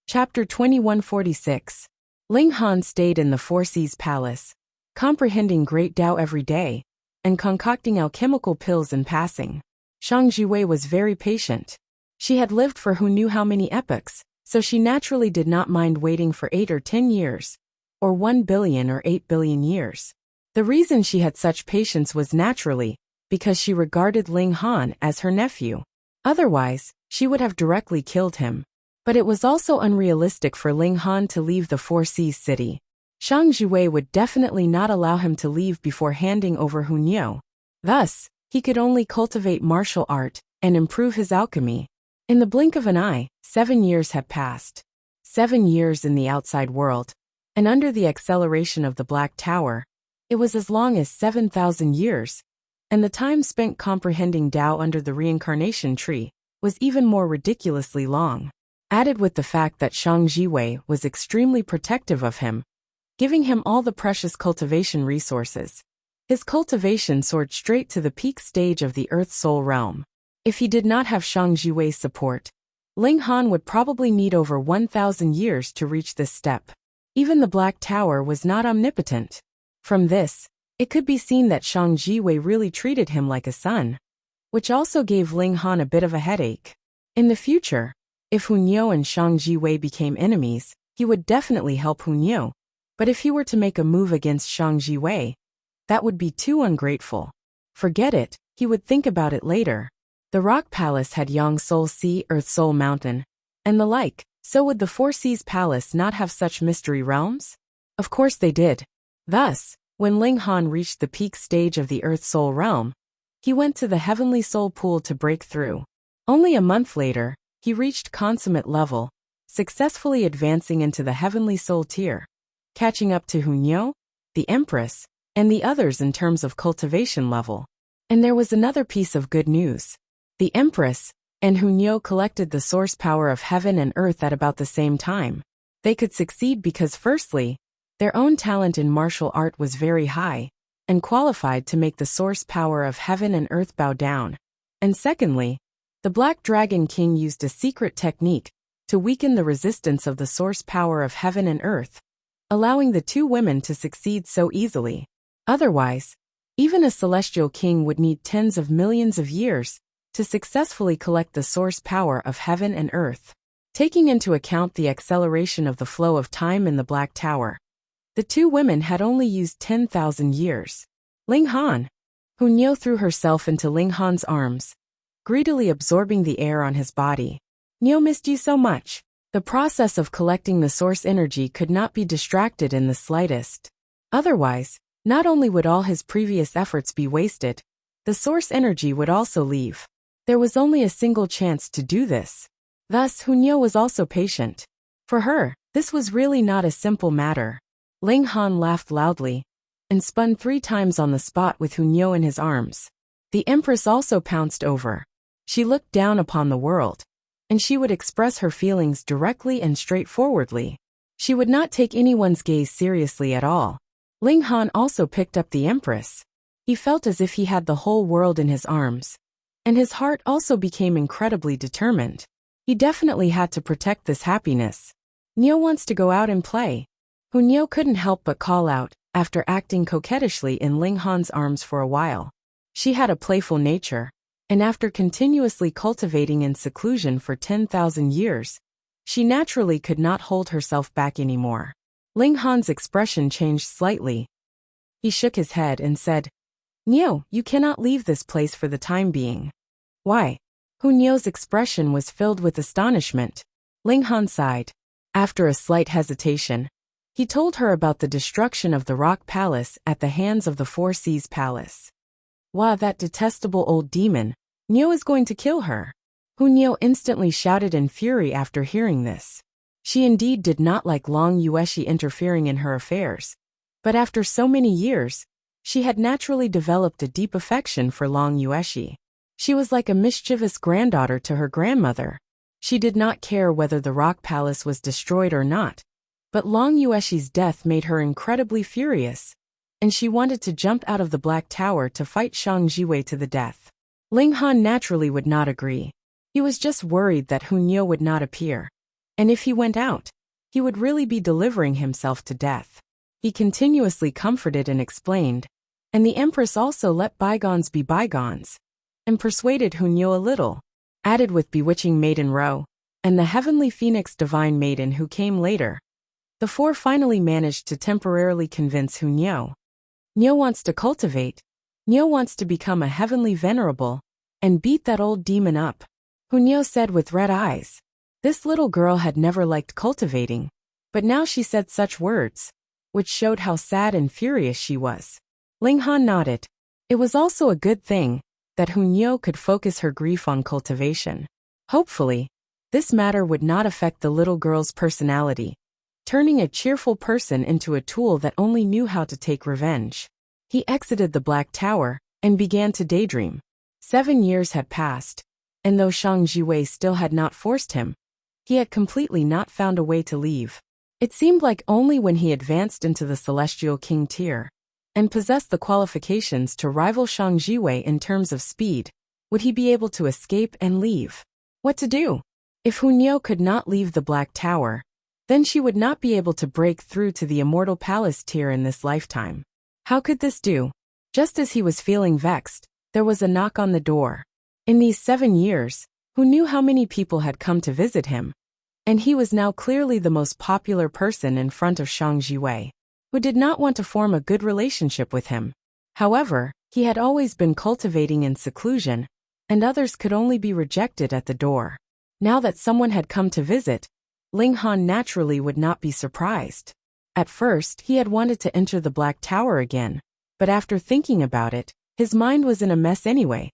Chapter 2146. Ling Han stayed in the Four Seas Palace, comprehending great Tao every day, and concocting alchemical pills in passing. Shang Jiwei was very patient. She had lived for who knew how many epochs, so she naturally did not mind waiting for 8 or 10 years, or 1 billion or 8 billion years. The reason she had such patience was naturally because she regarded Ling Han as her nephew. Otherwise, she would have directly killed him. But it was also unrealistic for Ling Han to leave the Four Seas city. Shang Jiwei would definitely not allow him to leave before handing over Hunyo. Thus, he could only cultivate martial art and improve his alchemy. In the blink of an eye, 7 years had passed. 7 years in the outside world, and under the acceleration of the Black Tower, it was as long as 7,000 years, and the time spent comprehending Tao under the reincarnation tree was even more ridiculously long. Added with the fact that Shang Jiwei was extremely protective of him, giving him all the precious cultivation resources. His cultivation soared straight to the peak stage of the Earth Soul realm. If he did not have Shang Jiwei's support, Ling Han would probably need over 1,000 years to reach this step. Even the Black Tower was not omnipotent. From this, it could be seen that Shang Jiwei really treated him like a son, which also gave Ling Han a bit of a headache. In the future, if Hunyo and Shang Jiwei became enemies, he would definitely help Hunyo. But if he were to make a move against Shang Jiwei, that would be too ungrateful. Forget it, he would think about it later. The Rock Palace had Yang Soul Sea, Earth Soul Mountain, and the like, so would the Four Seas Palace not have such mystery realms? Of course they did. Thus, when Ling Han reached the peak stage of the Earth Soul realm, he went to the Heavenly Soul Pool to break through. Only a month later, he reached consummate level, successfully advancing into the Heavenly Soul tier, catching up to Hunyo, the Empress, and the others in terms of cultivation level. And there was another piece of good news. The Empress and Hunyo collected the source power of heaven and earth at about the same time. They could succeed because firstly, their own talent in martial art was very high, and qualified to make the source power of heaven and earth bow down. And secondly, the Black Dragon King used a secret technique to weaken the resistance of the source power of heaven and earth, allowing the two women to succeed so easily. Otherwise, even a celestial king would need tens of millions of years to successfully collect the source power of heaven and earth. Taking into account the acceleration of the flow of time in the Black Tower, the two women had only used 10,000 years. Ling Han. Hunyo threw herself into Ling Han's arms, greedily absorbing the air on his body. Nyo missed you so much. The process of collecting the source energy could not be distracted in the slightest. Otherwise, not only would all his previous efforts be wasted, the source energy would also leave. There was only a single chance to do this. Thus, Hunyo was also patient. For her, this was really not a simple matter. Ling Han laughed loudly and spun 3 times on the spot with Hunyo in his arms. The Empress also pounced over. She looked down upon the world, and she would express her feelings directly and straightforwardly. She would not take anyone's gaze seriously at all. Ling Han also picked up the Empress. He felt as if he had the whole world in his arms, and his heart also became incredibly determined. He definitely had to protect this happiness. Nyo wants to go out and play. Hunyo couldn't help but call out, after acting coquettishly in Ling Han's arms for a while. She had a playful nature, and after continuously cultivating in seclusion for 10,000 years, she naturally could not hold herself back anymore. Ling Han's expression changed slightly. He shook his head and said, "Nyo, you cannot leave this place for the time being." "Why?" Hunyo's expression was filled with astonishment. Ling Han sighed. After a slight hesitation, he told her about the destruction of the Rock Palace at the hands of the Four Seas Palace. "Wah, that detestable old demon. Nyo is going to kill her." Hunyo instantly shouted in fury after hearing this. She indeed did not like Long Yueshi interfering in her affairs, but after so many years, she had naturally developed a deep affection for Long Yueshi. She was like a mischievous granddaughter to her grandmother. She did not care whether the Rock Palace was destroyed or not, but Long Yueshi's death made her incredibly furious, and she wanted to jump out of the Black Tower to fight Shang Jiwei to the death. Ling Han naturally would not agree. He was just worried that Hunyo would not appear. And if he went out, he would really be delivering himself to death. He continuously comforted and explained, and the Empress also let bygones be bygones, and persuaded Hunyo a little, added with bewitching Maiden Ro, and the heavenly phoenix divine maiden who came later. The four finally managed to temporarily convince Hunyo. Nyo wants to cultivate. Nyo wants to become a heavenly venerable, and beat that old demon up. Hunyo said with red eyes. This little girl had never liked cultivating, but now she said such words, which showed how sad and furious she was. Linghan nodded. It was also a good thing that Hunyo could focus her grief on cultivation. Hopefully, this matter would not affect the little girl's personality, turning a cheerful person into a tool that only knew how to take revenge. He exited the Black Tower and began to daydream. 7 years had passed, and though Shang Jiwei still had not forced him, he had completely not found a way to leave. It seemed like only when he advanced into the Celestial King tier and possessed the qualifications to rival Shang Jiwei in terms of speed, would he be able to escape and leave. What to do? If Hunyo could not leave the Black Tower, then she would not be able to break through to the Immortal Palace tier in this lifetime. How could this do? Just as he was feeling vexed, there was a knock on the door. In these 7 years, who knew how many people had come to visit him? And he was now clearly the most popular person in front of Shang Jiwei, who did not want to form a good relationship with him. However, he had always been cultivating in seclusion, and others could only be rejected at the door. Now that someone had come to visit, Linghan naturally would not be surprised. At first, he had wanted to enter the Black Tower again, but after thinking about it, his mind was in a mess anyway,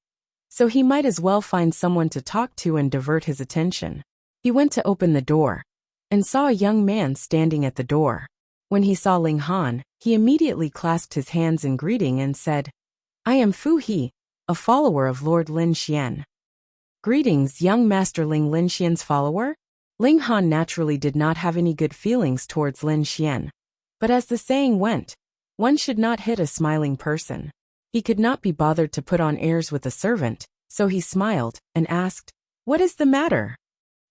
so he might as well find someone to talk to and divert his attention. He went to open the door, and saw a young man standing at the door. When he saw Linghan, he immediately clasped his hands in greeting and said, "I am Fu He, a follower of Lord Lin Xian." Greetings, young Master Lin Xian's follower? Linghan naturally did not have any good feelings towards Lin Xian, but as the saying went, one should not hit a smiling person. He could not be bothered to put on airs with a servant, so he smiled and asked, "What is the matter?"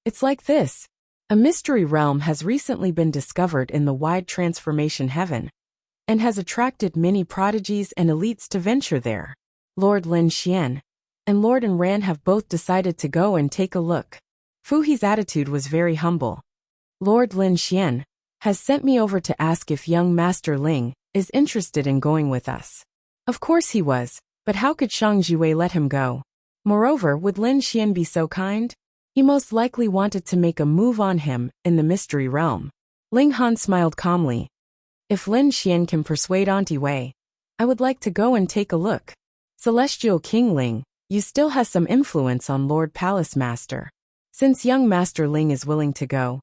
"It's like this. A mystery realm has recently been discovered in the wide transformation heaven, and has attracted many prodigies and elites to venture there. Lord Lin Xian and Lord Ran have both decided to go and take a look." Fu He's attitude was very humble. "Lord Lin Xian has sent me over to ask if young Master Ling is interested in going with us." Of course he was, but how could Shang Jiwei let him go? Moreover, would Lin Xian be so kind? He most likely wanted to make a move on him in the mystery realm. Linghan smiled calmly. "If Lin Xian can persuade Auntie Wei, I would like to go and take a look. Celestial King Ling, you still has some influence on Lord Palace Master. Since young Master Ling is willing to go,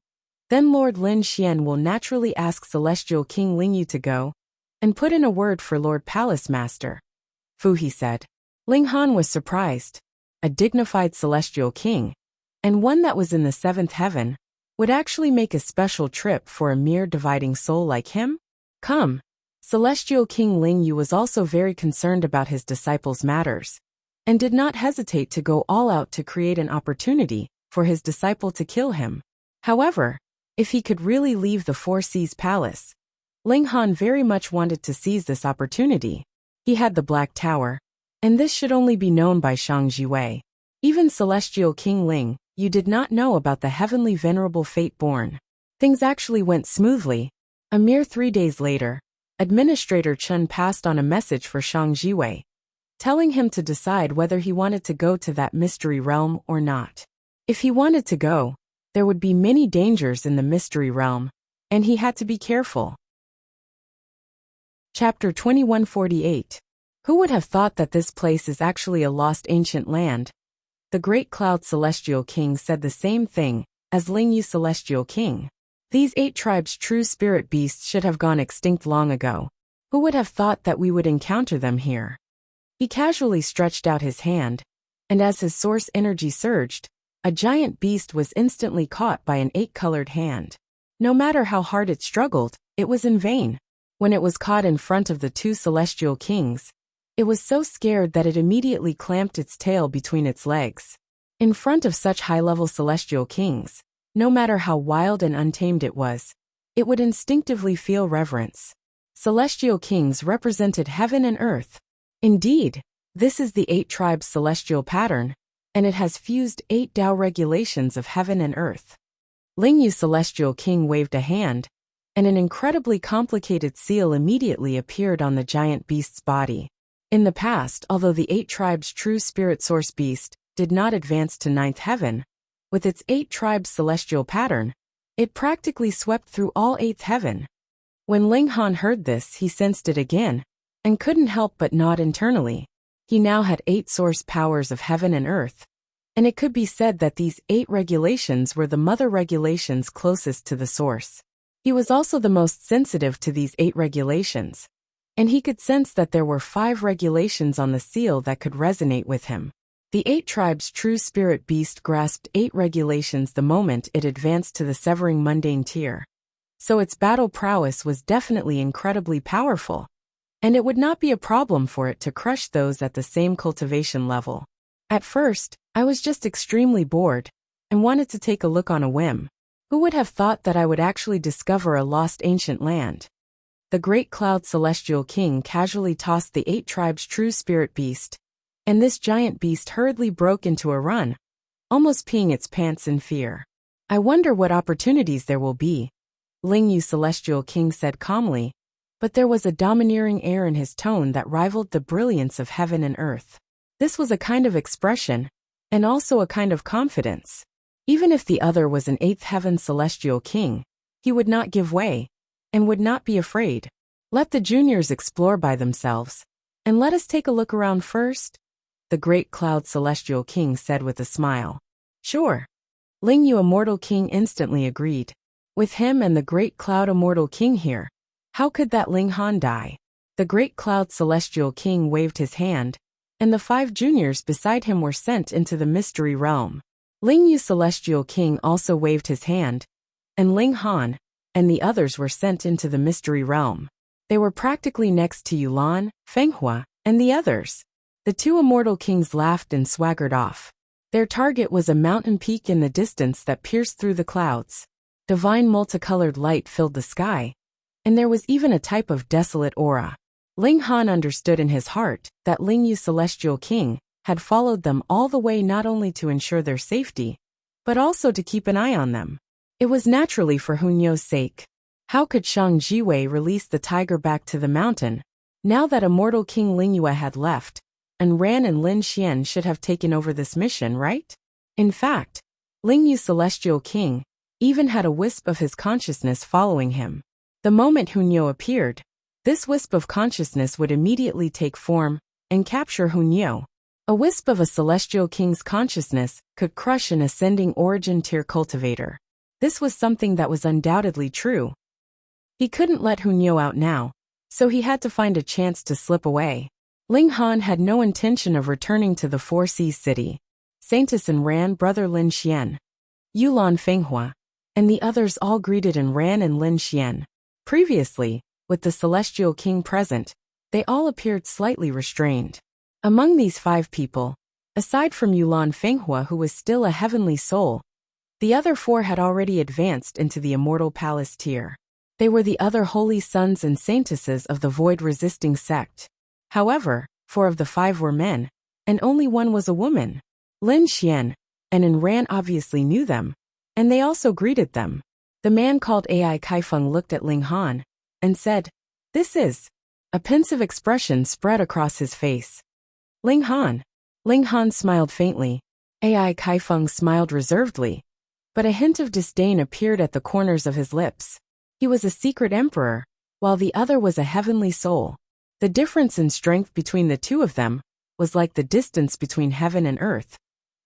then Lord Lin Xian will naturally ask Celestial King Ling you to go and put in a word for Lord Palace Master," Fu He said. Linghan was surprised. A dignified Celestial King, and one that was in the 7th heaven, would actually make a special trip for a mere dividing soul like him? Come. Celestial King Ling Yu was also very concerned about his disciples' matters, and did not hesitate to go all out to create an opportunity for his disciple to kill him. However, if he could really leave the Four Seas Palace, Linghan very much wanted to seize this opportunity. He had the Black Tower, and this should only be known by Shang Jiwei. Even Celestial King Ling, you did not know about the heavenly venerable fate born. Things actually went smoothly. A mere 3 days later, Administrator Chen passed on a message for Shang Jiwei, telling him to decide whether he wanted to go to that mystery realm or not. If he wanted to go, there would be many dangers in the mystery realm, and he had to be careful. Chapter 2148. Who would have thought that this place is actually a lost ancient land? The Great Cloud Celestial King said the same thing as Ling Yu Celestial King. These 8 tribes' true spirit beasts should have gone extinct long ago. Who would have thought that we would encounter them here? He casually stretched out his hand, and as his source energy surged, a giant beast was instantly caught by an 8-colored hand. No matter how hard it struggled, it was in vain. When it was caught in front of the 2 celestial kings, it was so scared that it immediately clamped its tail between its legs. In front of such high-level celestial kings, No matter how wild and untamed it was, it would instinctively feel reverence. Celestial kings represented heaven and earth. Indeed, this is the 8 tribes celestial pattern, and it has fused 8 Tao regulations of heaven and earth. Lingyu celestial king waved a hand, and an incredibly complicated seal immediately appeared on the giant beast's body. In the past, although the 8 tribes' true spirit source beast did not advance to 9th heaven, with its 8 tribes celestial pattern, it practically swept through all 8th heaven. When Ling Han heard this, he sensed it again, and couldn't help but nod internally. He now had 8 source powers of heaven and earth, and it could be said that these 8 regulations were the mother regulations closest to the source. He was also the most sensitive to these 8 regulations, and he could sense that there were 5 regulations on the seal that could resonate with him. The 8 tribes' true spirit beast grasped 8 regulations the moment it advanced to the severing mundane tier. So its battle prowess was definitely incredibly powerful, and it would not be a problem for it to crush those at the same cultivation level. At first, I was just extremely bored, and wanted to take a look on a whim. Who would have thought that I would actually discover a lost ancient land? The Great Cloud Celestial King casually tossed the 8 tribes' true spirit beast, and this giant beast hurriedly broke into a run, almost peeing its pants in fear. I wonder what opportunities there will be, Lingyu Celestial King said calmly, but there was a domineering air in his tone that rivaled the brilliance of heaven and earth. This was a kind of expression, and also a kind of confidence. Even if the other was an 8th heaven celestial king, he would not give way, and would not be afraid. Let the juniors explore by themselves, and let us take a look around first, the Great Cloud Celestial King said with a smile. Sure. Lingyu Immortal King instantly agreed. With him and the Great Cloud Immortal King here, how could that Ling Han die? The Great Cloud Celestial King waved his hand, and the 5 juniors beside him were sent into the mystery realm. Lingyu Celestial King also waved his hand, and Ling Han and the others were sent into the mystery realm. They were practically next to Yulan, Fenghua, and the others. The 2 immortal kings laughed and swaggered off. Their target was a mountain peak in the distance that pierced through the clouds. Divine multicolored light filled the sky, and there was even a type of desolate aura. Ling Han understood in his heart that Lingyu Celestial King had followed them all the way not only to ensure their safety, but also to keep an eye on them. It was naturally for Hunyo's sake. How could Shang Jiwei release the tiger back to the mountain, now that Immortal King Lingyue had left, and Ran and Lin Xian should have taken over this mission, right? In fact, Lingyu Celestial King even had a wisp of his consciousness following him. The moment Hunyo appeared, this wisp of consciousness would immediately take form and capture Hunyo. A wisp of a celestial king's consciousness could crush an ascending origin tier cultivator. This was something that was undoubtedly true. He couldn't let Hunyo out now, so he had to find a chance to slip away. Ling Han had no intention of returning to the Four Seas City. Saintus and Ran brother Lin Xian, Yulan Fenghua, and the others all greeted and Ran and Lin Xian. Previously, with the Celestial King present, they all appeared slightly restrained. Among these 5 people, aside from Yulan Fenghua who was still a heavenly soul, the other 4 had already advanced into the Immortal Palace tier. They were the other holy sons and saintesses of the void-resisting sect. However, 4 of the 5 were men, and only 1 was a woman. Lin Xian and Ran obviously knew them, and they also greeted them. The man called Ai Kaifeng looked at Ling Han and said, "This is." A pensive expression spread across his face. Ling Han. Ling Han smiled faintly. Ai Kaifeng smiled reservedly, but a hint of disdain appeared at the corners of his lips. He was a secret emperor, while the other was a heavenly soul. The difference in strength between the 2 of them was like the distance between heaven and earth,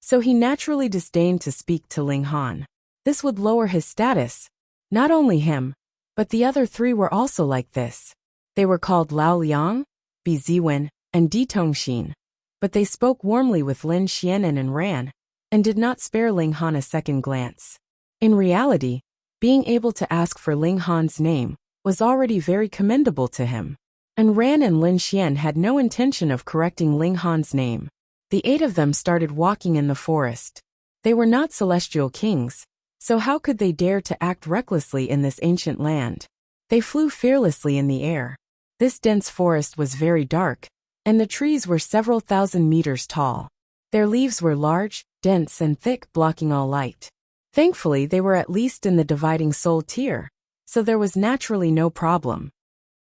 so he naturally disdained to speak to Ling Han. This would lower his status. Not only him, but the other 3 were also like this. They were called Lao Liang, Bi Ziwen, and Di Tongxin, but they spoke warmly with Lin Xian and Ran, and did not spare Ling Han a second glance. In reality, being able to ask for Ling Han's name was already very commendable to him. And Ran and Lin Xian had no intention of correcting Ling Han's name. The 8 of them started walking in the forest. They were not celestial kings, So how could they dare to act recklessly in this ancient land? They flew fearlessly in the air. This dense forest was very dark, and the trees were several thousand meters tall. Their leaves were large, dense and thick, blocking all light. Thankfully, they were at least in the dividing soul tier, so there was naturally no problem.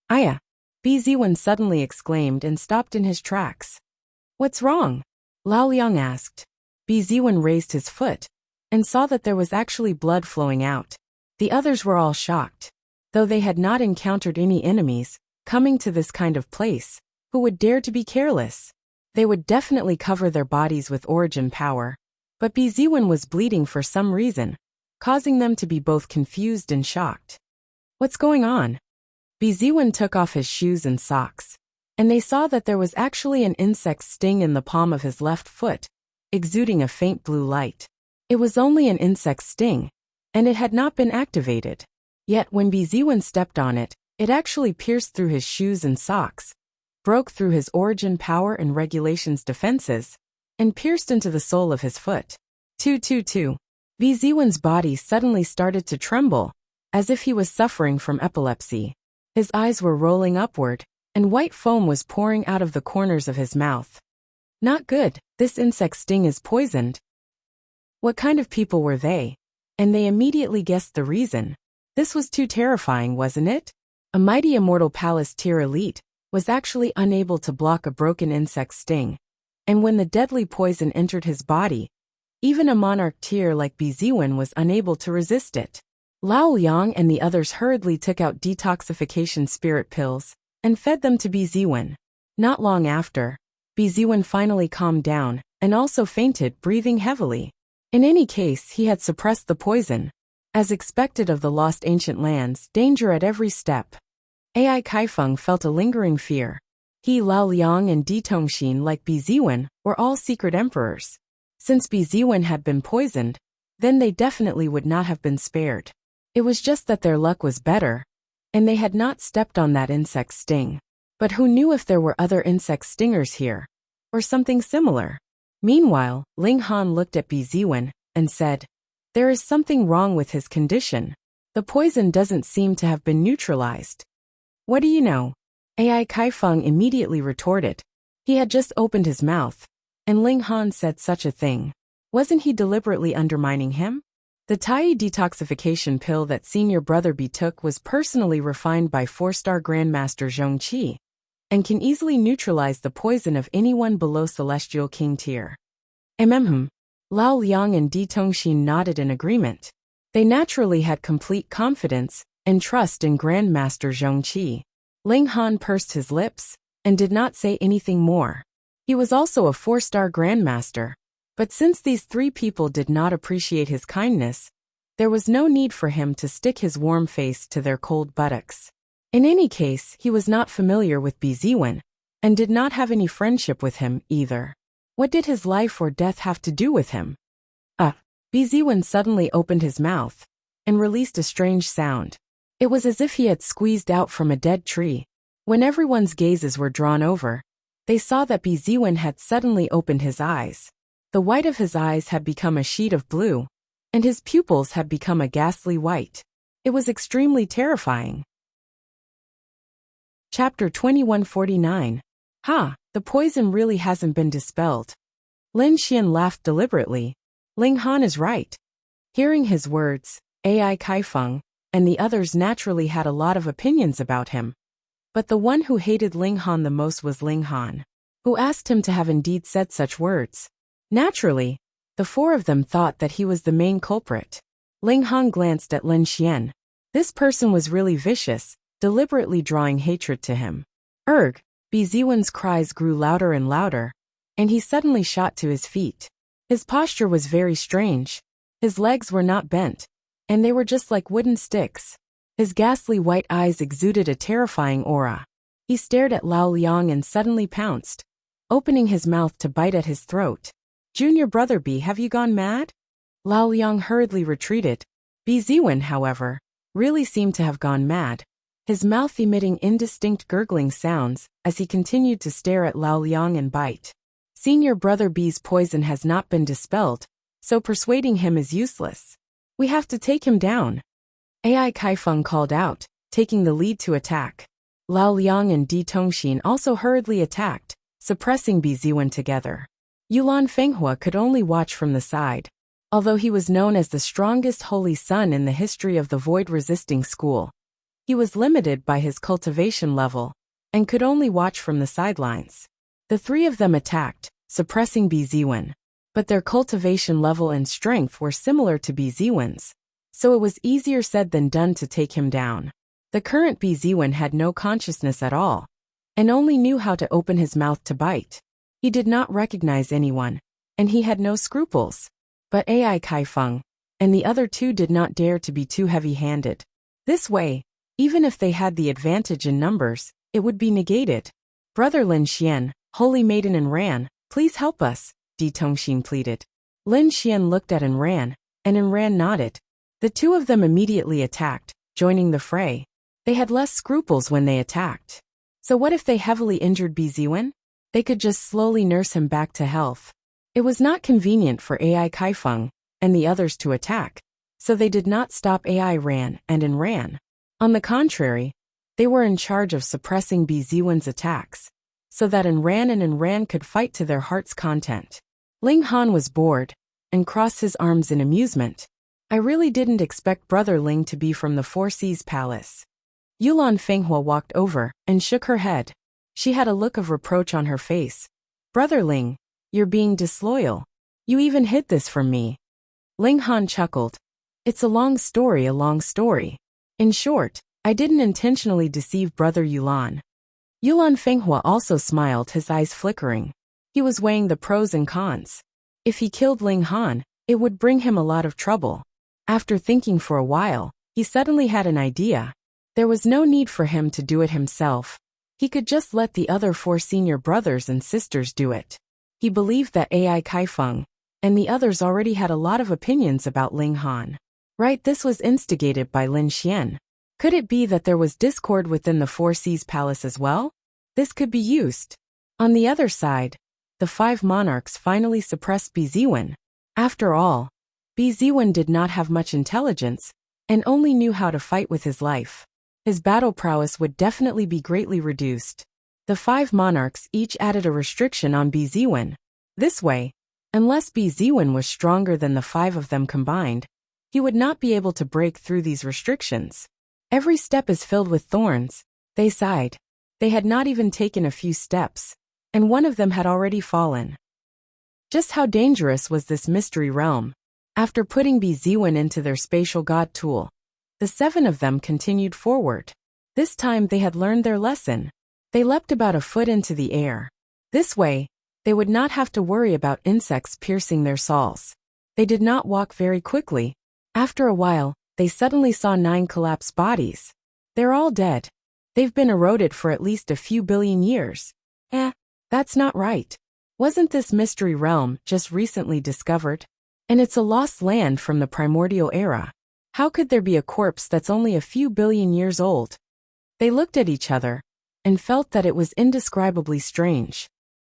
Aya! Ziwen suddenly exclaimed and stopped in his tracks. What's wrong? Lao Liang asked. Ziwen raised his foot and saw that there was actually blood flowing out. The others were all shocked. Though they had not encountered any enemies coming to this kind of place, who would dare to be careless? They would definitely cover their bodies with origin power. But Ziwen was bleeding for some reason, causing them to be both confused and shocked. What's going on? Ziwen took off his shoes and socks, and they saw that there was actually an insect sting in the palm of his left foot, exuding a faint blue light. It was only an insect sting, and it had not been activated. Yet when Ziwen stepped on it, it actually pierced through his shoes and socks, broke through his origin power and regulations defenses, and pierced into the sole of his foot. 222. Ziwen's body suddenly started to tremble, as if he was suffering from epilepsy. His eyes were rolling upward, and white foam was pouring out of the corners of his mouth. Not good, this insect sting is poisoned. What kind of people were they? And they immediately guessed the reason. This was too terrifying, wasn't it? A mighty immortal palace tier elite was actually unable to block a broken insect sting, and when the deadly poison entered his body, even a monarch tier like Ziwen was unable to resist it. Lao Liang and the others hurriedly took out detoxification spirit pills and fed them to Ziwen. Not long after, Ziwen finally calmed down and also fainted, breathing heavily. In any case, he had suppressed the poison. As expected of the lost ancient lands, danger at every step. Ai Kaifeng felt a lingering fear. He, Lao Liang and Di Tongxin, like Ziwen, were all secret emperors. Since Ziwen had been poisoned, then they definitely would not have been spared. It was just that their luck was better, and they had not stepped on that insect sting. But who knew if there were other insect stingers here, or something similar? Meanwhile, Ling Han looked at Ziwen and said, "There is something wrong with his condition. The poison doesn't seem to have been neutralized." What do you know? Ai Kaifeng immediately retorted. He had just opened his mouth, and Ling Han said such a thing. Wasn't he deliberately undermining him? The Tai detoxification pill that senior brother B took was personally refined by 4-star Grandmaster Zhong Qi, and can easily neutralize the poison of anyone below Celestial King tier. Lao Liang and Di Tongxin nodded in agreement. They naturally had complete confidence and trust in Grandmaster Zhong Qi. Ling Han pursed his lips and did not say anything more. He was also a 4-star Grandmaster, but since these three people did not appreciate his kindness, there was no need for him to stick his warm face to their cold buttocks. In any case, he was not familiar with Ziwen, and did not have any friendship with him either. What did his life or death have to do with him? Ziwen suddenly opened his mouth and released a strange sound. It was as if he had squeezed out from a dead tree. When everyone's gazes were drawn over, they saw that Ziwen had suddenly opened his eyes. The white of his eyes had become a sheet of blue, and his pupils had become a ghastly white. It was extremely terrifying. Chapter 2149. The poison really hasn't been dispelled. Lin Xian laughed deliberately. Ling Han is right. Hearing his words, Ai Kaifeng and the others naturally had a lot of opinions about him. But the one who hated Ling Han the most was Ling Han, who asked him to have indeed said such words. Naturally, the four of them thought that he was the main culprit. Ling Han glanced at Lin Xian. This person was really vicious, deliberately drawing hatred to him. Ziwen's cries grew louder and louder, and he suddenly shot to his feet. His posture was very strange. His legs were not bent, and they were just like wooden sticks. His ghastly white eyes exuded a terrifying aura. He stared at Lao Liang and suddenly pounced, opening his mouth to bite at his throat. Junior brother B, have you gone mad? Lao Liang hurriedly retreated. Ziwen, however, really seemed to have gone mad, his mouth emitting indistinct gurgling sounds as he continued to stare at Lao Liang and bite. Senior brother B's poison has not been dispelled, so persuading him is useless. We have to take him down. AI Kaifeng called out, taking the lead to attack. Lao Liang and Di Tongxin also hurriedly attacked, suppressing Bi Ziwen together. Yulan Fenghua could only watch from the side. Although he was known as the strongest holy son in the history of the void-resisting school, he was limited by his cultivation level and could only watch from the sidelines. The three of them attacked, suppressing Bi Ziwen, but their cultivation level and strength were similar to Bi Ziwen's, so it was easier said than done to take him down. The current Bi Ziwen had no consciousness at all, and only knew how to open his mouth to bite. He did not recognize anyone, and he had no scruples. But AI Kaifeng and the other two did not dare to be too heavy-handed. This way, even if they had the advantage in numbers, it would be negated. Brother Lin Xian, holy maiden Enran, please help us, Di Tongxin pleaded. Lin Xian looked at Enran, and Enran nodded. The two of them immediately attacked, joining the fray. They had less scruples when they attacked. So what if they heavily injured Bi Ziwen? They could just slowly nurse him back to health. It was not convenient for AI Kaifeng and the others to attack, so they did not stop AI Ran and Enran. On the contrary, they were in charge of suppressing Bi Ziwen's attacks, so that Enran could fight to their heart's content. Ling Han was bored and crossed his arms in amusement. I really didn't expect Brother Ling to be from the Four Seas Palace. Yulan Fenghua walked over and shook her head. She had a look of reproach on her face. Brother Ling, you're being disloyal. You even hid this from me. Ling Han chuckled. It's a long story. In short, I didn't intentionally deceive Brother Yulan. Yulan Fenghua also smiled, his eyes flickering. He was weighing the pros and cons. If he killed Ling Han, it would bring him a lot of trouble. After thinking for a while, he suddenly had an idea. There was no need for him to do it himself. He could just let the other four senior brothers and sisters do it. He believed that AI Kaifeng and the others already had a lot of opinions about Ling Han. Right, this was instigated by Lin Xian. Could it be that there was discord within the Four Seas Palace as well? This could be used. On the other side, the five monarchs finally suppressed Bi Ziwen. After all, Bi Ziwen did not have much intelligence and only knew how to fight with his life. His battle prowess would definitely be greatly reduced. The five monarchs each added a restriction on Bi Ziwen. This way, unless Bi Ziwen was stronger than the five of them combined, he would not be able to break through these restrictions. Every step is filled with thorns, they sighed. They had not even taken a few steps, and one of them had already fallen. Just how dangerous was this mystery realm? After putting Bi Ziwen into their spatial god tool, the seven of them continued forward. This time they had learned their lesson. They leapt about a foot into the air. This way, they would not have to worry about insects piercing their soles. They did not walk very quickly. After a while, they suddenly saw 9 collapsed bodies. They're all dead. They've been eroded for at least a few billion years. That's not right. Wasn't this mystery realm just recently discovered? And it's a lost land from the primordial era. How could there be a corpse that's only a few billion years old? They looked at each other and felt that it was indescribably strange.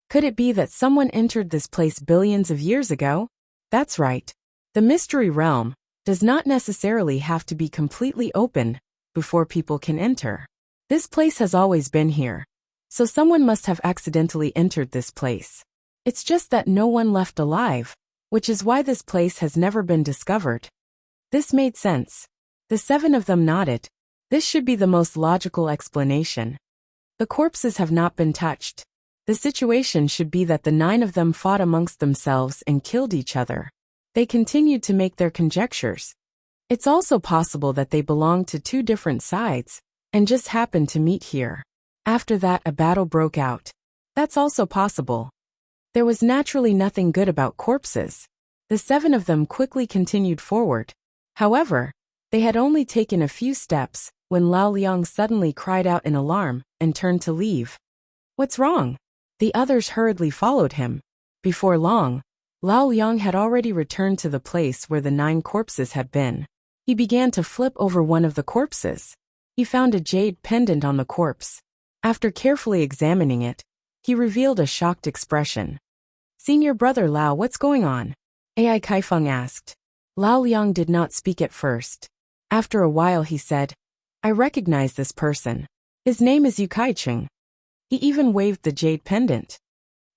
Could it be that someone entered this place billions of years ago? That's right. The mystery realm does not necessarily have to be completely open before people can enter. This place has always been here, so someone must have accidentally entered this place. It's just that no one left alive, which is why this place has never been discovered. This made sense. The seven of them nodded. This should be the most logical explanation. The corpses have not been touched. The situation should be that the 9 of them fought amongst themselves and killed each other. They continued to make their conjectures. It's also possible that they belonged to 2 different sides and just happened to meet here. After that, a battle broke out. That's also possible. There was naturally nothing good about corpses. The 7 of them quickly continued forward. However, they had only taken a few steps when Lao Liang suddenly cried out in alarm and turned to leave. What's wrong? The others hurriedly followed him. Before long, Lao Liang had already returned to the place where the 9 corpses had been. He began to flip over one of the corpses. He found a jade pendant on the corpse. After carefully examining it, he revealed a shocked expression. Senior brother Lao, what's going on? AI Kaifeng asked. Lao Liang did not speak at first. After a while he said, I recognize this person. His name is Yu Kaicheng. He even waved the jade pendant.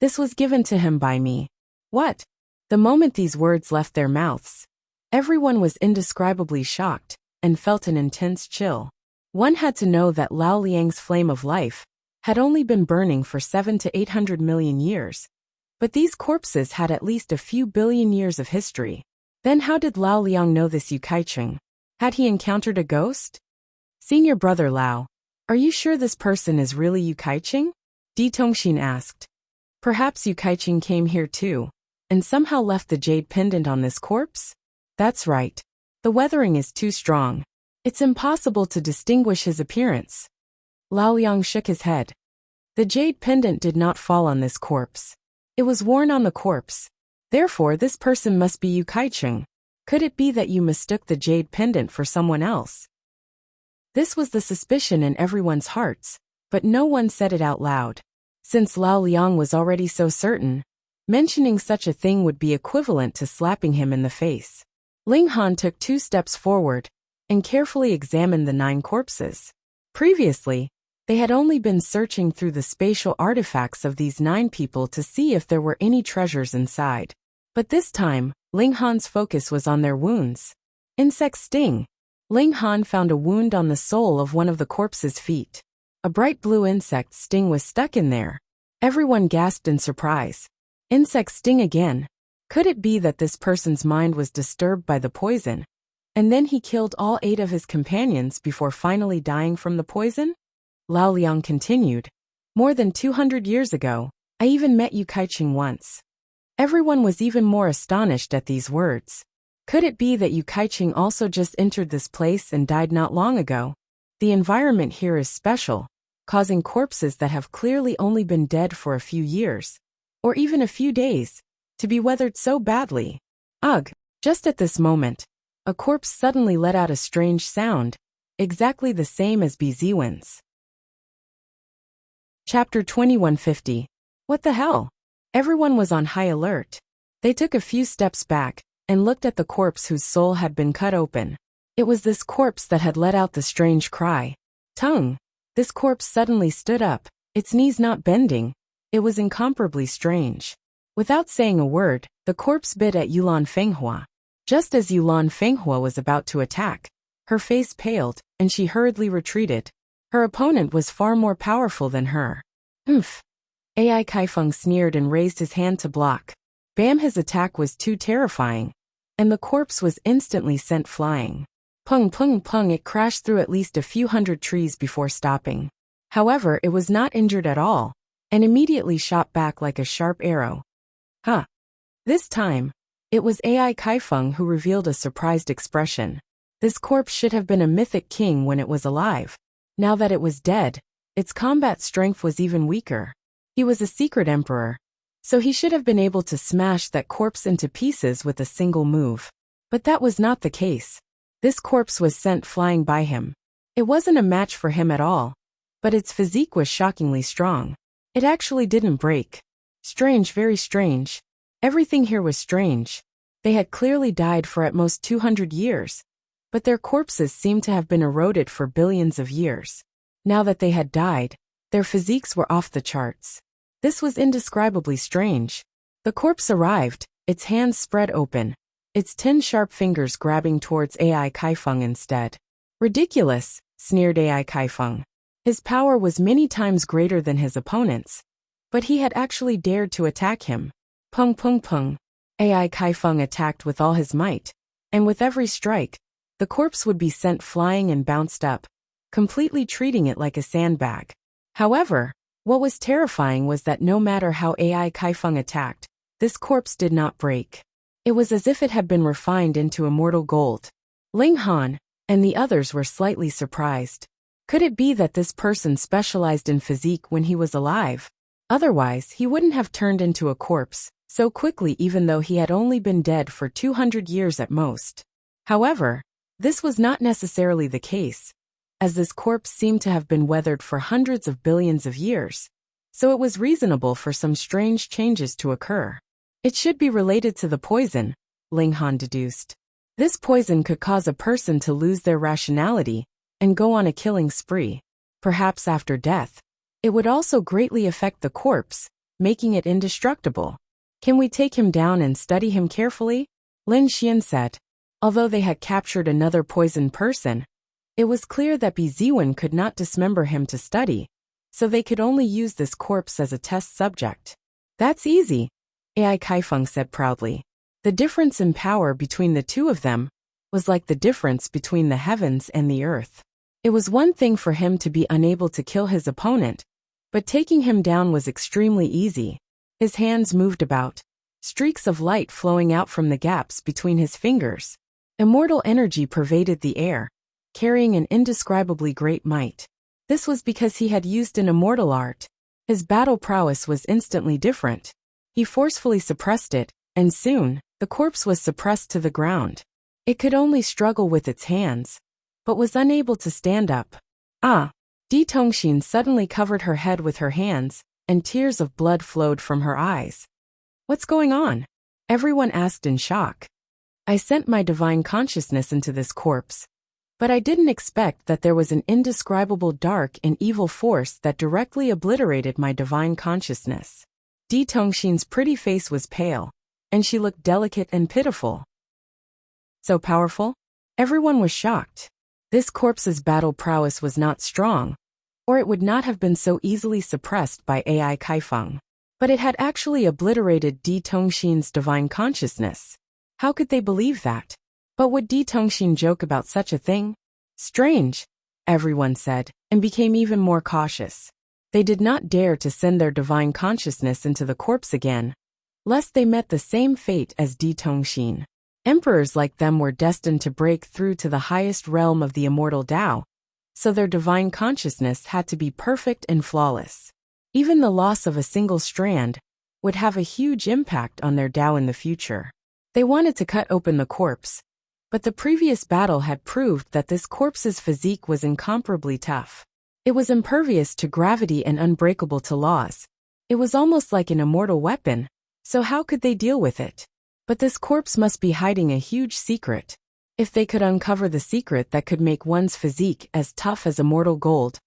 This was given to him by me. What? The moment these words left their mouths, everyone was indescribably shocked and felt an intense chill. One had to know that Lao Liang's flame of life had only been burning for 700 to 800 million years. But these corpses had at least a few billion years of history. Then how did Lao Liang know this Yu Kaicheng? Had he encountered a ghost? Senior brother Lao, are you sure this person is really Yu Kaicheng? Di Tongxin asked. Perhaps Yu Kaicheng came here too, and somehow left the jade pendant on this corpse? That's right. The weathering is too strong. It's impossible to distinguish his appearance. Lao Liang shook his head. The jade pendant did not fall on this corpse. It was worn on the corpse. Therefore, this person must be Yu Kaicheng. Could it be that you mistook the jade pendant for someone else? This was the suspicion in everyone's hearts, but no one said it out loud. Since Lao Liang was already so certain, mentioning such a thing would be equivalent to slapping him in the face. Ling Han took 2 steps forward and carefully examined the 9 corpses. Previously, they had only been searching through the spatial artifacts of these 9 people to see if there were any treasures inside. But this time, Ling Han's focus was on their wounds. Insect sting. Ling Han found a wound on the sole of one of the corpse's feet. A bright blue insect sting was stuck in there. Everyone gasped in surprise. Insect sting again. Could it be that this person's mind was disturbed by the poison, and then he killed all 8 of his companions before finally dying from the poison? Lao Liang continued. More than 200 years ago, I even met Yu Kaicheng once. Everyone was even more astonished at these words. Could it be that Yu Kaicheng also just entered this place and died not long ago? The environment here is special, causing corpses that have clearly only been dead for a few years, or even a few days, to be weathered so badly. Ugh! Just at this moment, a corpse suddenly let out a strange sound, exactly the same as Biziwen's. Chapter 2150. What the hell? Everyone was on high alert. They took a few steps back and looked at the corpse whose soul had been cut open. It was this corpse that had let out the strange cry. Tongue! This corpse suddenly stood up, its knees not bending. It was incomparably strange. Without saying a word, the corpse bit at Yulan Fenghua. Just as Yulan Fenghua was about to attack, her face paled, and she hurriedly retreated. Her opponent was far more powerful than her. Oomph! AI Kaifeng sneered and raised his hand to block. Bam! His attack was too terrifying, and the corpse was instantly sent flying. Pung pung pung! It crashed through at least a few hundred trees before stopping. However, it was not injured at all, and immediately shot back like a sharp arrow. Huh! This time, it was AI Kaifeng who revealed a surprised expression. This corpse should have been a mythic king when it was alive. Now that it was dead, its combat strength was even weaker. He was a secret emperor, so he should have been able to smash that corpse into pieces with a single move. But that was not the case. This corpse was sent flying by him. It wasn't a match for him at all, but its physique was shockingly strong. It actually didn't break. Strange, very strange. Everything here was strange. They had clearly died for at most 200 years, but their corpses seemed to have been eroded for billions of years. Now that they had died, their physiques were off the charts. This was indescribably strange. The corpse arrived, its hands spread open, its 10 sharp fingers grabbing towards AI Kaifeng instead. Ridiculous, sneered AI Kaifeng. His power was many times greater than his opponent's, but he had actually dared to attack him. Pung pung pung. AI Kaifeng attacked with all his might, and with every strike, the corpse would be sent flying and bounced up, completely treating it like a sandbag. However, what was terrifying was that no matter how AI Kaifeng attacked, this corpse did not break. It was as if it had been refined into immortal gold. Ling Han and the others were slightly surprised. Could it be that this person specialized in physique when he was alive? Otherwise, he wouldn't have turned into a corpse so quickly, even though he had only been dead for 200 years at most. However, this was not necessarily the case, as this corpse seemed to have been weathered for hundreds of billions of years, so it was reasonable for some strange changes to occur. It should be related to the poison, Ling Han deduced. This poison could cause a person to lose their rationality and go on a killing spree. Perhaps after death, it would also greatly affect the corpse, making it indestructible. Can we take him down and study him carefully? Lin Xian said. Although they had captured another poisoned person, it was clear that Ziwen could not dismember him to study, so they could only use this corpse as a test subject. That's easy, Ai Kaifeng said proudly. The difference in power between the two of them was like the difference between the heavens and the earth. It was one thing for him to be unable to kill his opponent, but taking him down was extremely easy. His hands moved about, streaks of light flowing out from the gaps between his fingers. Immortal energy pervaded the air, carrying an indescribably great might. This was because he had used an immortal art. His battle prowess was instantly different. He forcefully suppressed it, and soon, the corpse was suppressed to the ground. It could only struggle with its hands, but was unable to stand up. Di Tongxin suddenly covered her head with her hands, and tears of blood flowed from her eyes. What's going on? Everyone asked in shock. I sent my divine consciousness into this corpse, but I didn't expect that there was an indescribable dark and evil force that directly obliterated my divine consciousness. Di Tongxin's pretty face was pale, and she looked delicate and pitiful. So powerful? Everyone was shocked. This corpse's battle prowess was not strong, or it would not have been so easily suppressed by Ai Kaifeng. But it had actually obliterated Di Tongxin's divine consciousness. How could they believe that? But would Di Tongxin joke about such a thing? Strange, everyone said, and became even more cautious. They did not dare to send their divine consciousness into the corpse again, lest they met the same fate as Di Tongxin. Emperors like them were destined to break through to the highest realm of the immortal Tao, so their divine consciousness had to be perfect and flawless. Even the loss of a single strand would have a huge impact on their Tao in the future. They wanted to cut open the corpse, but the previous battle had proved that this corpse's physique was incomparably tough. It was impervious to gravity and unbreakable to laws. It was almost like an immortal weapon, so how could they deal with it? But this corpse must be hiding a huge secret. If they could uncover the secret that could make one's physique as tough as immortal gold,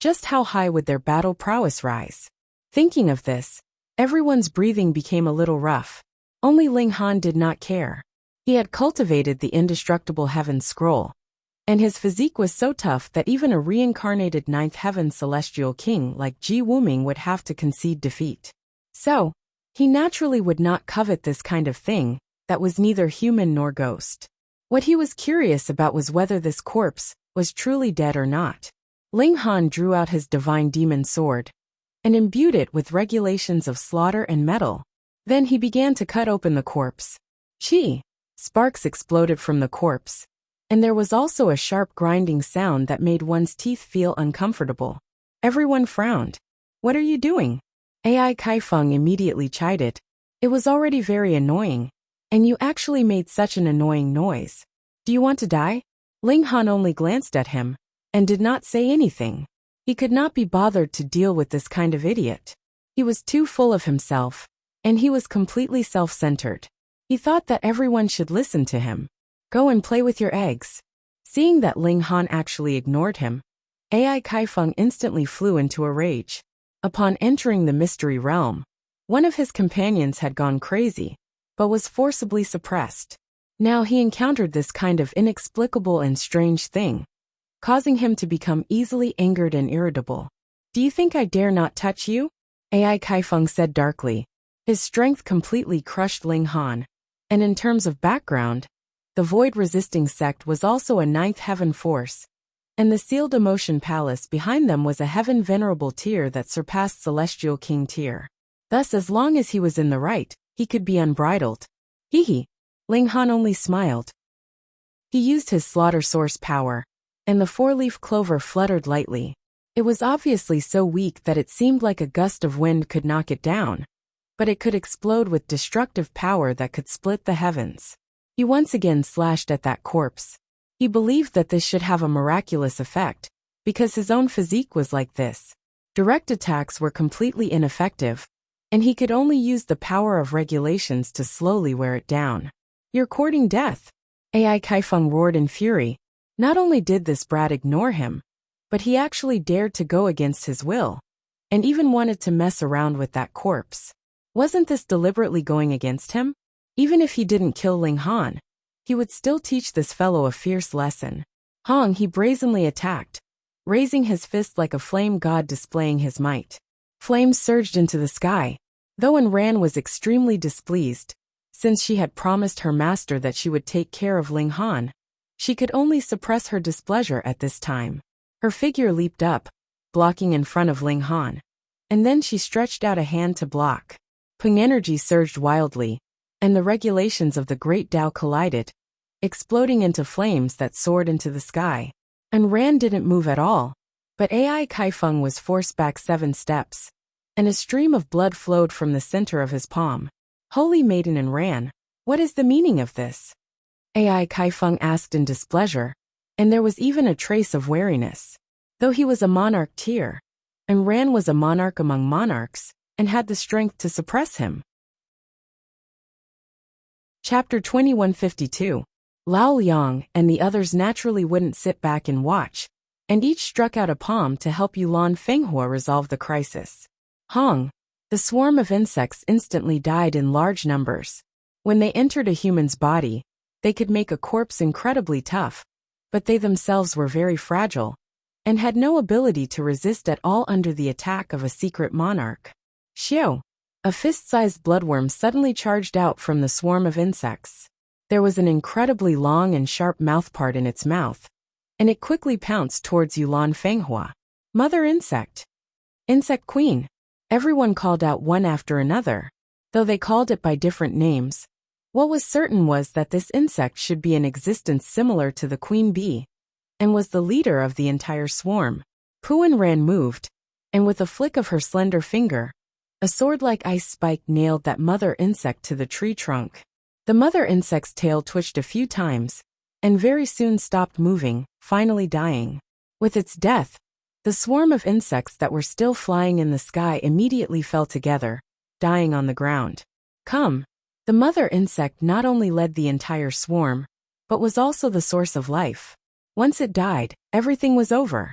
just how high would their battle prowess rise? Thinking of this, everyone's breathing became a little rough. Only Ling Han did not care. He had cultivated the indestructible heaven scroll, and his physique was so tough that even a reincarnated ninth heaven celestial king like Ji Wuming would have to concede defeat. So, he naturally would not covet this kind of thing that was neither human nor ghost. What he was curious about was whether this corpse was truly dead or not. Ling Han drew out his divine demon sword and imbued it with regulations of slaughter and metal. Then he began to cut open the corpse. Chi! Sparks exploded from the corpse, and there was also a sharp grinding sound that made one's teeth feel uncomfortable. Everyone frowned. What are you doing? Ai Kaifeng immediately chided. It was already very annoying, and you actually made such an annoying noise. Do you want to die? Ling Han only glanced at him, and did not say anything. He could not be bothered to deal with this kind of idiot. He was too full of himself, and he was completely self-centered. He thought that everyone should listen to him. Go and play with your eggs. Seeing that Ling Han actually ignored him, Ai Kaifeng instantly flew into a rage. Upon entering the mystery realm, one of his companions had gone crazy, but was forcibly suppressed. Now he encountered this kind of inexplicable and strange thing, causing him to become easily angered and irritable. Do you think I dare not touch you? Ai Kaifeng said darkly. His strength completely crushed Ling Han, and in terms of background, the void-resisting sect was also a ninth heaven force, and the sealed emotion palace behind them was a heaven venerable tier that surpassed celestial king tier. Thus, as long as he was in the right, he could be unbridled. Hee. Ling Han only smiled. He used his slaughter source power, and the four-leaf clover fluttered lightly. It was obviously so weak that it seemed like a gust of wind could knock it down, but it could explode with destructive power that could split the heavens. He once again slashed at that corpse. He believed that this should have a miraculous effect, because his own physique was like this. Direct attacks were completely ineffective, and he could only use the power of regulations to slowly wear it down. You're courting death. AI Kaifeng roared in fury. Not only did this brat ignore him, but he actually dared to go against his will, and even wanted to mess around with that corpse. Wasn't this deliberately going against him? Even if he didn't kill Ling Han, he would still teach this fellow a fierce lesson. Hong, he brazenly attacked, raising his fist like a flame god displaying his might. Flames surged into the sky, though Ran was extremely displeased. Since she had promised her master that she would take care of Ling Han, she could only suppress her displeasure at this time. Her figure leaped up, blocking in front of Ling Han, and then she stretched out a hand to block. Peng energy surged wildly, and the regulations of the Great Tao collided, exploding into flames that soared into the sky. And Ran didn't move at all, but AI Kaifeng was forced back 7 steps, and a stream of blood flowed from the center of his palm. Holy Maiden and Ran, what is the meaning of this? AI Kaifeng asked in displeasure, and there was even a trace of wariness. Though he was a monarch tier, and Ran was a monarch among monarchs, and had the strength to suppress him. Chapter 2152. Lao Liang and the others naturally wouldn't sit back and watch, and each struck out a palm to help Yulan Fenghua resolve the crisis. Hong, the swarm of insects instantly died in large numbers. When they entered a human's body, they could make a corpse incredibly tough, but they themselves were very fragile, and had no ability to resist at all under the attack of a secret monarch. Xiao, a fist-sized bloodworm suddenly charged out from the swarm of insects. There was an incredibly long and sharp mouthpart in its mouth, and it quickly pounced towards Yulan Fenghua. Mother Insect. Insect Queen. Everyone called out one after another, though they called it by different names. What was certain was that this insect should be in existence similar to the queen bee, and was the leader of the entire swarm. Puan Ran moved, and with a flick of her slender finger, a sword-like ice spike nailed that mother insect to the tree trunk. The mother insect's tail twitched a few times, and very soon stopped moving, finally dying. With its death, the swarm of insects that were still flying in the sky immediately fell together, dying on the ground. Come. The mother insect not only led the entire swarm, but was also the source of life. Once it died, everything was over.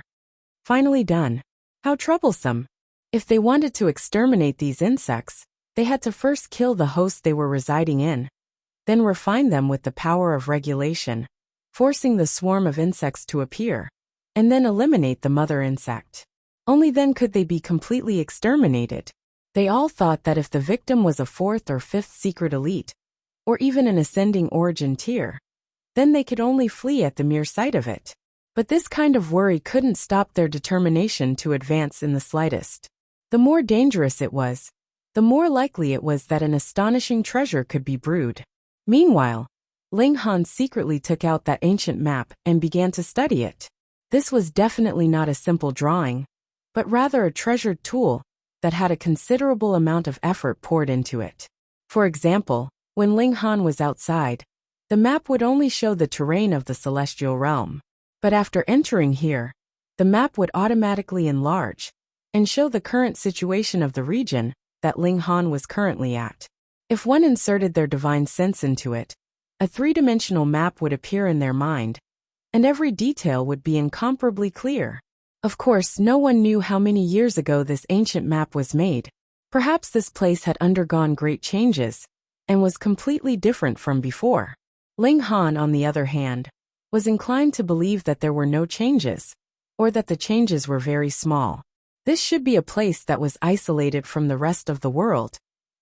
Finally done. How troublesome. If they wanted to exterminate these insects, they had to first kill the host they were residing in, then refine them with the power of regulation, forcing the swarm of insects to appear, and then eliminate the mother insect. Only then could they be completely exterminated. They all thought that if the victim was a 4th or 5th secret elite, or even an ascending origin tier, then they could only flee at the mere sight of it. But this kind of worry couldn't stop their determination to advance in the slightest. The more dangerous it was, the more likely it was that an astonishing treasure could be brewed. Meanwhile, Ling Han secretly took out that ancient map and began to study it. This was definitely not a simple drawing, but rather a treasured tool that had a considerable amount of effort poured into it. For example, when Ling Han was outside, the map would only show the terrain of the celestial realm. But after entering here, the map would automatically enlarge and show the current situation of the region that Ling Han was currently at. If one inserted their divine sense into it, a 3-dimensional map would appear in their mind, and every detail would be incomparably clear. Of course, no one knew how many years ago this ancient map was made. Perhaps this place had undergone great changes, and was completely different from before. Ling Han, on the other hand, was inclined to believe that there were no changes, or that the changes were very small. This should be a place that was isolated from the rest of the world,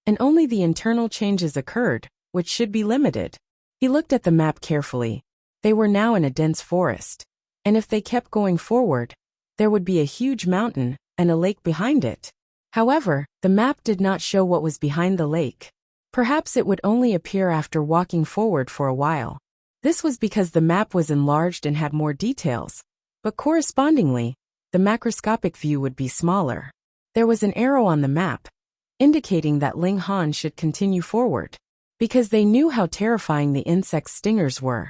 and only the internal changes occurred, which should be limited. He looked at the map carefully. They were now in a dense forest, and if they kept going forward, there would be a huge mountain and a lake behind it. However, the map did not show what was behind the lake. Perhaps it would only appear after walking forward for a while. This was because the map was enlarged and had more details, but correspondingly, the macroscopic view would be smaller. There was an arrow on the map, indicating that Ling Han should continue forward. Because they knew how terrifying the insect's stingers were,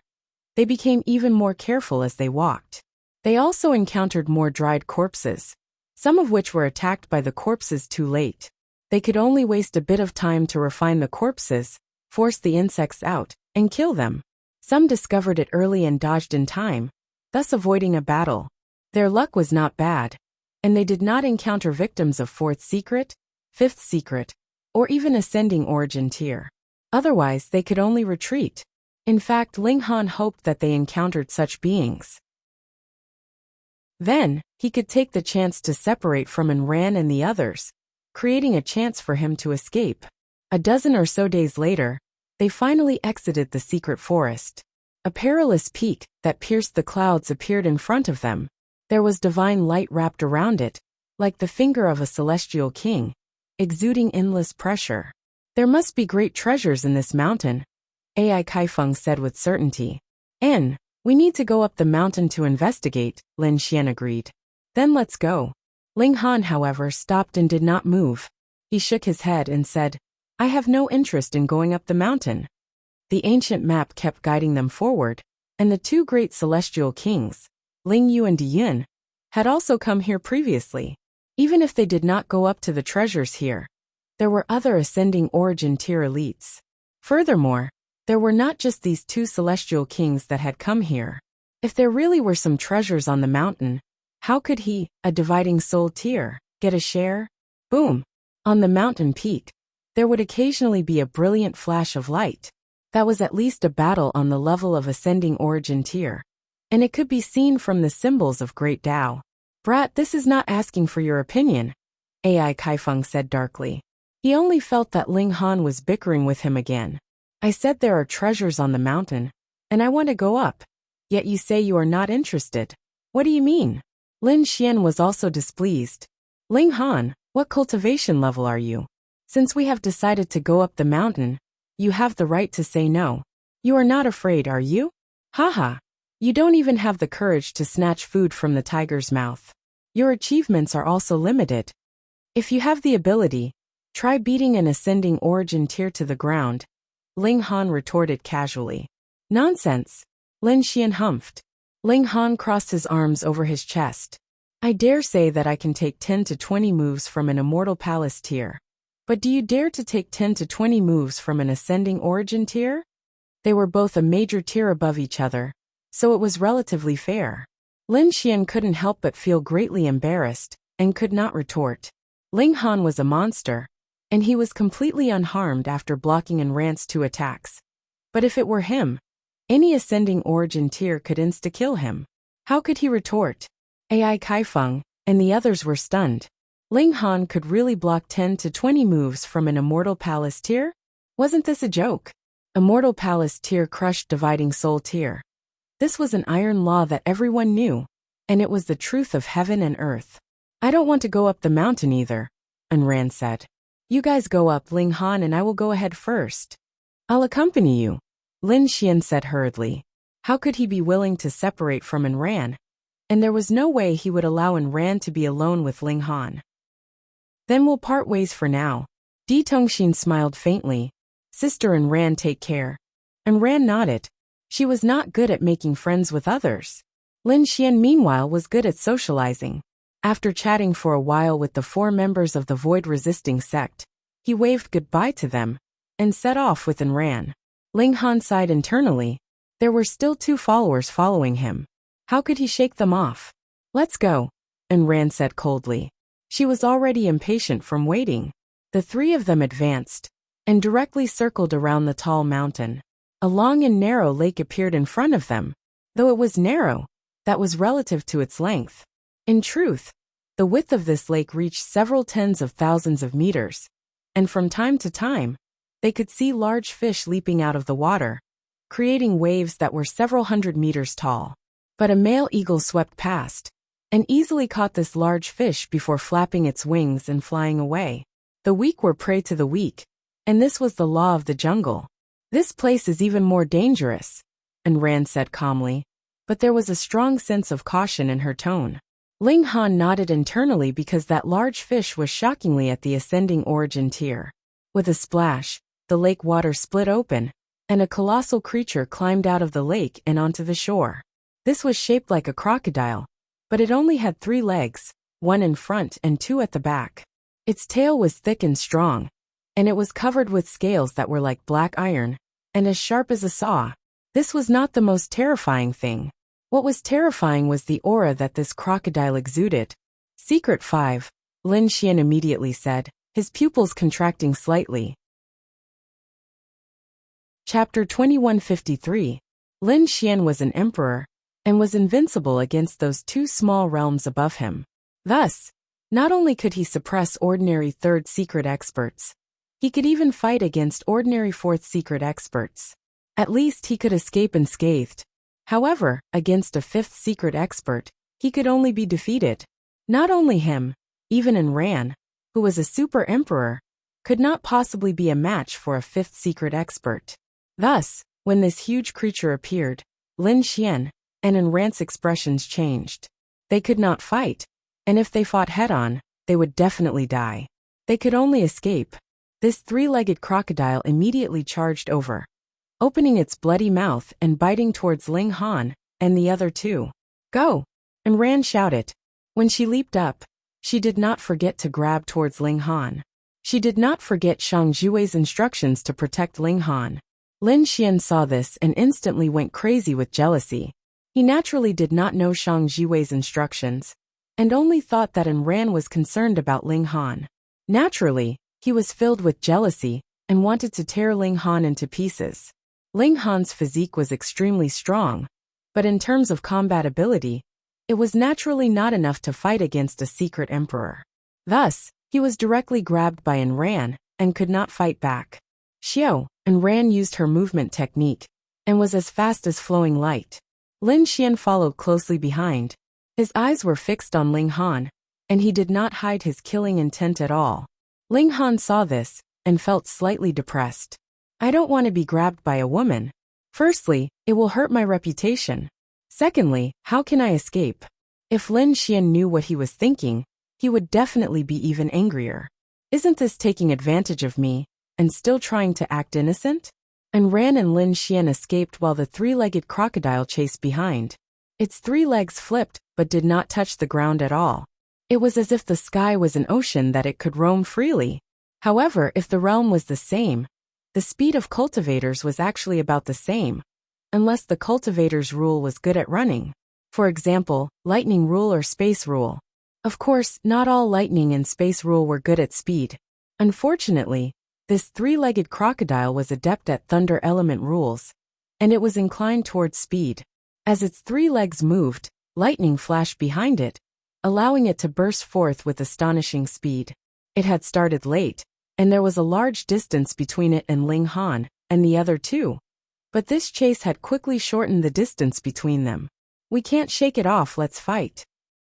they became even more careful as they walked. They also encountered more dried corpses, some of which were attacked by the corpses too late. They could only waste a bit of time to refine the corpses, force the insects out, and kill them. Some discovered it early and dodged in time, thus avoiding a battle. Their luck was not bad, and they did not encounter victims of fourth secret, fifth secret, or even ascending origin tier. Otherwise, they could only retreat. In fact, Ling Han hoped that they encountered such beings. Then, he could take the chance to separate from Ran and the others, creating a chance for him to escape. A dozen or so days later, they finally exited the secret forest. A perilous peak that pierced the clouds appeared in front of them. There was divine light wrapped around it, like the finger of a celestial king, exuding endless pressure. There must be great treasures in this mountain, Ai Kaifeng said with certainty. We need to go up the mountain to investigate, Lin Xian agreed. Then let's go. Ling Han, however, stopped and did not move. He shook his head and said, I have no interest in going up the mountain. The ancient map kept guiding them forward, and the two great celestial kings, Ling Yu and Di Yun, had also come here previously. Even if they did not go up to the treasures here, there were other ascending origin tier elites. Furthermore, there were not just these two celestial kings that had come here. If there really were some treasures on the mountain, how could he, a dividing soul tier, get a share? Boom! On the mountain peak, there would occasionally be a brilliant flash of light. That was at least a battle on the level of ascending origin tier. And it could be seen from the symbols of Great Tao. Brat, this is not asking for your opinion, Ai Kaifeng said darkly. He only felt that Ling Han was bickering with him again. I said there are treasures on the mountain, and I want to go up. Yet you say you are not interested. What do you mean? Lin Xian was also displeased. Ling Han, what cultivation level are you? Since we have decided to go up the mountain, you have the right to say no. You are not afraid, are you? Haha. You don't even have the courage to snatch food from the tiger's mouth. Your achievements are also limited. If you have the ability, try beating an ascending origin tier to the ground, Ling Han retorted casually. Nonsense. Lin Xian humphed. Ling Han crossed his arms over his chest. I dare say that I can take 10 to 20 moves from an immortal palace tier. But do you dare to take 10 to 20 moves from an ascending origin tier? They were both a major tier above each other, so it was relatively fair. Lin Xian couldn't help but feel greatly embarrassed, and could not retort. Ling Han was a monster, and he was completely unharmed after blocking Ran's 2 attacks. But if it were him, any ascending origin tier could insta-kill him. How could he retort? Ai Kaifeng and the others were stunned. Ling Han could really block 10 to 20 moves from an immortal palace tier? Wasn't this a joke? Immortal palace tier crushed dividing soul tier. This was an iron law that everyone knew, and it was the truth of heaven and earth. I don't want to go up the mountain either, Ran said. You guys go up, Ling Han, and I will go ahead first. I'll accompany you, Lin Xian said hurriedly. How could he be willing to separate from Ran? And there was no way he would allow Ran to be alone with Ling Han. Then we'll part ways for now. Di Tongxin smiled faintly. Sister Ran, take care. Ran nodded. She was not good at making friends with others. Lin Xian meanwhile was good at socializing. After chatting for a while with the 4 members of the void-resisting sect, he waved goodbye to them, and set off with Ran. Ling Han sighed internally. There were still 2 followers following him. How could he shake them off? Let's go, Ran said coldly. She was already impatient from waiting. The 3 of them advanced, and directly circled around the tall mountain. A long and narrow lake appeared in front of them. Though it was narrow, that was relative to its length. In truth, the width of this lake reached several tens of thousands of meters, and from time to time, they could see large fish leaping out of the water, creating waves that were several hundred meters tall. But a male eagle swept past, and easily caught this large fish before flapping its wings and flying away. The weak were prey to the weak, and this was the law of the jungle. This place is even more dangerous, Ran said calmly, but there was a strong sense of caution in her tone. Ling Han nodded internally because that large fish was shockingly at the ascending origin tier. With a splash, the lake water split open, and a colossal creature climbed out of the lake and onto the shore. This was shaped like a crocodile, but it only had 3 legs, 1 in front and 2 at the back. Its tail was thick and strong, and it was covered with scales that were like black iron, and as sharp as a saw. This was not the most terrifying thing. What was terrifying was the aura that this crocodile exuded. Secret 5, Lin Xian immediately said, his pupils contracting slightly. Chapter 2153. Lin Xian was an emperor, and was invincible against those two small realms above him. Thus, not only could he suppress ordinary third secret experts, he could even fight against ordinary fourth secret experts. At least he could escape unscathed. However, against a fifth secret expert, he could only be defeated. Not only him, even Enran, who was a super emperor, could not possibly be a match for a fifth secret expert. Thus, when this huge creature appeared, Lin Xian and Enran's expressions changed. They could not fight, and if they fought head-on, they would definitely die. They could only escape. This three-legged crocodile immediately charged over, opening its bloody mouth and biting towards Ling Han and the other two. Go! Enran shouted. When she leaped up, she did not forget to grab towards Ling Han. She did not forget Shang Jui's instructions to protect Ling Han. Lin Xian saw this and instantly went crazy with jealousy. He naturally did not know Shang Jui's instructions, and only thought that Enran was concerned about Ling Han. Naturally, he was filled with jealousy and wanted to tear Ling Han into pieces. Ling Han's physique was extremely strong, but in terms of combat ability, it was naturally not enough to fight against a secret emperor. Thus, he was directly grabbed by Enran and could not fight back. Xiao, Enran used her movement technique and was as fast as flowing light. Lin Xian followed closely behind. His eyes were fixed on Ling Han, and he did not hide his killing intent at all. Ling Han saw this and felt slightly depressed. I don't want to be grabbed by a woman. Firstly, it will hurt my reputation. Secondly, how can I escape? If Lin Xian knew what he was thinking, he would definitely be even angrier. Isn't this taking advantage of me, and still trying to act innocent? Enran and Lin Xian escaped while the three-legged crocodile chased behind. Its three legs flipped but did not touch the ground at all. It was as if the sky was an ocean that it could roam freely. However, if the realm was the same, the speed of cultivators was actually about the same, unless the cultivator's rule was good at running. For example, lightning rule or space rule. Of course, not all lightning and space rule were good at speed. Unfortunately, this three-legged crocodile was adept at thunder element rules, and it was inclined towards speed. As its three legs moved, lightning flashed behind it, allowing it to burst forth with astonishing speed. It had started late, and there was a large distance between it and Ling Han and the other two. But this chase had quickly shortened the distance between them. We can't shake it off, let's fight.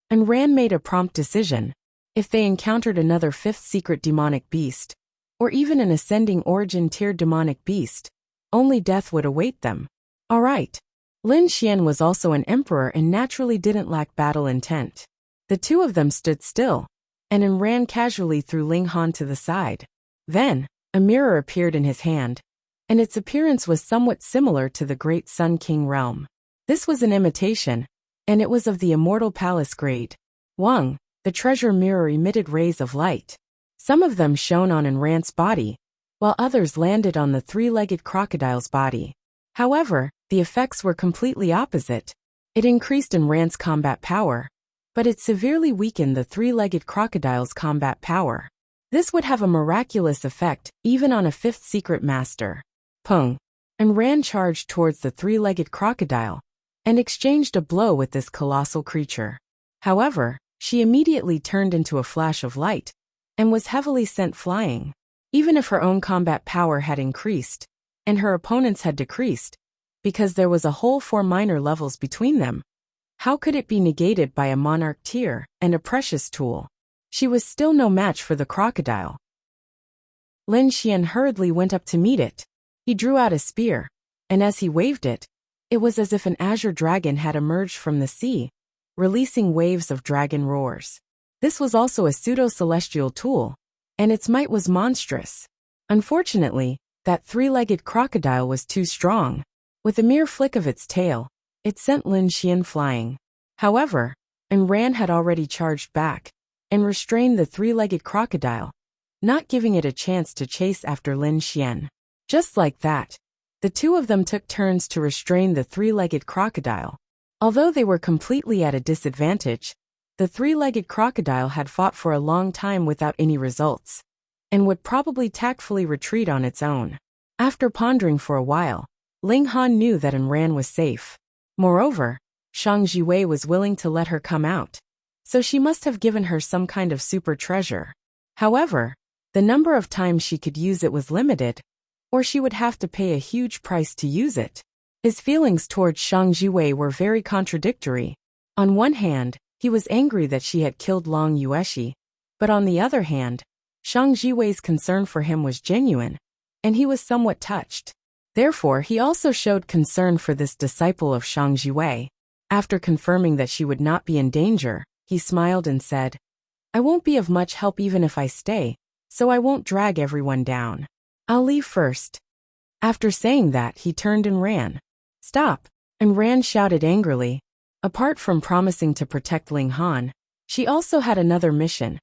And Ran made a prompt decision. If they encountered another fifth secret demonic beast, or even an ascending origin tier demonic beast, only death would await them. Alright. Lin Xian was also an emperor and naturally didn't lack battle intent. The two of them stood still, and Enran casually threw Ling Han to the side. Then, a mirror appeared in his hand, and its appearance was somewhat similar to the Great Sun King realm. This was an imitation, and it was of the Immortal Palace grade. Wang, the treasure mirror emitted rays of light. Some of them shone on Enran's body, while others landed on the three-legged crocodile's body. However, the effects were completely opposite. It increased Enran's combat power, but it severely weakened the three-legged crocodile's combat power. This would have a miraculous effect even on a fifth secret master. Peng. Enran charged towards the three-legged crocodile and exchanged a blow with this colossal creature. However, she immediately turned into a flash of light and was heavily sent flying. Even if her own combat power had increased and her opponent's had decreased, because there was a whole 4 minor levels between them, how could it be negated by a monarch tier and a precious tool? She was still no match for the crocodile. Lin Xian hurriedly went up to meet it. He drew out a spear, and as he waved it, it was as if an azure dragon had emerged from the sea, releasing waves of dragon roars. This was also a pseudo-celestial tool, and its might was monstrous. Unfortunately, that three-legged crocodile was too strong. With a mere flick of its tail, it sent Lin Xian flying. However, Enran had already charged back and restrained the three-legged crocodile, not giving it a chance to chase after Lin Xian. Just like that, The two of them took turns to restrain the three-legged crocodile. Although they were completely at a disadvantage, the three-legged crocodile had fought for a long time without any results, and would probably tactfully retreat on its own. After pondering for a while, Ling Han knew that Ran was safe. Moreover, Shang Jiwei was willing to let her come out, so she must have given her some kind of super treasure. However, the number of times she could use it was limited, or she would have to pay a huge price to use it. His feelings towards Shang Jiwei were very contradictory. On one hand, he was angry that she had killed Long Yueshi, but on the other hand, Shang Jiwei's concern for him was genuine, and he was somewhat touched. Therefore, he also showed concern for this disciple of Shang Jiwei. After confirming that she would not be in danger, he smiled and said, "I won't be of much help even if I stay, so I won't drag everyone down. I'll leave first." After saying that, he turned and ran. "Stop!" And Ran shouted angrily. Apart from promising to protect Ling Han, she also had another mission,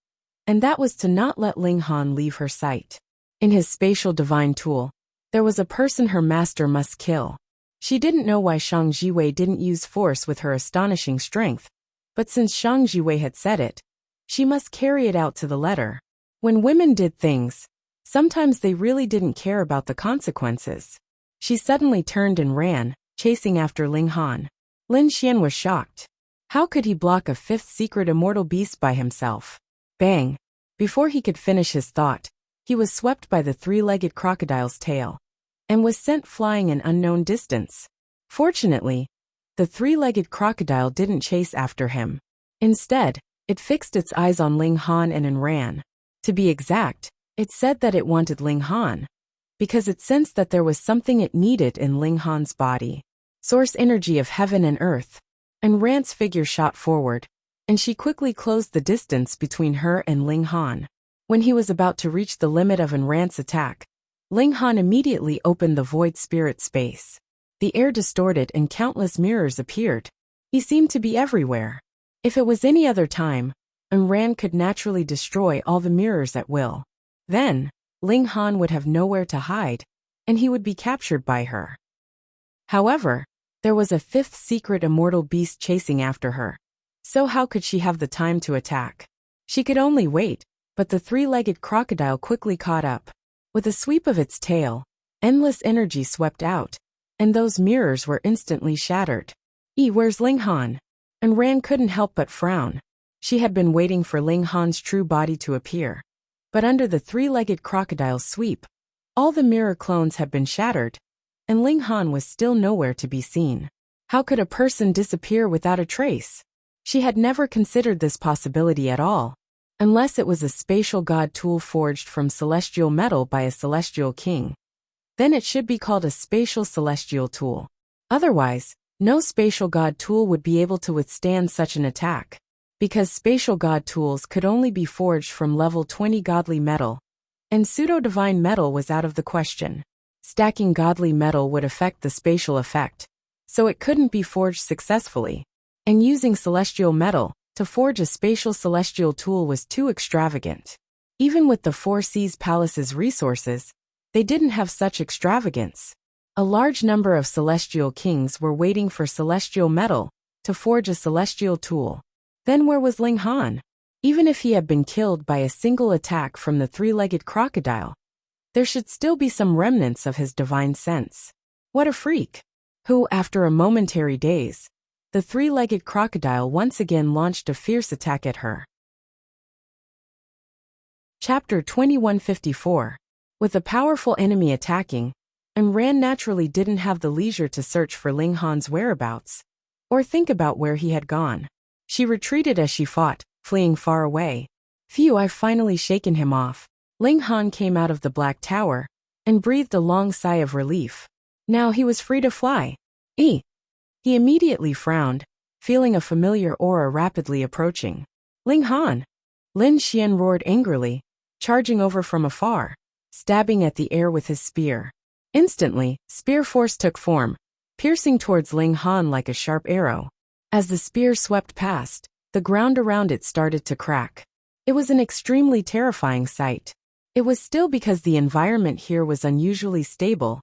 and that was to not let Ling Han leave her sight. In his spatial divine tool, there was a person her master must kill. She didn't know why Shang Jiwei didn't use force with her astonishing strength, but since Shang Jiwei had said it, she must carry it out to the letter. When women did things, sometimes they really didn't care about the consequences. She suddenly turned and ran, chasing after Ling Han. Lin Xian was shocked. How could he block a fifth secret immortal beast by himself? Bang! Before he could finish his thought, he was swept by the three-legged crocodile's tail and was sent flying an unknown distance. Fortunately, the three-legged crocodile didn't chase after him. Instead, it fixed its eyes on Ling Han and ran. To be exact, it said that it wanted Ling Han, because it sensed that there was something it needed in Ling Han's body. Source energy of heaven and earth. And Ran's figure shot forward, and she quickly closed the distance between her and Ling Han. When he was about to reach the limit of Ran's attack, Ling Han immediately opened the void spirit space. The air distorted and countless mirrors appeared. He seemed to be everywhere. If it was any other time, Ran could naturally destroy all the mirrors at will. Then, Ling Han would have nowhere to hide, and he would be captured by her. However, there was a fifth secret immortal beast chasing after her. So how could she have the time to attack? She could only wait, but the three-legged crocodile quickly caught up. With a sweep of its tail, endless energy swept out, and those mirrors were instantly shattered. Where's Ling Han? And Ran couldn't help but frown. She had been waiting for Ling Han's true body to appear. But under the three-legged crocodile's sweep, all the mirror clones had been shattered, and Ling Han was still nowhere to be seen. How could a person disappear without a trace? She had never considered this possibility at all. Unless it was a spatial god tool forged from celestial metal by a celestial king. Then it should be called a spatial celestial tool. Otherwise, no spatial god tool would be able to withstand such an attack. Because spatial god tools could only be forged from level 20 godly metal, and pseudo-divine metal was out of the question. Stacking godly metal would affect the spatial effect, so it couldn't be forged successfully. And using celestial metal to forge a spatial celestial tool was too extravagant. Even with the Four Seas Palace's resources, they didn't have such extravagance. A large number of celestial kings were waiting for celestial metal to forge a celestial tool. Then where was Ling Han? Even if he had been killed by a single attack from the three-legged crocodile, there should still be some remnants of his divine sense. What a freak! Who, after a momentary daze, the three-legged crocodile once again launched a fierce attack at her. Chapter 2154. With a powerful enemy attacking, Ran naturally didn't have the leisure to search for Ling Han's whereabouts, or think about where he had gone. She retreated as she fought, fleeing far away. Phew, I've finally shaken him off. Ling Han came out of the Black Tower, and breathed a long sigh of relief. Now he was free to fly. He immediately frowned, feeling a familiar aura rapidly approaching. Ling Han! Lin Xian roared angrily, charging over from afar, stabbing at the air with his spear. Instantly, spear force took form, piercing towards Ling Han like a sharp arrow. As the spear swept past, the ground around it started to crack. It was an extremely terrifying sight. It was still because the environment here was unusually stable,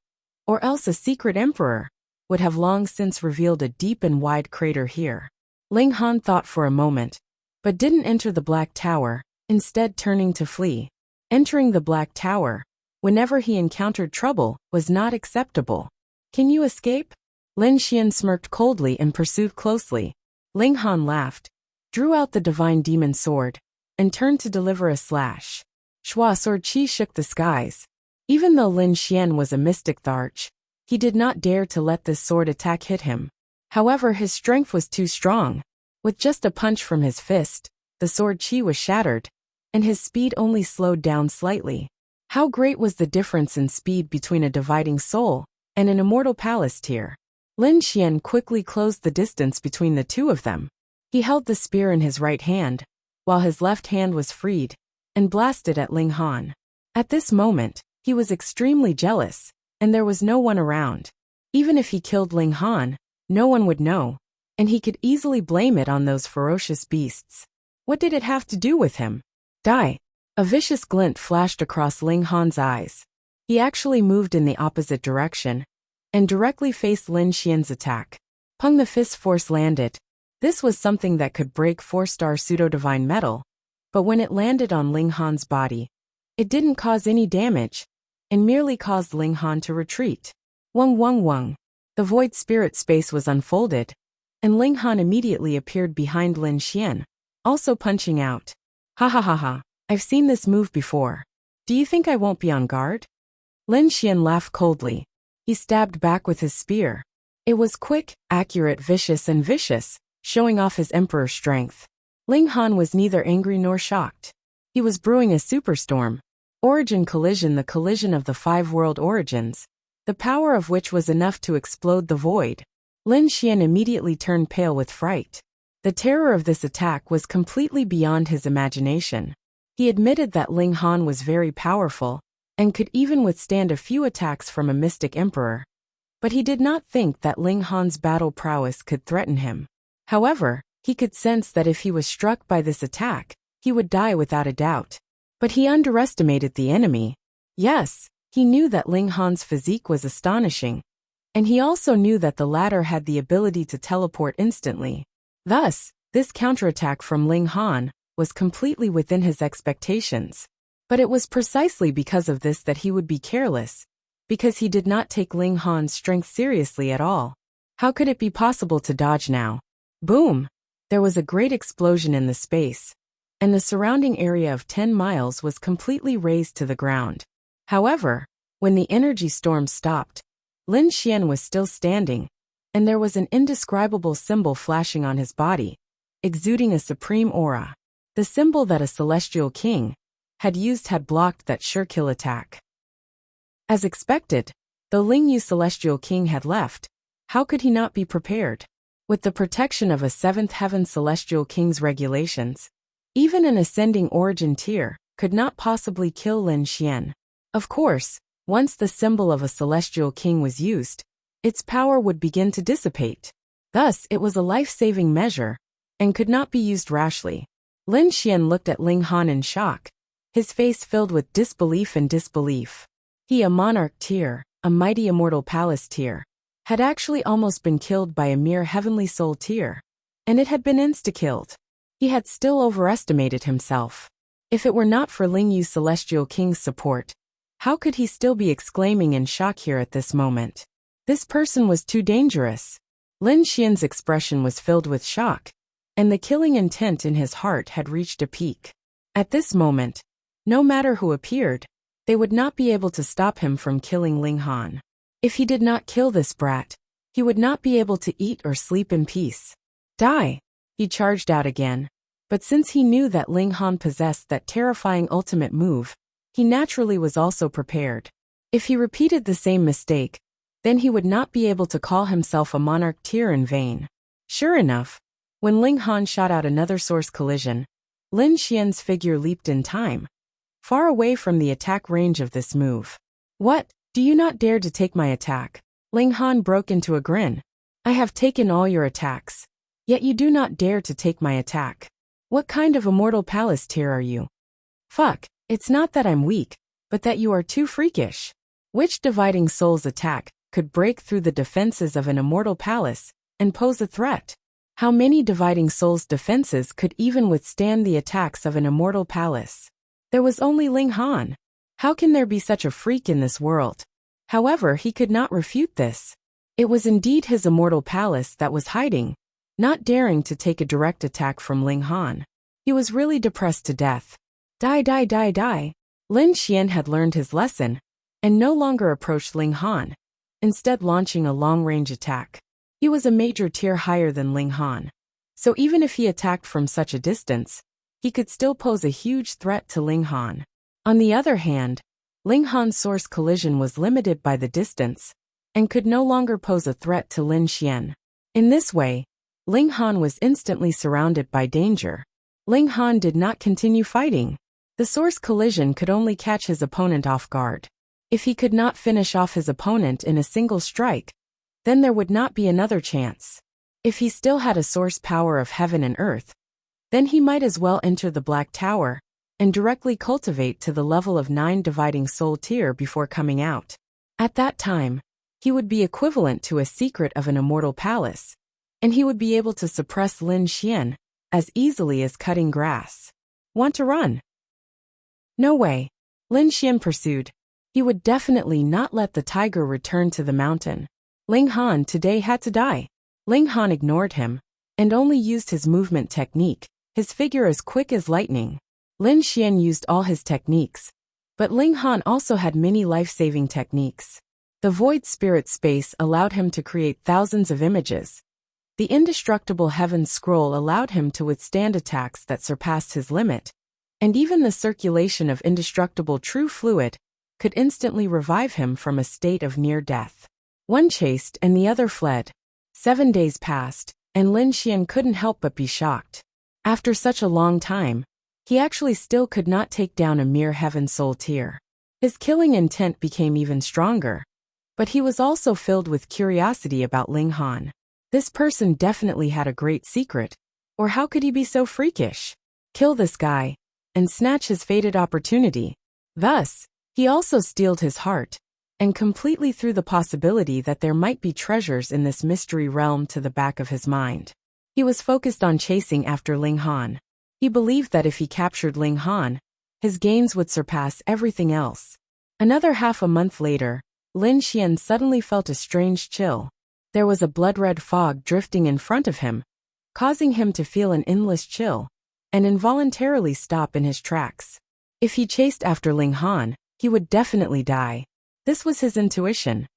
or else a secret emperor, would have long since revealed a deep and wide crater here. Ling Han thought for a moment, but didn't enter the Black Tower, instead turning to flee. Entering the Black Tower, whenever he encountered trouble, was not acceptable. Can you escape? Lin Xian smirked coldly and pursued closely. Ling Han laughed, drew out the divine demon sword, and turned to deliver a slash. Shua sword chi shook the skies. Even though Lin Xian was a mystic Tharch, he did not dare to let this sword attack hit him. However, his strength was too strong. With just a punch from his fist, the sword chi was shattered, and his speed only slowed down slightly. How great was the difference in speed between a dividing soul and an immortal palace tier. Lin Xian quickly closed the distance between the two of them. He held the spear in his right hand, while his left hand was freed, and blasted at Ling Han. At this moment, he was extremely jealous, and there was no one around. Even if he killed Ling Han, no one would know, and he could easily blame it on those ferocious beasts. What did it have to do with him? Die! A vicious glint flashed across Ling Han's eyes. He actually moved in the opposite direction, and directly faced Lin Xian's attack. Pung, the fist force landed. This was something that could break 4-star pseudo-divine metal, but when it landed on Ling Han's body, it didn't cause any damage, and merely caused Ling Han to retreat. Wung wung wung. The void spirit space was unfolded, and Ling Han immediately appeared behind Lin Xian, also punching out. Ha ha ha ha, I've seen this move before. Do you think I won't be on guard? Lin Xian laughed coldly. He stabbed back with his spear. It was quick, accurate, and vicious, showing off his emperor strength. Ling Han was neither angry nor shocked. He was brewing a superstorm. Origin collision, the collision of the 5 world origins, the power of which was enough to explode the void. Lin Xian immediately turned pale with fright. The terror of this attack was completely beyond his imagination. He admitted that Ling Han was very powerful, and could even withstand a few attacks from a mystic emperor. But he did not think that Ling Han's battle prowess could threaten him. However, he could sense that if he was struck by this attack, he would die without a doubt. But he underestimated the enemy. Yes, he knew that Ling Han's physique was astonishing, and he also knew that the latter had the ability to teleport instantly. Thus, this counterattack from Ling Han was completely within his expectations. But it was precisely because of this that he would be careless, because he did not take Ling Han's strength seriously at all. How could it be possible to dodge now? Boom! There was a great explosion in the space, and the surrounding area of 10 miles was completely razed to the ground. However, when the energy storm stopped, Lin Xian was still standing, and there was an indescribable symbol flashing on his body, exuding a supreme aura. The symbol that a celestial king had blocked that sure kill attack. As expected, though Ling Yu celestial king had left, how could he not be prepared? With the protection of a 7th heaven celestial king's regulations, even an ascending origin tier could not possibly kill Lin Xian. Of course, once the symbol of a celestial king was used, its power would begin to dissipate. Thus, it was a life-saving measure, and could not be used rashly. Lin Xian looked at Ling Han in shock, his face filled with disbelief and disbelief. He, a monarch tier, a mighty immortal palace tier, had actually almost been killed by a mere heavenly soul tier, and it had been insta-killed. He had still overestimated himself. If it were not for Ling Yu's celestial king's support, how could he still be exclaiming in shock here at this moment? This person was too dangerous. Lin Xian's expression was filled with shock, and the killing intent in his heart had reached a peak. At this moment, no matter who appeared, they would not be able to stop him from killing Ling Han. If he did not kill this brat, he would not be able to eat or sleep in peace. Die! He charged out again. But since he knew that Ling Han possessed that terrifying ultimate move, he naturally was also prepared. If he repeated the same mistake, then he would not be able to call himself a monarch tier in vain. Sure enough, when Ling Han shot out another source collision, Lin Xian's figure leaped in time, far away from the attack range of this move. What? Do you not dare to take my attack? Ling Han broke into a grin. I have taken all your attacks, yet you do not dare to take my attack. What kind of immortal palace tier are you? Fuck, it's not that I'm weak, but that you are too freakish. Which dividing soul's attack could break through the defenses of an immortal palace and pose a threat? How many dividing souls' defenses could even withstand the attacks of an immortal palace? There was only Ling Han. How can there be such a freak in this world? However, he could not refute this. It was indeed his immortal palace that was hiding, not daring to take a direct attack from Ling Han. He was really depressed to death. Die. Lin Xian had learned his lesson, and no longer approached Ling Han, instead launching a long-range attack. He was a major tier higher than Ling Han, so even if he attacked from such a distance, he could still pose a huge threat to Ling Han. On the other hand, Ling Han's source collision was limited by the distance, and could no longer pose a threat to Lin Xian. In this way, Ling Han was instantly surrounded by danger. Ling Han did not continue fighting. The source collision could only catch his opponent off guard. If he could not finish off his opponent in a single strike, then there would not be another chance. If he still had a source power of heaven and earth, then he might as well enter the Black Tower and directly cultivate to the level of 9 dividing soul tier before coming out. At that time, he would be equivalent to a secret of an immortal palace, and he would be able to suppress Lin Xian as easily as cutting grass. Want to run? No way. Lin Xian pursued. He would definitely not let the tiger return to the mountain. Ling Han today had to die. Ling Han ignored him, and only used his movement technique, his figure as quick as lightning. Lin Xian used all his techniques, but Ling Han also had many life-saving techniques. The void spirit space allowed him to create thousands of images. The indestructible heaven scroll allowed him to withstand attacks that surpassed his limit, and even the circulation of indestructible true fluid could instantly revive him from a state of near death. One chased and the other fled. 7 days passed, and Lin Xian couldn't help but be shocked. After such a long time, he actually still could not take down a mere heaven soul tier. His killing intent became even stronger, but he was also filled with curiosity about Ling Han. This person definitely had a great secret, or how could he be so freakish? Kill this guy, and snatch his fated opportunity. Thus, he also steeled his heart, and completely threw the possibility that there might be treasures in this mystery realm to the back of his mind. He was focused on chasing after Ling Han. He believed that if he captured Ling Han, his gains would surpass everything else. Another half a month later, Lin Xian suddenly felt a strange chill. There was a blood-red fog drifting in front of him, causing him to feel an endless chill, and involuntarily stop in his tracks. If he chased after Ling Han, he would definitely die. This was his intuition.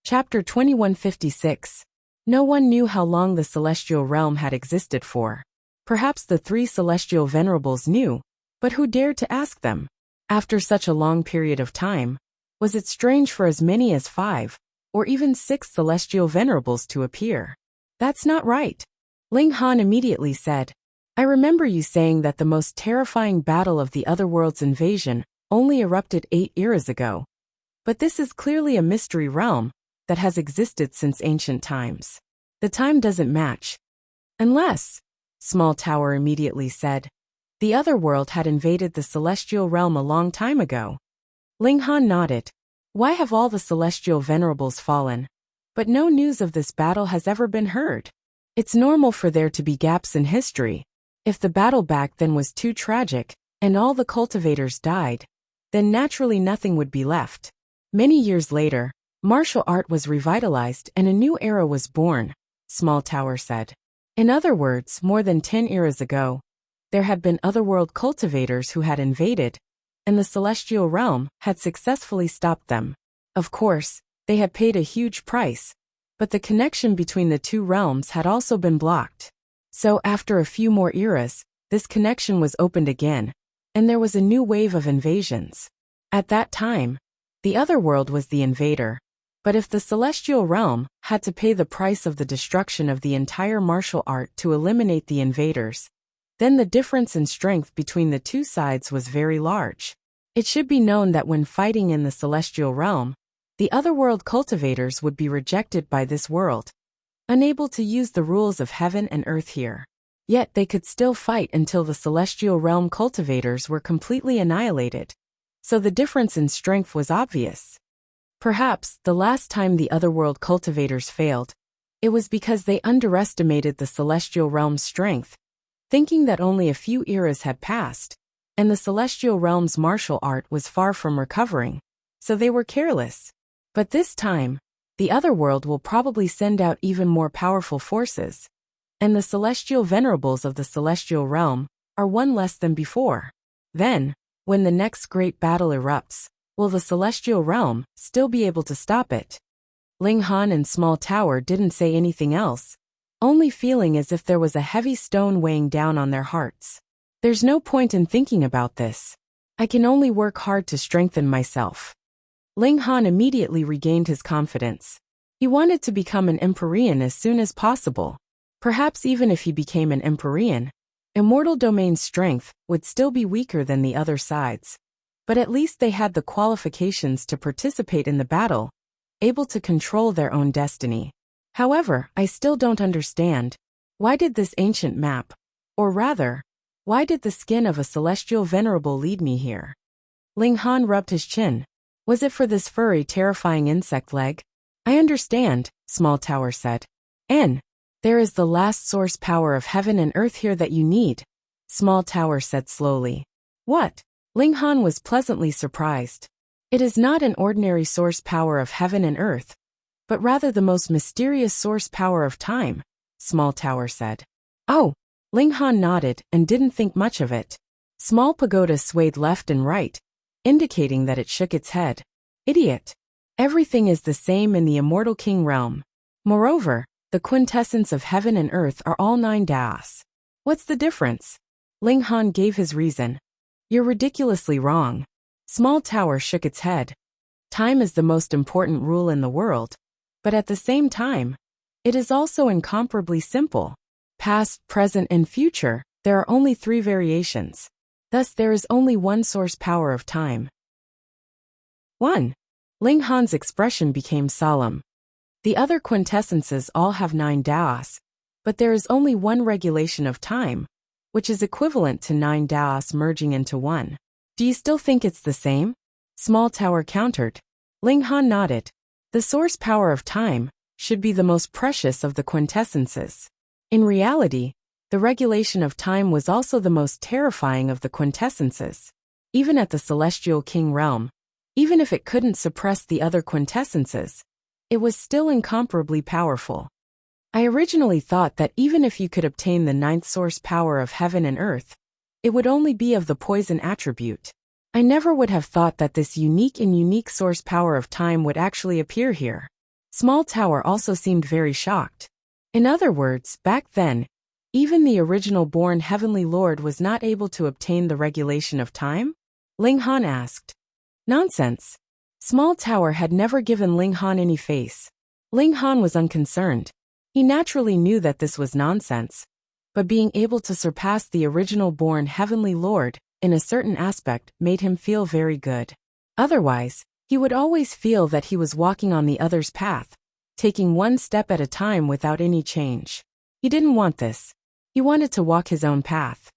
Chapter 2156. No one knew how long the celestial realm had existed for. Perhaps the 3 celestial venerables knew, but who dared to ask them? After such a long period of time, was it strange for as many as 5, or even 6 celestial venerables to appear? That's not right. Ling Han immediately said, I remember you saying that the most terrifying battle of the Otherworld's invasion only erupted 8 eras ago. But this is clearly a mystery realm that has existed since ancient times. The time doesn't match. Unless, Small Tower immediately said, the Otherworld had invaded the celestial realm a long time ago. Ling Han nodded. Why have all the celestial venerables fallen? But no news of this battle has ever been heard. It's normal for there to be gaps in history. If the battle back then was too tragic, and all the cultivators died, then naturally nothing would be left. Many years later, martial art was revitalized and a new era was born, Small Tower said. In other words, more than 10 eras ago, there had been otherworld cultivators who had invaded, and the celestial realm had successfully stopped them. Of course, they had paid a huge price, but the connection between the 2 realms had also been blocked. So after a few more eras, this connection was opened again, and there was a new wave of invasions. At that time, the Otherworld was the invader. But if the celestial realm had to pay the price of the destruction of the entire martial art to eliminate the invaders, then the difference in strength between the 2 sides was very large. It should be known that when fighting in the celestial realm, the otherworld cultivators would be rejected by this world, unable to use the rules of heaven and earth here. Yet they could still fight until the celestial realm cultivators were completely annihilated. So the difference in strength was obvious. Perhaps, the last time the otherworld cultivators failed, it was because they underestimated the celestial realm's strength, thinking that only a few eras had passed, and the celestial realm's martial art was far from recovering, so they were careless. But this time, the otherworld will probably send out even more powerful forces, and the celestial venerables of the celestial realm are one less than before. Then, when the next great battle erupts, will the celestial realm still be able to stop it? Ling Han and Small Tower didn't say anything else, only feeling as if there was a heavy stone weighing down on their hearts. There's no point in thinking about this. I can only work hard to strengthen myself. Ling Han immediately regained his confidence. He wanted to become an Empyrean as soon as possible. Perhaps even if he became an Empyrean, Immortal Domain's strength would still be weaker than the other sides. But at least they had the qualifications to participate in the battle, able to control their own destiny. However, I still don't understand. Why did this ancient map, or rather, why did the skin of a celestial venerable lead me here? Ling Han rubbed his chin. Was it for this furry, terrifying insect leg? I understand, Small Tower said. There is the last source power of heaven and earth here that you need, Small Tower said slowly. What? Ling Han was pleasantly surprised. It is not an ordinary source power of heaven and earth, but rather the most mysterious source power of time, Small Tower said. Oh, Ling Han nodded and didn't think much of it. Small Pagoda swayed left and right, indicating that it shook its head. Idiot. Everything is the same in the Immortal King realm. Moreover, the quintessence of heaven and earth are all 9 daos. What's the difference? Ling Han gave his reason. You're ridiculously wrong. Small Tower shook its head. Time is the most important rule in the world, but at the same time, it is also incomparably simple. Past, present, and future, there are only 3 variations. Thus there is only one source power of time. 1. Ling Han's expression became solemn. The other quintessences all have 9 daos, but there is only one regulation of time, which is equivalent to 9 daos merging into one. Do you still think it's the same? Small Tower countered. Ling Han nodded. The source power of time should be the most precious of the quintessences. In reality, the regulation of time was also the most terrifying of the quintessences. Even at the Celestial King realm, even if it couldn't suppress the other quintessences, it was still incomparably powerful. I originally thought that even if you could obtain the 9th source power of heaven and earth, it would only be of the poison attribute. I never would have thought that this unique source power of time would actually appear here. Small Tower also seemed very shocked. In other words, back then, even the original born Heavenly Lord was not able to obtain the regulation of time? Ling Han asked. Nonsense. Small Tower had never given Ling Han any face. Ling Han was unconcerned. He naturally knew that this was nonsense, but being able to surpass the original born Heavenly Lord in a certain aspect made him feel very good. Otherwise, he would always feel that he was walking on the other's path, taking one step at a time without any change. He didn't want this. He wanted to walk his own path.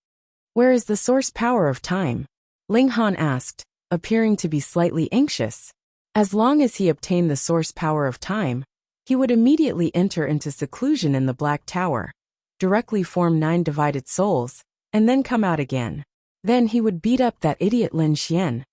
Where is the source power of time? Ling Han asked, appearing to be slightly anxious. As long as he obtained the source power of time, he would immediately enter into seclusion in the Black Tower, directly form 9 divided souls, and then come out again. Then he would beat up that idiot Lin Xian.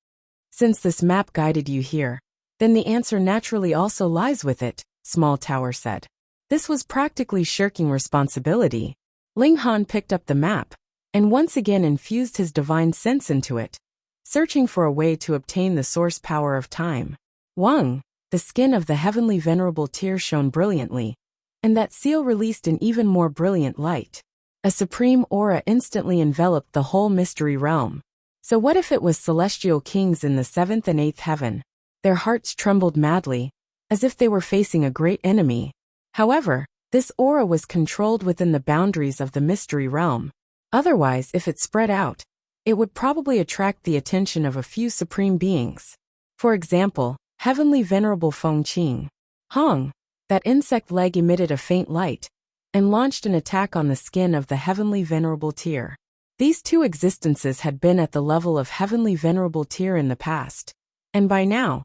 Since this map guided you here, then the answer naturally also lies with it, Small Tower said. This was practically shirking responsibility. Ling Han picked up the map, and once again infused his divine sense into it, searching for a way to obtain the source power of time. Wang, the skin of the Heavenly Venerable Tear shone brilliantly, and that seal released an even more brilliant light. A supreme aura instantly enveloped the whole mystery realm. So what if it was celestial kings in the 7th and 8th heaven? Their hearts trembled madly, as if they were facing a great enemy. However, this aura was controlled within the boundaries of the mystery realm. Otherwise, if it spread out, it would probably attract the attention of a few supreme beings. For example, Heavenly Venerable Feng Qing. Hong, that insect leg emitted a faint light, and launched an attack on the skin of the Heavenly Venerable Tear. These 2 existences had been at the level of Heavenly Venerable Tear in the past, and by now,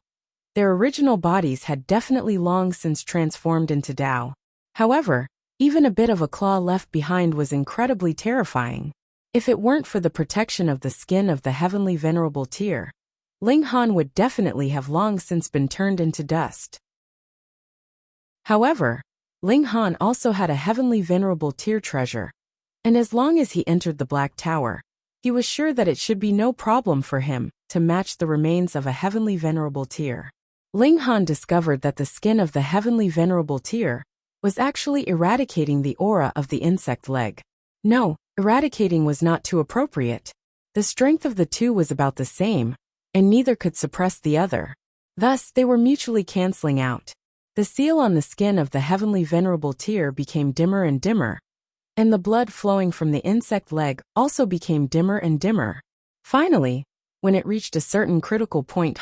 Their original bodies had definitely long since transformed into Tao. However, even a bit of a claw left behind was incredibly terrifying. If it weren't for the protection of the skin of the heavenly venerable tear, Ling Han would definitely have long since been turned into dust. However, Ling Han also had a heavenly venerable tear treasure, and as long as he entered the Black Tower, he was sure that it should be no problem for him to match the remains of a heavenly venerable tear. Ling Han discovered that the skin of the heavenly venerable tear was actually eradicating the aura of the insect leg. No, eradicating was not too appropriate. The strength of the two was about the same, and neither could suppress the other. Thus, they were mutually canceling out. The seal on the skin of the heavenly venerable tear became dimmer and dimmer, and the blood flowing from the insect leg also became dimmer and dimmer. Finally, when it reached a certain critical point,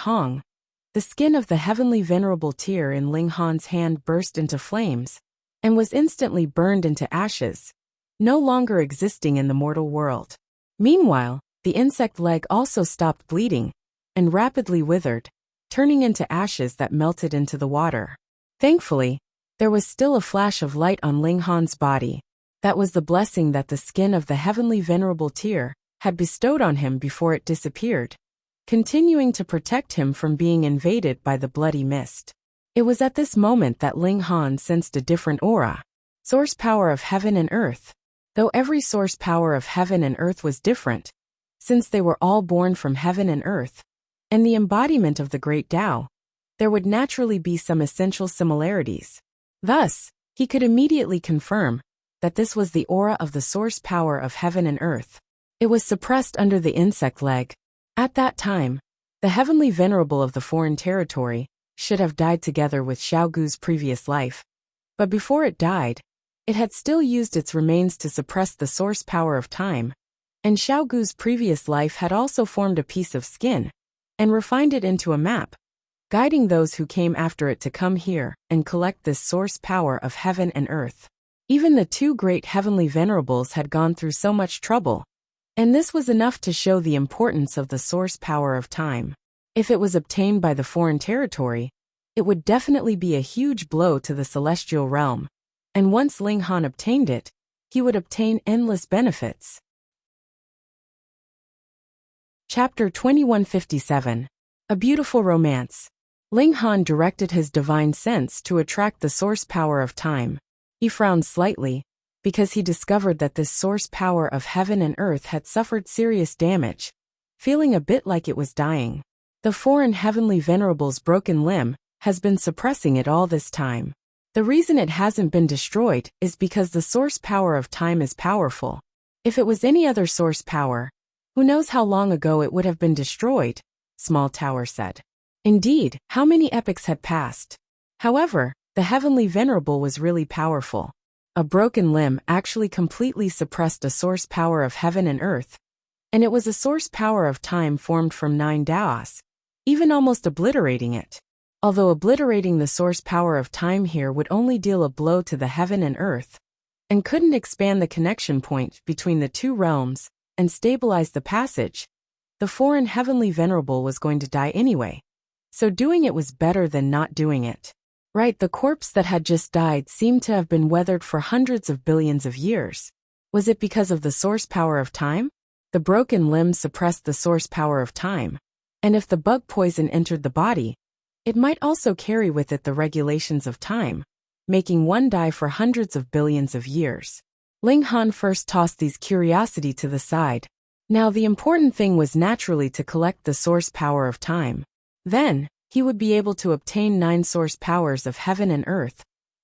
the skin of the heavenly venerable tear in Ling Han's hand burst into flames, and was instantly burned into ashes, no longer existing in the mortal world. Meanwhile, the insect leg also stopped bleeding, and rapidly withered, turning into ashes that melted into the water. Thankfully, there was still a flash of light on Ling Han's body. That was the blessing that the skin of the heavenly venerable tear had bestowed on him before it disappeared, continuing to protect him from being invaded by the bloody mist. It was at this moment that Ling Han sensed a different aura. Source power of heaven and earth. Though every source power of heaven and earth was different, since they were all born from heaven and earth, and the embodiment of the great Tao, there would naturally be some essential similarities. Thus, he could immediately confirm that this was the aura of the source power of heaven and earth. It was suppressed under the insect leg. At that time, the heavenly venerable of the foreign territory should have died together with Xiaogu's previous life. But before it died, it had still used its remains to suppress the source power of time, and Xiaogu's previous life had also formed a piece of skin and refined it into a map, guiding those who came after it to come here and collect this source power of heaven and earth. Even the two great heavenly venerables had gone through so much trouble, and this was enough to show the importance of the source power of time. If it was obtained by the foreign territory, it would definitely be a huge blow to the celestial realm, and once Ling Han obtained it, he would obtain endless benefits. Chapter 2157. A Beautiful Romance. Ling Han directed his divine sense to attract the source power of time. He frowned slightly, because he discovered that this source power of heaven and earth had suffered serious damage, feeling a bit like it was dying. The foreign heavenly venerable's broken limb has been suppressing it all this time. The reason it hasn't been destroyed is because the source power of time is powerful. If it was any other source power, who knows how long ago it would have been destroyed, Small Tower said. Indeed, how many epochs had passed? However, the heavenly venerable was really powerful. A broken limb actually completely suppressed a source power of heaven and earth, and it was a source power of time formed from 9 Daos, even almost obliterating it. Although obliterating the source power of time here would only deal a blow to the heaven and earth, and couldn't expand the connection point between the two realms and stabilize the passage, the foreign heavenly venerable was going to die anyway. So doing it was better than not doing it. Right, the corpse that had just died seemed to have been weathered for hundreds of billions of years. Was it because of the source power of time? The broken limb suppressed the source power of time, and if the bug poison entered the body, it might also carry with it the regulations of time, making one die for hundreds of billions of years. Ling Han first tossed these curiosity to the side. Now the important thing was naturally to collect the source power of time. Then, he would be able to obtain 9 source powers of heaven and earth,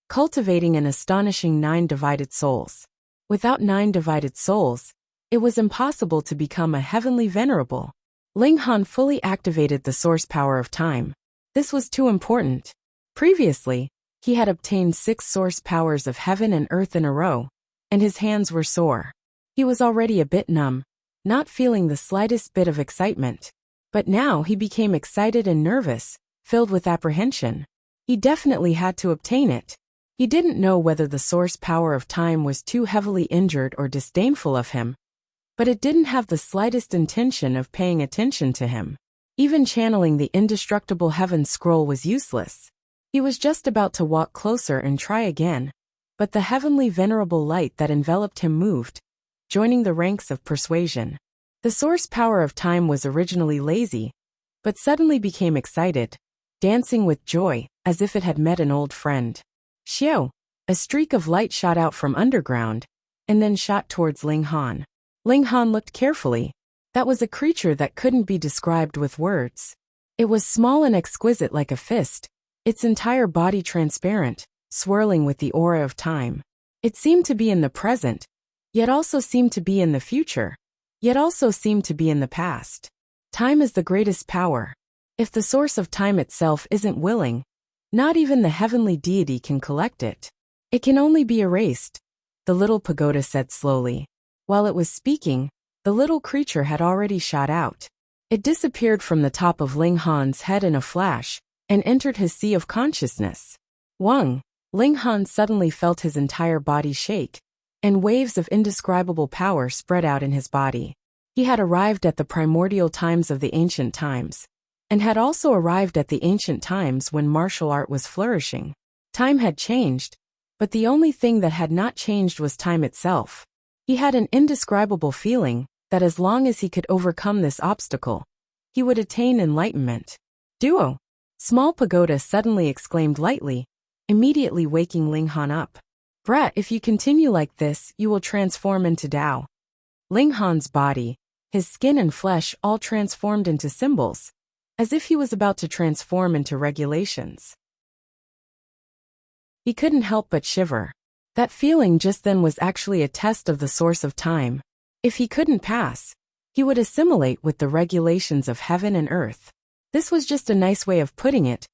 cultivating an astonishing 9 divided souls. Without 9 divided souls, it was impossible to become a heavenly venerable. Ling Han fully activated the source power of time. This was too important. Previously, he had obtained 6 source powers of heaven and earth in a row, and his hands were sore. He was already a bit numb, not feeling the slightest bit of excitement. But now he became excited and nervous, filled with apprehension. He definitely had to obtain it. He didn't know whether the source power of time was too heavily injured or disdainful of him, but it didn't have the slightest intention of paying attention to him. Even channeling the indestructible heaven scroll was useless. He was just about to walk closer and try again, but the heavenly venerable light that enveloped him moved, joining the ranks of persuasion. The source power of time was originally lazy, but suddenly became excited, dancing with joy, as if it had met an old friend. Xiao! A streak of light shot out from underground, and then shot towards Ling Han. Ling Han looked carefully. That was a creature that couldn't be described with words. It was small and exquisite like a fist, its entire body transparent, swirling with the aura of time. It seemed to be in the present, yet also seemed to be in the future, yet also seemed to be in the past. Time is the greatest power. If the source of time itself isn't willing, not even the heavenly deity can collect it. It can only be erased, the little pagoda said slowly. While it was speaking, the little creature had already shot out. It disappeared from the top of Ling Han's head in a flash, and entered his sea of consciousness. Wang! Ling Han suddenly felt his entire body shake, and waves of indescribable power spread out in his body. He had arrived at the primordial times of the ancient times, and had also arrived at the ancient times when martial art was flourishing. Time had changed, but the only thing that had not changed was time itself. He had an indescribable feeling that as long as he could overcome this obstacle, he would attain enlightenment. Duo! Small Pagoda suddenly exclaimed lightly, immediately waking Ling Han up. Brat, if you continue like this, you will transform into Tao. Ling Han's body, his skin and flesh all transformed into symbols, as if he was about to transform into regulations. He couldn't help but shiver. That feeling just then was actually a test of the source of time. If he couldn't pass, he would assimilate with the regulations of heaven and earth. This was just a nice way of putting it.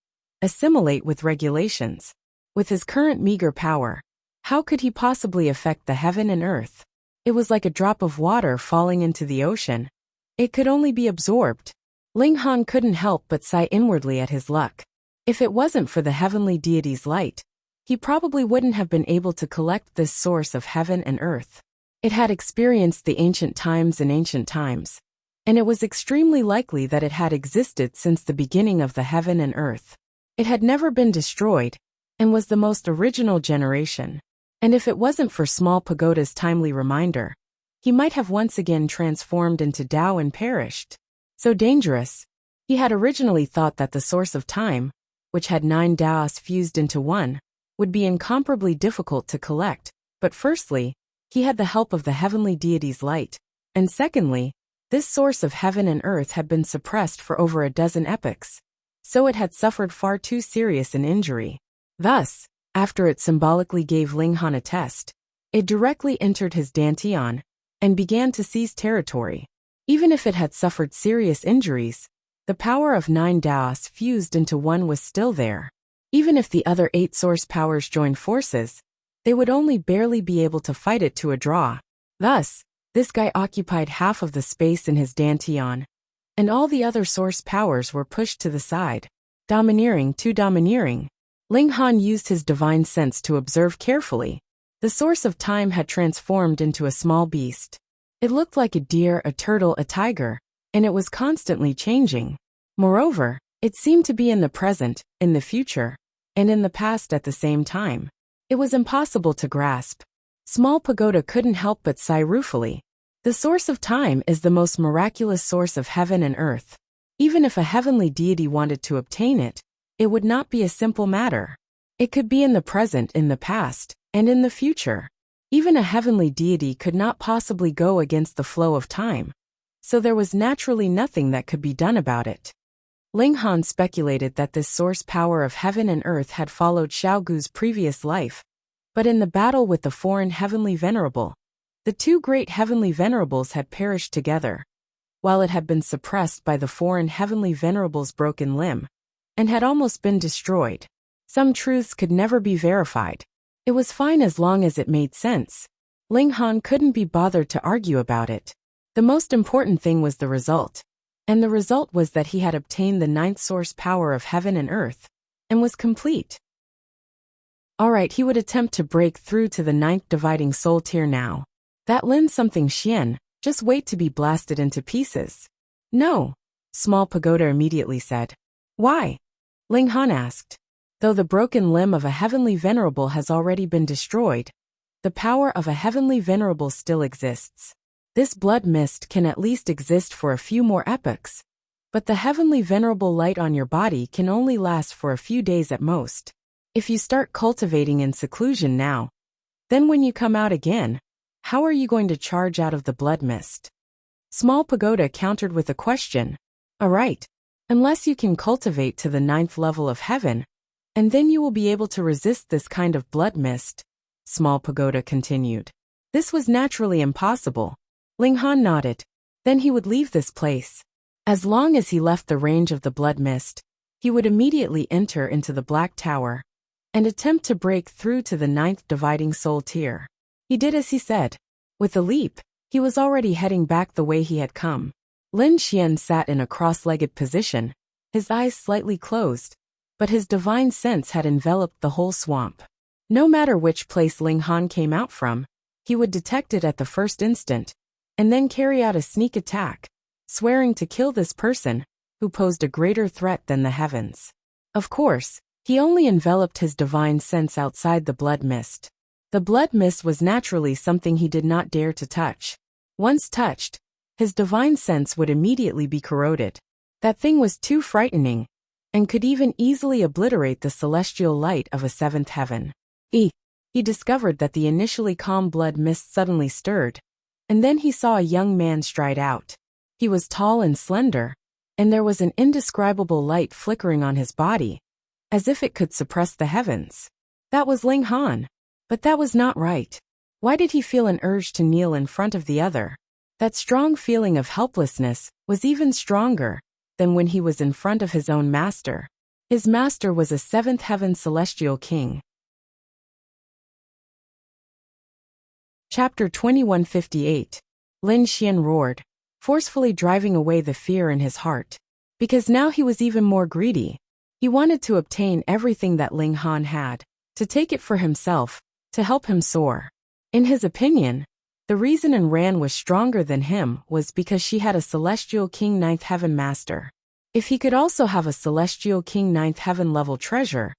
Assimilate with regulations. With his current meager power, how could he possibly affect the heaven and earth? It was like a drop of water falling into the ocean. It could only be absorbed. Ling Han couldn't help but sigh inwardly at his luck. If it wasn't for the heavenly deity's light, he probably wouldn't have been able to collect this source of heaven and earth. It had experienced the ancient times, and it was extremely likely that it had existed since the beginning of the heaven and earth. It had never been destroyed, and was the most original generation. And if it wasn't for Small Pagoda's timely reminder, he might have once again transformed into Tao and perished. So dangerous. He had originally thought that the source of time, which had 9 Taos fused into one, would be incomparably difficult to collect, but firstly, he had the help of the heavenly deity's light, and secondly, this source of heaven and earth had been suppressed for over a dozen epochs, so it had suffered far too serious an injury. Thus, after it symbolically gave Ling Han a test, it directly entered his Dantian, and began to seize territory. Even if it had suffered serious injuries, the power of 9 Taos fused into one was still there. Even if the other 8 source powers joined forces, they would only barely be able to fight it to a draw. Thus, this guy occupied half of the space in his Dantian, and all the other source powers were pushed to the side. Domineering, too domineering. Ling Han used his divine sense to observe carefully. The source of time had transformed into a small beast. It looked like a deer, a turtle, a tiger, and it was constantly changing. Moreover, it seemed to be in the present, in the future, and in the past at the same time. It was impossible to grasp. Small Pagoda couldn't help but sigh ruefully. The source of time is the most miraculous source of heaven and earth. Even if a heavenly deity wanted to obtain it, it would not be a simple matter. It could be in the present, in the past, and in the future. Even a heavenly deity could not possibly go against the flow of time, so there was naturally nothing that could be done about it. Ling Han speculated that this source power of heaven and earth had followed Xiaogu's previous life, but in the battle with the foreign heavenly venerable, the 2 great heavenly venerables had perished together, while it had been suppressed by the foreign heavenly venerable's broken limb, and had almost been destroyed. Some truths could never be verified. It was fine as long as it made sense. Ling Han couldn't be bothered to argue about it. The most important thing was the result. And the result was that he had obtained the 9th source power of heaven and earth, and was complete. Alright, he would attempt to break through to the 9th dividing soul tier now. That Lin something Xian, just wait to be blasted into pieces. No. Small Pagoda immediately said. Why? Ling Han asked. Though the broken limb of a heavenly venerable has already been destroyed, the power of a heavenly venerable still exists. This blood mist can at least exist for a few more epochs, but the heavenly venerable light on your body can only last for a few days at most. If you start cultivating in seclusion now, then when you come out again, how are you going to charge out of the blood mist? Small Pagoda countered with a question. Alright, unless you can cultivate to the 9th level of heaven, and then you will be able to resist this kind of blood mist, Small Pagoda continued. This was naturally impossible. Ling Han nodded. Then he would leave this place. As long as he left the range of the blood mist, he would immediately enter into the Black Tower and attempt to break through to the 9th dividing soul tier. He did as he said. With a leap, he was already heading back the way he had come. Lin Xian sat in a cross-legged position, his eyes slightly closed, but his divine sense had enveloped the whole swamp. No matter which place Ling Han came out from, he would detect it at the first instant, and then carry out a sneak attack, swearing to kill this person, who posed a greater threat than the heavens. Of course, he only enveloped his divine sense outside the blood mist. The blood mist was naturally something he did not dare to touch. Once touched, his divine sense would immediately be corroded. That thing was too frightening, and could even easily obliterate the celestial light of a 7th heaven. He discovered that the initially calm blood mist suddenly stirred, and then he saw a young man stride out. He was tall and slender, and there was an indescribable light flickering on his body, as if it could suppress the heavens. That was Ling Han. But that was not right. Why did he feel an urge to kneel in front of the other? That strong feeling of helplessness was even stronger than when he was in front of his own master. His master was a 7th heaven celestial king. Chapter 2158. Lin Xian roared, forcefully driving away the fear in his heart. Because now he was even more greedy. He wanted to obtain everything that Ling Han had, to take it for himself, to help him soar. In his opinion, the reason Ran was stronger than him was because she had a Celestial King 9th Heaven Master. If he could also have a Celestial King 9th Heaven level treasure,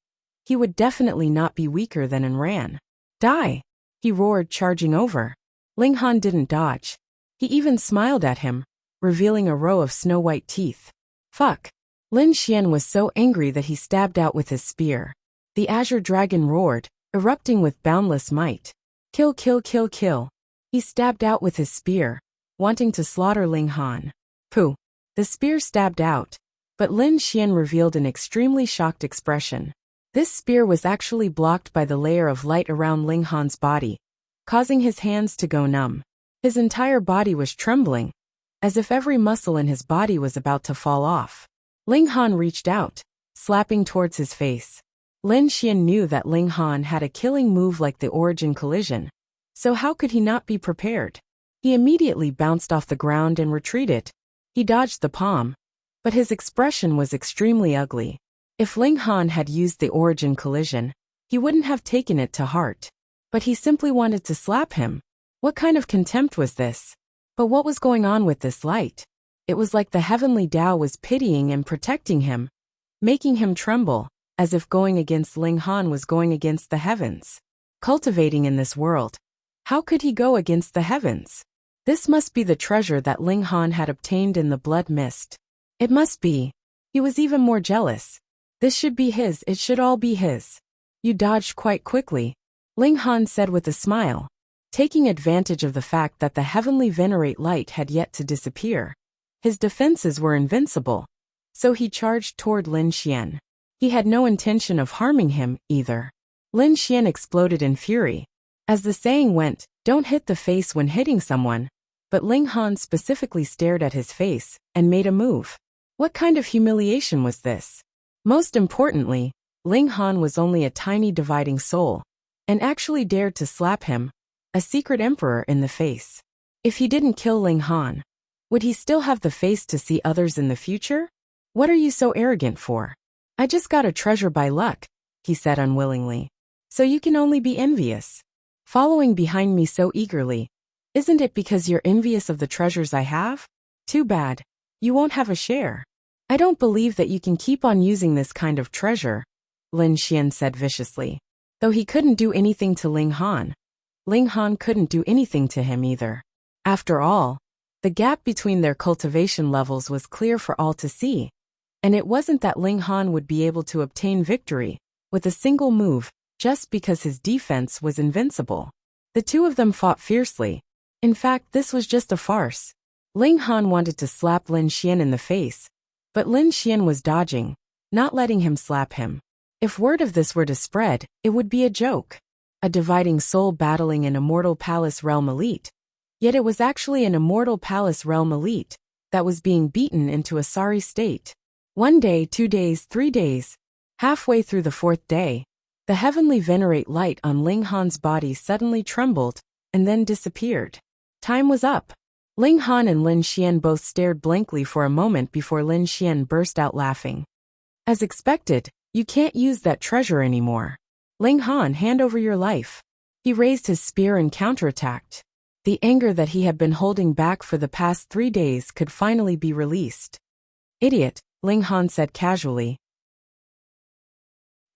he would definitely not be weaker than Ran. Die! He roared, charging over. Ling Han didn't dodge. He even smiled at him, revealing a row of snow-white teeth. Fuck! Lin Xian was so angry that he stabbed out with his spear. The Azure Dragon roared, erupting with boundless might. Kill, kill, kill, kill. He stabbed out with his spear, wanting to slaughter Ling Han. Pooh. The spear stabbed out, but Lin Xian revealed an extremely shocked expression. This spear was actually blocked by the layer of light around Ling Han's body, causing his hands to go numb. His entire body was trembling, as if every muscle in his body was about to fall off. Ling Han reached out, slapping towards his face. Lin Xian knew that Ling Han had a killing move like the Origin Collision, so how could he not be prepared? He immediately bounced off the ground and retreated. He dodged the palm, but his expression was extremely ugly. If Ling Han had used the Origin Collision, he wouldn't have taken it to heart. But he simply wanted to slap him. What kind of contempt was this? But what was going on with this light? It was like the heavenly Tao was pitying and protecting him, making him tremble, as if going against Ling Han was going against the heavens. Cultivating in this world. How could he go against the heavens? This must be the treasure that Ling Han had obtained in the blood mist. It must be. He was even more jealous. This should be his, it should all be his. You dodged quite quickly, Ling Han said with a smile, taking advantage of the fact that the heavenly venerate light had yet to disappear. His defenses were invincible, so he charged toward Lin Xian. He had no intention of harming him, either. Lin Xian exploded in fury. As the saying went, don't hit the face when hitting someone, but Ling Han specifically stared at his face and made a move. What kind of humiliation was this? Most importantly, Ling Han was only a tiny dividing soul, and actually dared to slap him, a secret emperor, in the face. If he didn't kill Ling Han, would he still have the face to see others in the future? What are you so arrogant for? I just got a treasure by luck, he said unwillingly. So you can only be envious. Following behind me so eagerly. Isn't it because you're envious of the treasures I have? Too bad. You won't have a share. I don't believe that you can keep on using this kind of treasure, Lin Xian said viciously. Though he couldn't do anything to Ling Han couldn't do anything to him either. After all, the gap between their cultivation levels was clear for all to see, and it wasn't that Ling Han would be able to obtain victory with a single move just because his defense was invincible. The two of them fought fiercely. In fact, this was just a farce. Ling Han wanted to slap Lin Xian in the face, but Lin Xian was dodging, not letting him slap him. If word of this were to spread, it would be a joke. A dividing soul battling an immortal palace realm elite. Yet it was actually an immortal palace realm elite that was being beaten into a sorry state. 1 day, 2 days, 3 days. Halfway through the 4th day, the heavenly venerate light on Ling Han's body suddenly trembled and then disappeared. Time was up. Ling Han and Lin Xian both stared blankly for a moment before Lin Xian burst out laughing. As expected, you can't use that treasure anymore. Ling Han, hand over your life. He raised his spear and counterattacked. The anger that he had been holding back for the past 3 days could finally be released. Idiot, Ling Han said casually.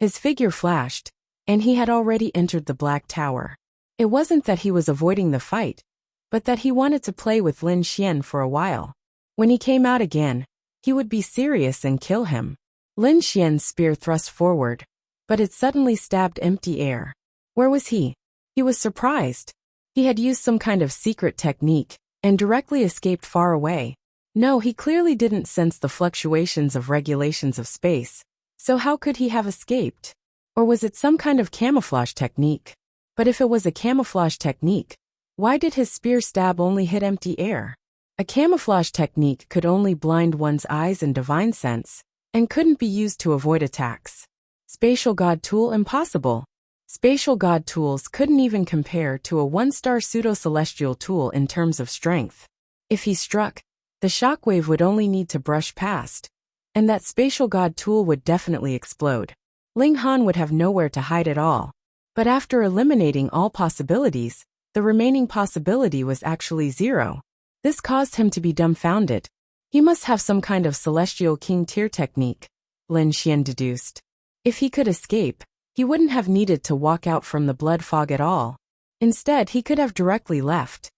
His figure flashed, and he had already entered the Black Tower. It wasn't that he was avoiding the fight, but that he wanted to play with Lin Xian for a while. When he came out again, he would be serious and kill him. Lin Xian's spear thrust forward, but it suddenly stabbed empty air. Where was he? He was surprised. He had used some kind of secret technique and directly escaped far away. No, he clearly didn't sense the fluctuations of regulations of space. So how could he have escaped? Or was it some kind of camouflage technique? But if it was a camouflage technique, why did his spear stab only hit empty air? A camouflage technique could only blind one's eyes and divine sense, and couldn't be used to avoid attacks. Spatial God Tool impossible. Spatial God Tools couldn't even compare to a 1-star pseudo-celestial tool in terms of strength. If he struck, the shockwave would only need to brush past, and that spatial God tool would definitely explode. Ling Han would have nowhere to hide at all. But after eliminating all possibilities, the remaining possibility was actually 0. This caused him to be dumbfounded. He must have some kind of celestial king tier technique, Lin Xian deduced. If he could escape, he wouldn't have needed to walk out from the blood fog at all. Instead, he could have directly left.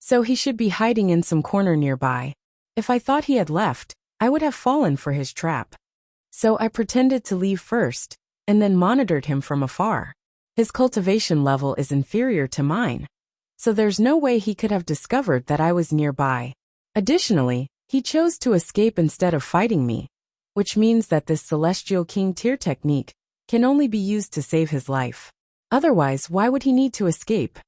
So he should be hiding in some corner nearby. If I thought he had left, I would have fallen for his trap. So I pretended to leave first, and then monitored him from afar. His cultivation level is inferior to mine, so there's no way he could have discovered that I was nearby. Additionally, he chose to escape instead of fighting me, which means that this Celestial King tier technique can only be used to save his life. Otherwise, why would he need to escape?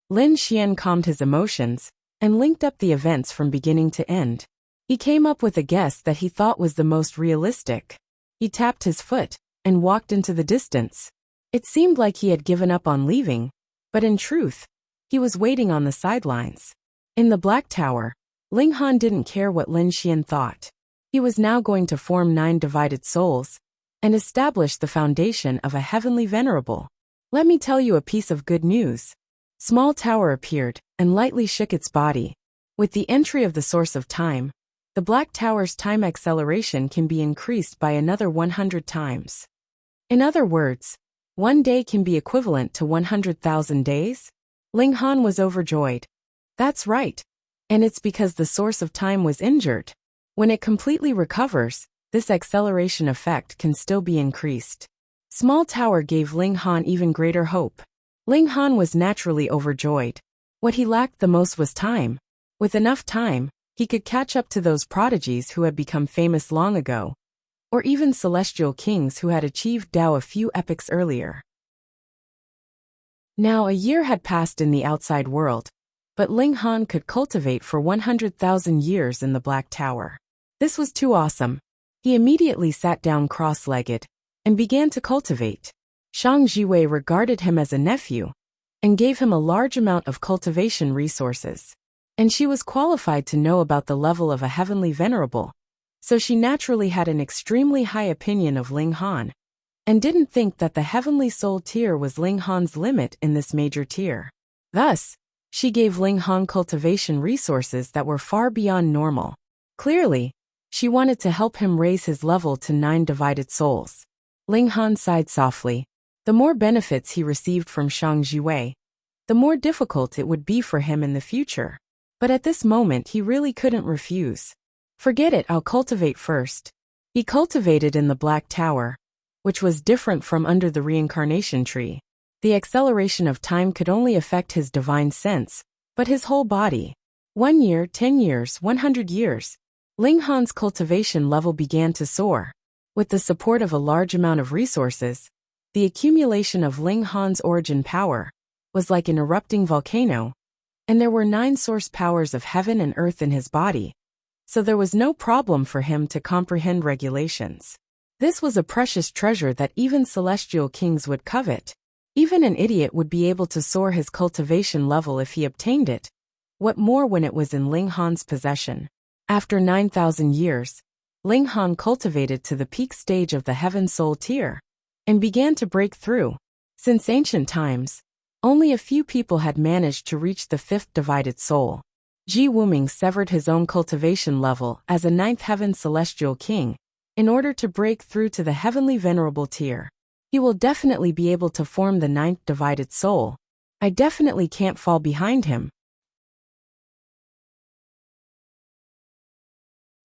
Lin Xian calmed his emotions and linked up the events from beginning to end. He came up with a guess that he thought was the most realistic. He tapped his foot and walked into the distance. It seemed like he had given up on leaving, but in truth, he was waiting on the sidelines. In the Black Tower, Ling Han didn't care what Lin Xian thought. He was now going to form 9 divided souls and establish the foundation of a heavenly venerable. Let me tell you a piece of good news. Small tower appeared and lightly shook its body. With the entry of the source of time, the Black Tower's time acceleration can be increased by another 100 times. In other words, 1 day can be equivalent to 100,000 days? Ling Han was overjoyed. That's right. And it's because the source of time was injured. When it completely recovers, this acceleration effect can still be increased. Small Tower gave Ling Han even greater hope. Ling Han was naturally overjoyed. What he lacked the most was time. With enough time, he could catch up to those prodigies who had become famous long ago, or even celestial kings who had achieved Dao a few epochs earlier. Now a year had passed in the outside world, but Ling Han could cultivate for 100,000 years in the Black Tower. This was too awesome. He immediately sat down cross-legged and began to cultivate. Shang Jiwei regarded him as a nephew and gave him a large amount of cultivation resources. And she was qualified to know about the level of a heavenly venerable, so she naturally had an extremely high opinion of Ling Han, and didn't think that the heavenly soul tier was Ling Han's limit in this major tier. Thus, she gave Ling Han cultivation resources that were far beyond normal. Clearly, She wanted to help him raise his level to 9 divided souls. Ling Han sighed softly. The more benefits he received from Shang Jiwei, the more difficult it would be for him in the future. But at this moment he really couldn't refuse. Forget it, I'll cultivate first. He cultivated in the Black Tower, which was different from under the reincarnation tree. The acceleration of time could only affect his divine sense, but his whole body. 1 year, 10 years, 100 years. Ling Han's cultivation level began to soar. With the support of a large amount of resources, the accumulation of Ling Han's origin power was like an erupting volcano, and there were 9 source powers of heaven and earth in his body, so there was no problem for him to comprehend regulations. This was a precious treasure that even celestial kings would covet. Even an idiot would be able to soar his cultivation level if he obtained it. What more when it was in Ling Han's possession? After 9,000 years, Ling Han cultivated to the peak stage of the Heaven Soul tier and began to break through. Since ancient times, only a few people had managed to reach the 5th divided soul. Ji Wuming severed his own cultivation level as a 9th heaven celestial king in order to break through to the heavenly venerable tier. He will definitely be able to form the 9th divided soul. I definitely can't fall behind him.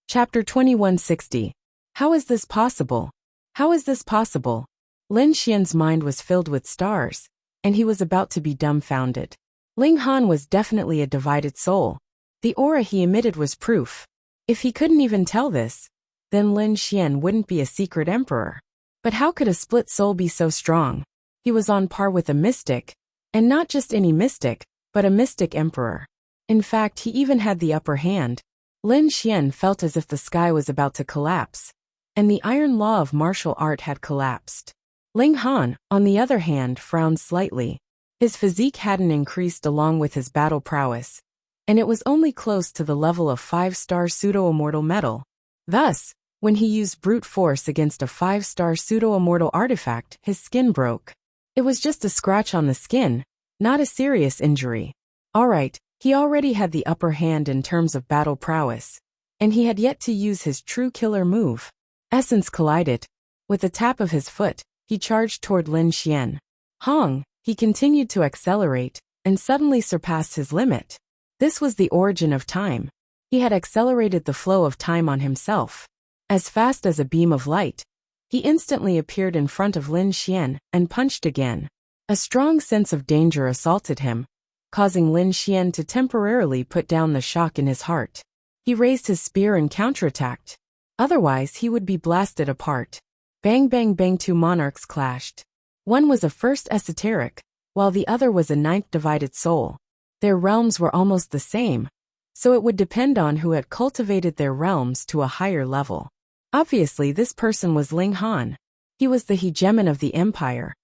Chapter 2160. How is this possible? How is this possible? Lin Xian's mind was filled with stars, and he was about to be dumbfounded. Ling Han was definitely a divided soul. The aura he emitted was proof. If he couldn't even tell this, then Lin Xian wouldn't be a secret emperor. But how could a split soul be so strong? He was on par with a mystic, and not just any mystic, but a mystic emperor. In fact, he even had the upper hand. Lin Xian felt as if the sky was about to collapse, and the iron law of martial art had collapsed. Ling Han, on the other hand, frowned slightly. His physique hadn't increased along with his battle prowess, and it was only close to the level of 5-star pseudo-immortal metal. Thus, when he used brute force against a 5-star pseudo-immortal artifact, his skin broke. It was just a scratch on the skin, not a serious injury. Alright, he already had the upper hand in terms of battle prowess, and he had yet to use his true killer move. Essence collided. With a tap of his foot, he charged toward Lin Xian. Hong, he continued to accelerate, and suddenly surpassed his limit. This was the origin of time. He had accelerated the flow of time on himself. As fast as a beam of light, he instantly appeared in front of Lin Xian and punched again. A strong sense of danger assaulted him, causing Lin Xian to temporarily put down the shock in his heart. He raised his spear and counterattacked. Otherwise, he would be blasted apart. Bang bang bang, 2 monarchs clashed. One was a first esoteric, while the other was a 9th divided soul. Their realms were almost the same, so it would depend on who had cultivated their realms to a higher level. Obviously, this person was Ling Han. He was the hegemon of the empire,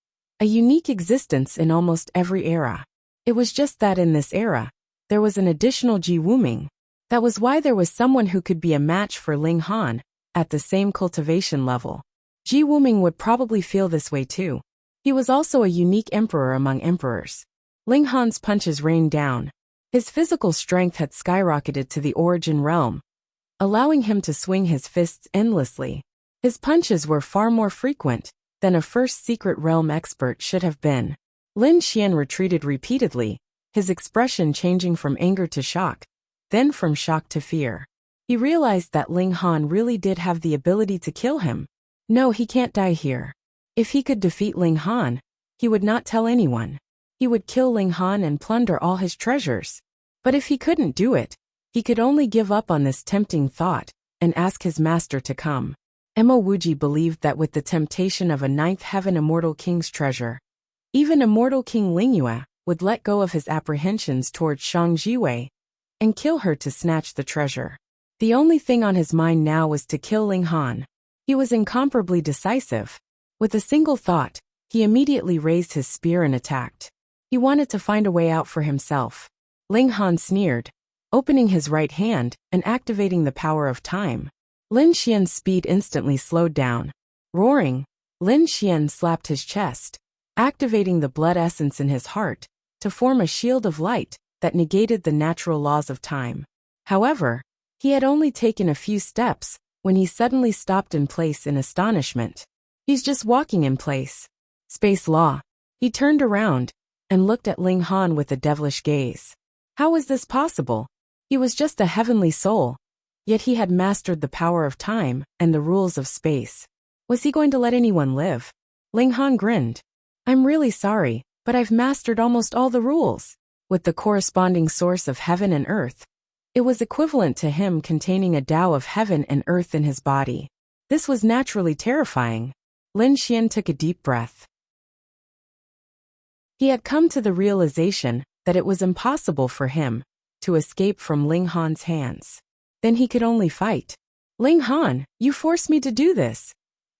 a unique existence in almost every era. It was just that in this era, there was an additional Ji Wuming. That was why there was someone who could be a match for Ling Han at the same cultivation level. Ji Wuming would probably feel this way too. He was also a unique emperor among emperors. Ling Han's punches rained down. His physical strength had skyrocketed to the origin realm, allowing him to swing his fists endlessly. His punches were far more frequent than a first secret realm expert should have been. Lin Xian retreated repeatedly, his expression changing from anger to shock, then from shock to fear. He realized that Ling Han really did have the ability to kill him. No, he can't die here. If he could defeat Ling Han, he would not tell anyone. He would kill Ling Han and plunder all his treasures. But if he couldn't do it, he could only give up on this tempting thought and ask his master to come. Mo Wuji believed that with the temptation of a 9th heaven immortal king's treasure, even immortal King Lingyue would let go of his apprehensions towards Shang Jiwei and kill her to snatch the treasure. The only thing on his mind now was to kill Ling Han. He was incomparably decisive. With a single thought, he immediately raised his spear and attacked. He wanted to find a way out for himself. Ling Han sneered, opening his right hand and activating the power of time. Lin Xian's speed instantly slowed down. Roaring, Lin Xian slapped his chest, activating the blood essence in his heart to form a shield of light that negated the natural laws of time. However, he had only taken a few steps when he suddenly stopped in place in astonishment. He's just walking in place. Space law. He turned around and looked at Ling Han with a devilish gaze. How was this possible? He was just a heavenly soul, yet he had mastered the power of time and the rules of space. Was he going to let anyone live? Ling Han grinned. I'm really sorry, but I've mastered almost all the rules. With the corresponding source of heaven and earth, it was equivalent to him containing a Tao of heaven and earth in his body. This was naturally terrifying. Lin Xian took a deep breath. He had come to the realization that it was impossible for him to escape from Ling Han's hands. Then he could only fight. Ling Han, you forced me to do this,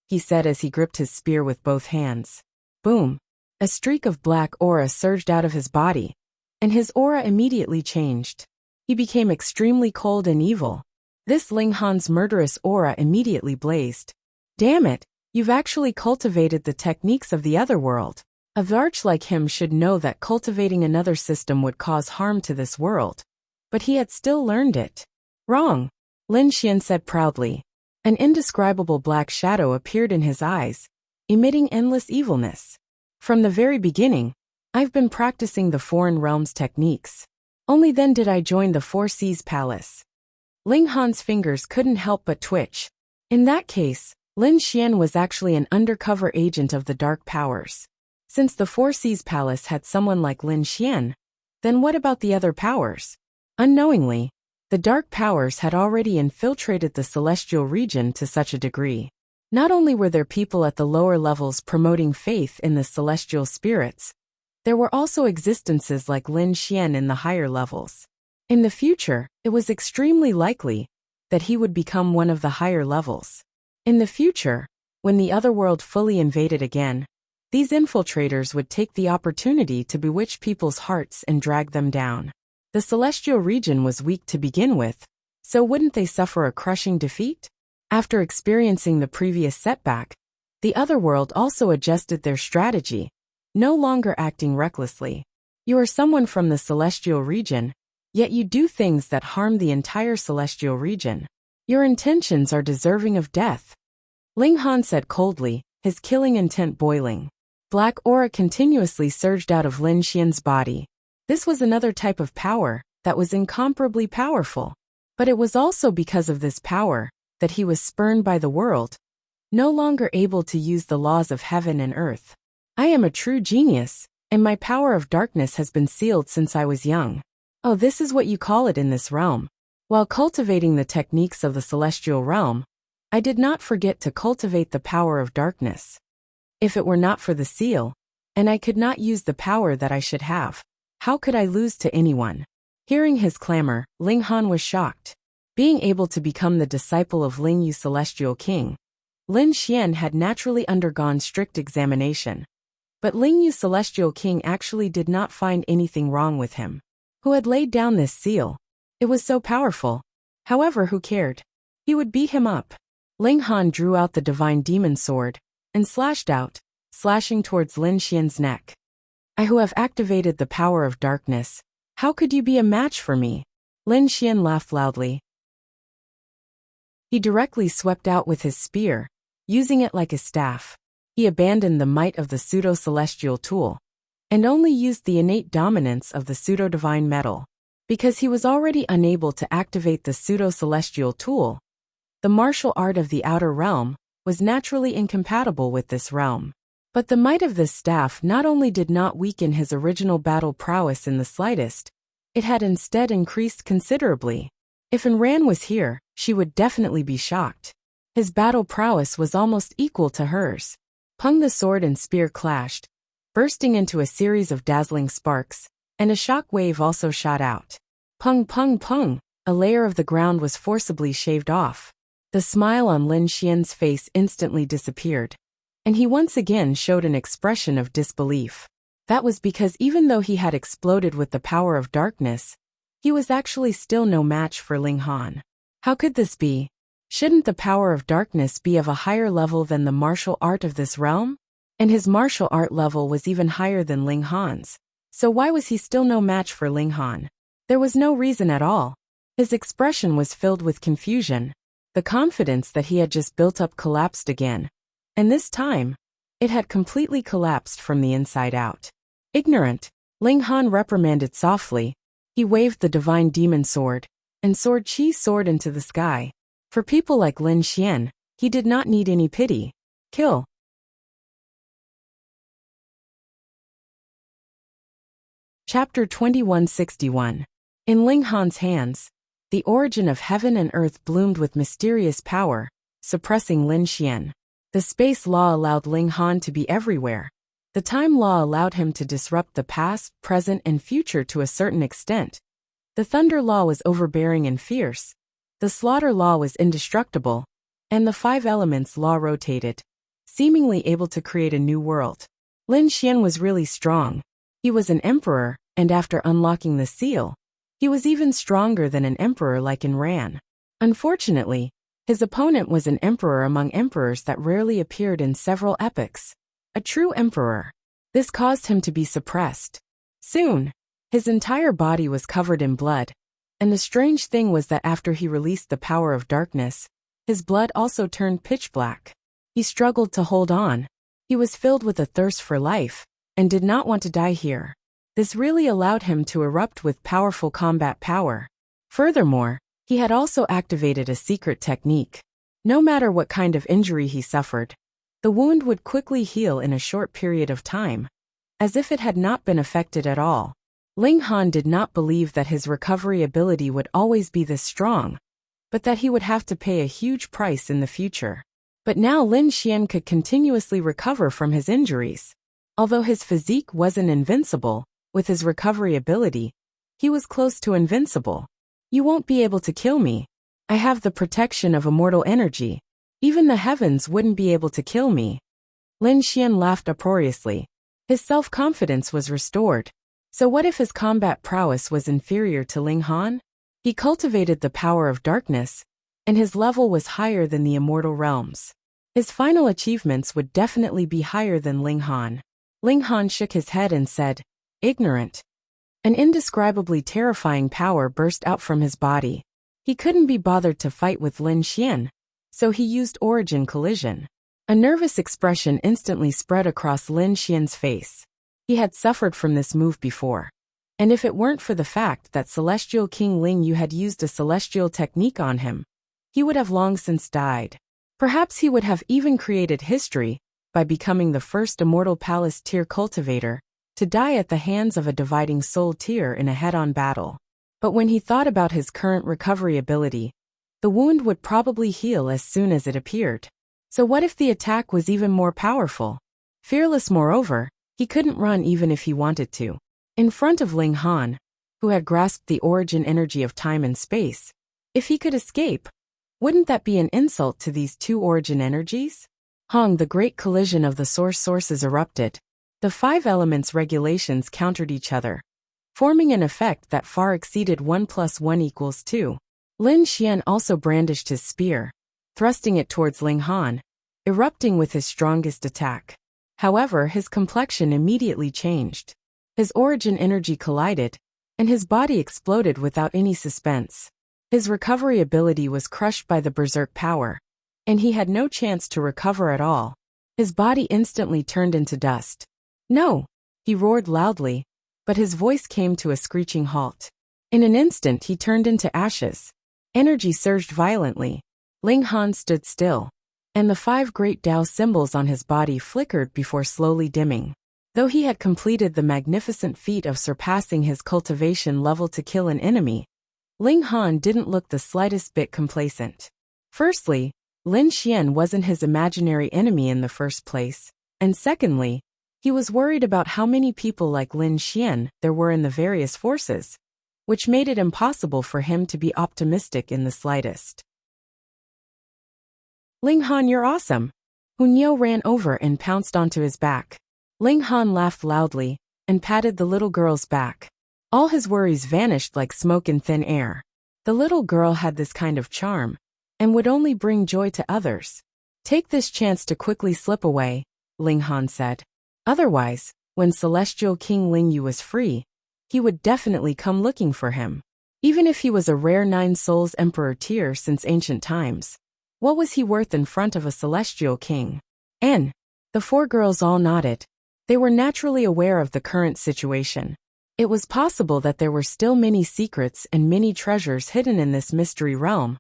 he said as he gripped his spear with both hands. Boom! A streak of black aura surged out of his body, and his aura immediately changed. He became extremely cold and evil. This Ling Han's murderous aura immediately blazed. Damn it, you've actually cultivated the techniques of the other world. A Varch like him should know that cultivating another system would cause harm to this world. But he had still learned it. Wrong, Lin Xian said proudly. An indescribable black shadow appeared in his eyes, emitting endless evilness. From the very beginning, I've been practicing the foreign realms techniques. Only then did I join the Four Seas Palace. Ling Han's fingers couldn't help but twitch. In that case, Lin Xian was actually an undercover agent of the dark powers. Since the Four Seas Palace had someone like Lin Xian, then what about the other powers? Unknowingly, the dark powers had already infiltrated the celestial region to such a degree. Not only were there people at the lower levels promoting faith in the celestial spirits, there were also existences like Lin Xian in the higher levels. In the future, it was extremely likely that he would become one of the higher levels. In the future, when the other world fully invaded again, these infiltrators would take the opportunity to bewitch people's hearts and drag them down. The celestial region was weak to begin with, so wouldn't they suffer a crushing defeat? After experiencing the previous setback, the other world also adjusted their strategy, no longer acting recklessly. You are someone from the celestial region, yet you do things that harm the entire celestial region. Your intentions are deserving of death. Ling Han said coldly, his killing intent boiling. Black aura continuously surged out of Lin Xian's body. This was another type of power that was incomparably powerful. But it was also because of this power that he was spurned by the world, no longer able to use the laws of heaven and earth. I am a true genius, and my power of darkness has been sealed since I was young. Oh, this is what you call it in this realm. While cultivating the techniques of the celestial realm, I did not forget to cultivate the power of darkness. If it were not for the seal, and I could not use the power that I should have, how could I lose to anyone? Hearing his clamor, Ling Han was shocked. Being able to become the disciple of Ling Yu Celestial King, Lin Xian had naturally undergone strict examination. But Ling Yu Celestial King actually did not find anything wrong with him. Who had laid down this seal? It was so powerful. However, who cared? He would beat him up. Ling Han drew out the divine demon sword and slashed out, slashing towards Lin Xian's neck. I who have activated the power of darkness, how could you be a match for me? Lin Xian laughed loudly. He directly swept out with his spear, using it like a staff. He abandoned the might of the pseudo-celestial tool, and only used the innate dominance of the pseudo-divine metal. Because he was already unable to activate the pseudo-celestial tool, the martial art of the outer realm was naturally incompatible with this realm. But the might of this staff not only did not weaken his original battle prowess in the slightest, it had instead increased considerably. If Ran was here, she would definitely be shocked. His battle prowess was almost equal to hers. Pung, the sword and spear clashed, bursting into a series of dazzling sparks, and a shock wave also shot out. Pung pung pung, a layer of the ground was forcibly shaved off. The smile on Lin Xian's face instantly disappeared, and he once again showed an expression of disbelief. That was because even though he had exploded with the power of darkness, he was actually still no match for Ling Han. How could this be? Shouldn't the power of darkness be of a higher level than the martial art of this realm? And his martial art level was even higher than Ling Han's. So why was he still no match for Ling Han? There was no reason at all. His expression was filled with confusion. The confidence that he had just built up collapsed again. And this time, it had completely collapsed from the inside out. Ignorant, Ling Han reprimanded softly. He waved the divine demon sword, and Sword Chi soared into the sky. For people like Lin Xian, he did not need any pity. Kill. Chapter 2161. In Ling Han's hands, the origin of heaven and earth bloomed with mysterious power, suppressing Lin Xian. The space law allowed Ling Han to be everywhere. The time law allowed him to disrupt the past, present, and future to a certain extent. The thunder law was overbearing and fierce. The slaughter law was indestructible. And the five elements law rotated, seemingly able to create a new world. Lin Xian was really strong. He was an emperor, and after unlocking the seal, he was even stronger than an emperor like in Ran. Unfortunately, his opponent was an emperor among emperors that rarely appeared in several epochs. A true emperor. This caused him to be suppressed. Soon, his entire body was covered in blood, and the strange thing was that after he released the power of darkness, his blood also turned pitch black. He struggled to hold on. He was filled with a thirst for life, and did not want to die here. This really allowed him to erupt with powerful combat power. Furthermore, he had also activated a secret technique. No matter what kind of injury he suffered, the wound would quickly heal in a short period of time, as if it had not been affected at all. Ling Han did not believe that his recovery ability would always be this strong, but that he would have to pay a huge price in the future. But now Lin Xian could continuously recover from his injuries. Although his physique wasn't invincible, with his recovery ability, he was close to invincible. You won't be able to kill me. I have the protection of immortal energy. Even the heavens wouldn't be able to kill me. Lin Xian laughed uproariously. His self-confidence was restored. So what if his combat prowess was inferior to Ling Han? He cultivated the power of darkness, and his level was higher than the immortal realms. His final achievements would definitely be higher than Ling Han. Ling Han shook his head and said, "Ignorant." An indescribably terrifying power burst out from his body. He couldn't be bothered to fight with Lin Xian, so he used Origin Collision. A nervous expression instantly spread across Lin Xian's face. He had suffered from this move before. And if it weren't for the fact that Celestial King Ling Yu had used a celestial technique on him, he would have long since died. Perhaps he would have even created history by becoming the first Immortal Palace tier cultivator to die at the hands of a dividing soul tier in a head-on battle. But when he thought about his current recovery ability, the wound would probably heal as soon as it appeared. So what if the attack was even more powerful? Fearless moreover, he couldn't run even if he wanted to. In front of Ling Han, who had grasped the origin energy of time and space, if he could escape, wouldn't that be an insult to these two origin energies? The great collision of the sources erupted. The five elements regulations countered each other, forming an effect that far exceeded 1 + 1 = 2. Lin Xian also brandished his spear, thrusting it towards Ling Han, erupting with his strongest attack. However, his complexion immediately changed. His origin energy collided, and his body exploded without any suspense. His recovery ability was crushed by the berserk power, and he had no chance to recover at all. His body instantly turned into dust. "No!" he roared loudly, but his voice came to a screeching halt. In an instant he turned into ashes. Energy surged violently. Ling Han stood still, and the 5 great Tao symbols on his body flickered before slowly dimming. Though he had completed the magnificent feat of surpassing his cultivation level to kill an enemy, Ling Han didn't look the slightest bit complacent. Firstly, Lin Xian wasn't his imaginary enemy in the first place, and secondly, he was worried about how many people like Lin Xian there were in the various forces, which made it impossible for him to be optimistic in the slightest. "Ling Han, you're awesome!" Hunyo ran over and pounced onto his back. Ling Han laughed loudly and patted the little girl's back. All his worries vanished like smoke in thin air. The little girl had this kind of charm, and would only bring joy to others. "Take this chance to quickly slip away," Ling Han said. Otherwise, when Celestial King Ling Yu was free, he would definitely come looking for him. Even if he was a rare 9 souls emperor tier since ancient times, What was he worth in front of a celestial king? And the four girls all nodded. They were naturally aware of the current situation. It was possible that there were still many secrets and many treasures hidden in this mystery realm.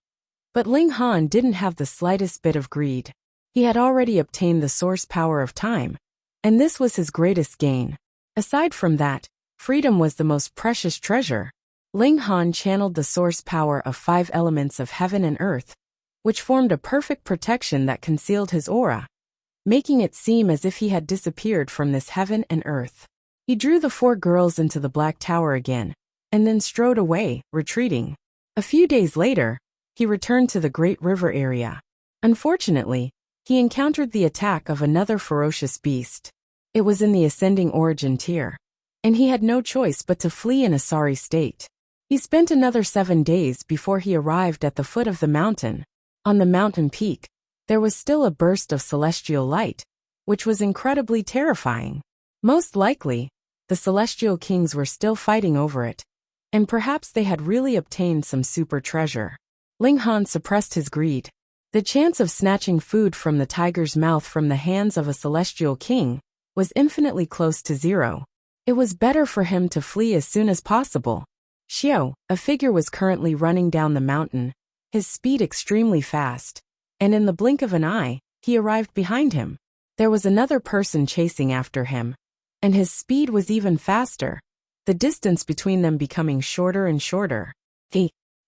But Ling Han didn't have the slightest bit of greed. He had already obtained the source power of time, and this was his greatest gain. Aside from that, freedom was the most precious treasure. Ling Han channeled the source power of 5 elements of heaven and earth, which formed a perfect protection that concealed his aura, making it seem as if he had disappeared from this heaven and earth. He drew the 4 girls into the Black Tower again, and then strode away, retreating. A few days later, he returned to the Great River area. Unfortunately, he encountered the attack of another ferocious beast. It was in the ascending origin tier, and he had no choice but to flee in a sorry state. He spent another 7 days before he arrived at the foot of the mountain. On the mountain peak, there was still a burst of celestial light, which was incredibly terrifying. Most likely, the celestial kings were still fighting over it, and perhaps they had really obtained some super treasure. Ling Han suppressed his greed. The chance of snatching food from the tiger's mouth from the hands of a celestial king was infinitely close to 0. It was better for him to flee as soon as possible. Xiao, a figure, was currently running down the mountain, his speed extremely fast, and in the blink of an eye, he arrived behind him. There was another person chasing after him, and his speed was even faster, the distance between them becoming shorter and shorter.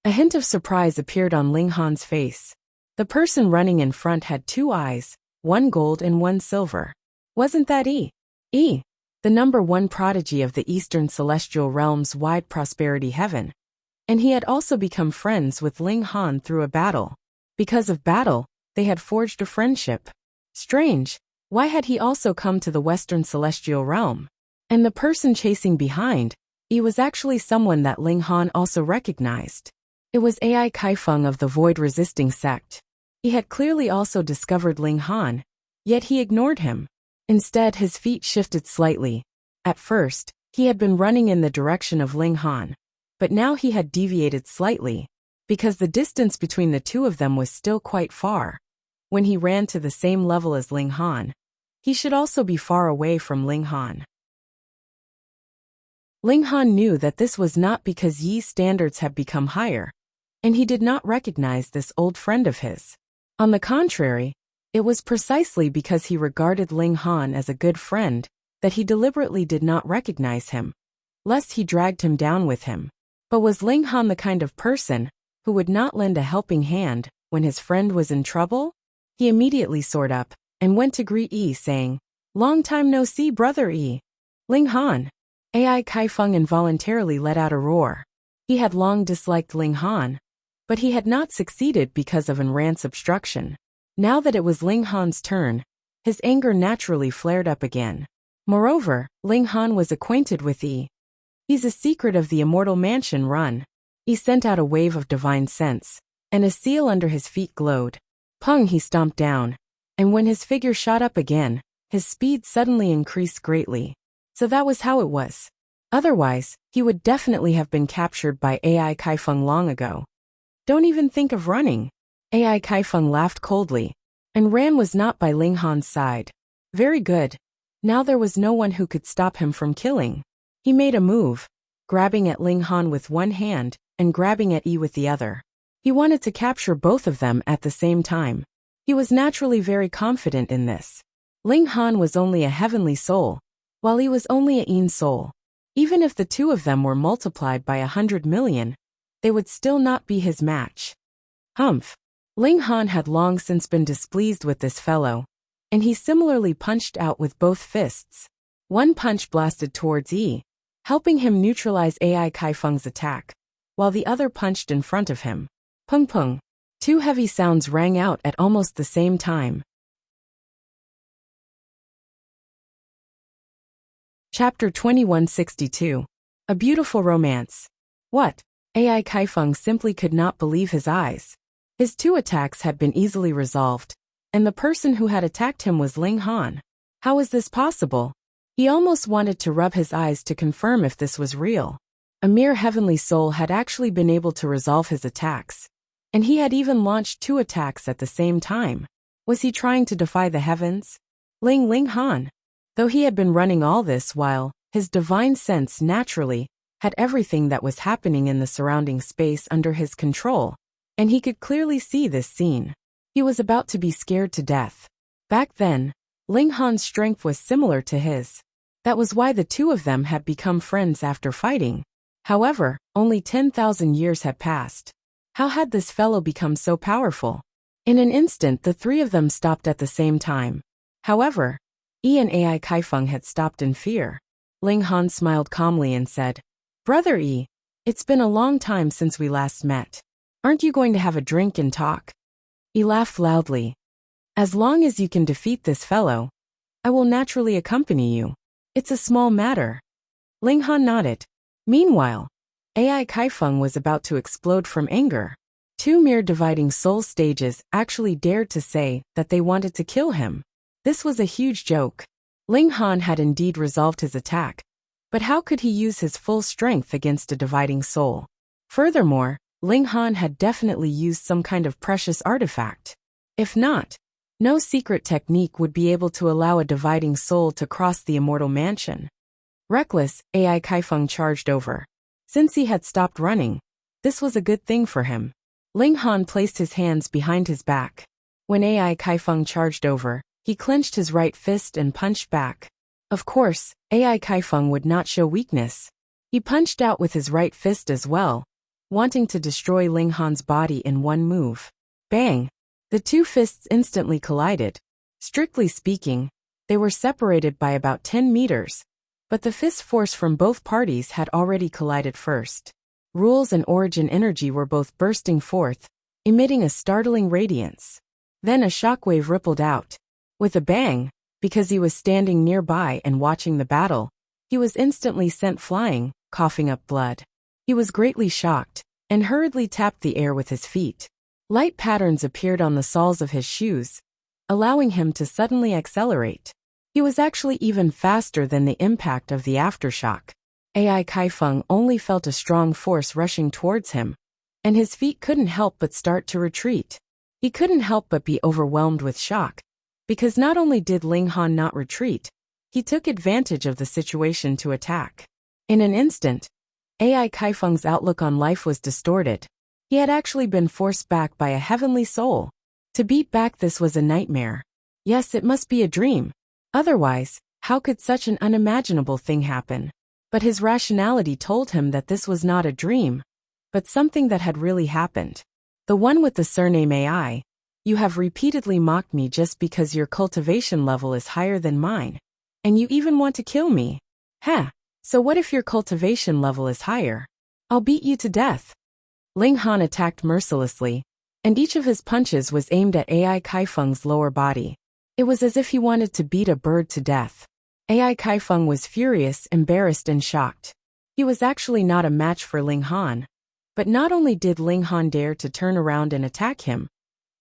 A hint of surprise appeared on Ling Han's face. The person running in front had 2 eyes, 1 gold and 1 silver. Wasn't that E? The number 1 prodigy of the Eastern Celestial Realm's wide prosperity heaven. And he had also become friends with Ling Han through a battle. Because of battle, they had forged a friendship. Strange, why had he also come to the Western Celestial Realm? And the person chasing behind, he was actually someone that Ling Han also recognized. It was Ai Kaifeng of the Void-resisting sect. He had clearly also discovered Ling Han, yet he ignored him. Instead, his feet shifted slightly. At first, he had been running in the direction of Ling Han, but now he had deviated slightly, because the distance between the two of them was still quite far. When he ran to the same level as Ling Han, he should also be far away from Ling Han. Ling Han knew that this was not because Yi's standards had become higher, and he did not recognize this old friend of his. On the contrary, it was precisely because he regarded Ling Han as a good friend that he deliberately did not recognize him, lest he dragged him down with him. But was Ling Han the kind of person who would not lend a helping hand when his friend was in trouble? He immediately soared up and went to greet Yi, saying, "Long time no see, brother Yi." Ling Han. Ai Kaifeng involuntarily let out a roar. He had long disliked Ling Han, but he had not succeeded because of Enran's obstruction. Now that it was Ling Han's turn, his anger naturally flared up again. Moreover, Ling Han was acquainted with Yi. He's a secret of the immortal mansion run. He sent out a wave of divine sense, and a seal under his feet glowed. Pung, he stomped down, and when his figure shot up again, his speed suddenly increased greatly. So that was how it was. Otherwise, he would definitely have been captured by Ai Kaifeng long ago. Don't even think of running. Ai Kaifeng laughed coldly, and Ran was not by Ling Han's side. Very good. Now there was no one who could stop him from killing. He made a move, grabbing at Ling Han with one hand and grabbing at Yi with the other. He wanted to capture both of them at the same time. He was naturally very confident in this. Ling Han was only a heavenly soul, while he was only a Yin soul. Even if the two of them were multiplied by 100 million, they would still not be his match. Humph. Ling Han had long since been displeased with this fellow, and he similarly punched out with both fists. One punch blasted towards Yi, helping him neutralize Ai Kaifeng's attack, while the other punched in front of him. Pung pung. 2 heavy sounds rang out at almost the same time. Chapter 2162. A Beautiful Romance. What? Ai Kaifeng simply could not believe his eyes. His 2 attacks had been easily resolved, and the person who had attacked him was Ling Han. How is this possible? He almost wanted to rub his eyes to confirm if this was real. A mere heavenly soul had actually been able to resolve his attacks. And he had even launched 2 attacks at the same time. Was he trying to defy the heavens? Ling Han. Though he had been running all this while, his divine sense naturally had everything that was happening in the surrounding space under his control, and he could clearly see this scene. He was about to be scared to death. Back then, Ling Han's strength was similar to his. That was why the two of them had become friends after fighting. However, only 10,000 years had passed. How had this fellow become so powerful? In an instant, the three of them stopped at the same time. However, Yi and Ai Kaifeng had stopped in fear. Ling Han smiled calmly and said, "Brother Yi, it's been a long time since we last met. Aren't you going to have a drink and talk?" Yi laughed loudly. "As long as you can defeat this fellow, I will naturally accompany you. It's a small matter." Ling Han nodded. Meanwhile, Ai Kaifeng was about to explode from anger. 2 mere dividing soul stages actually dared to say that they wanted to kill him. This was a huge joke. Ling Han had indeed resolved his attack, but how could he use his full strength against a dividing soul? Furthermore, Ling Han had definitely used some kind of precious artifact. If not, no secret technique would be able to allow a dividing soul to cross the immortal mansion. Reckless, Ai Kaifeng charged over. Since he had stopped running, this was a good thing for him. Ling Han placed his hands behind his back. When Ai Kaifeng charged over, he clenched his right fist and punched back. Of course, Ai Kaifeng would not show weakness. He punched out with his right fist as well, wanting to destroy Ling Han's body in one move. Bang! The 2 fists instantly collided. Strictly speaking, they were separated by about 10 meters, but the fist force from both parties had already collided first. Rules and origin energy were both bursting forth, emitting a startling radiance. Then a shockwave rippled out. With a bang, because he was standing nearby and watching the battle, he was instantly sent flying, coughing up blood. He was greatly shocked, and hurriedly tapped the air with his feet. Light patterns appeared on the soles of his shoes, allowing him to suddenly accelerate. He was actually even faster than the impact of the aftershock. Ai Kaifeng only felt a strong force rushing towards him, and his feet couldn't help but start to retreat. He couldn't help but be overwhelmed with shock, because not only did Ling Han not retreat, he took advantage of the situation to attack. In an instant, Ai Kaifeng's outlook on life was distorted. He had actually been forced back by a heavenly soul. To beat back this was a nightmare. Yes, it must be a dream. Otherwise, how could such an unimaginable thing happen? But his rationality told him that this was not a dream, but something that had really happened. The one with the surname Ai, you have repeatedly mocked me just because your cultivation level is higher than mine. And you even want to kill me. Heh, so what if your cultivation level is higher? I'll beat you to death. Ling Han attacked mercilessly, and each of his punches was aimed at Ai Kaifeng's lower body. It was as if he wanted to beat a bird to death. Ai Kaifeng was furious, embarrassed, and shocked. He was actually not a match for Ling Han. But not only did Ling Han dare to turn around and attack him,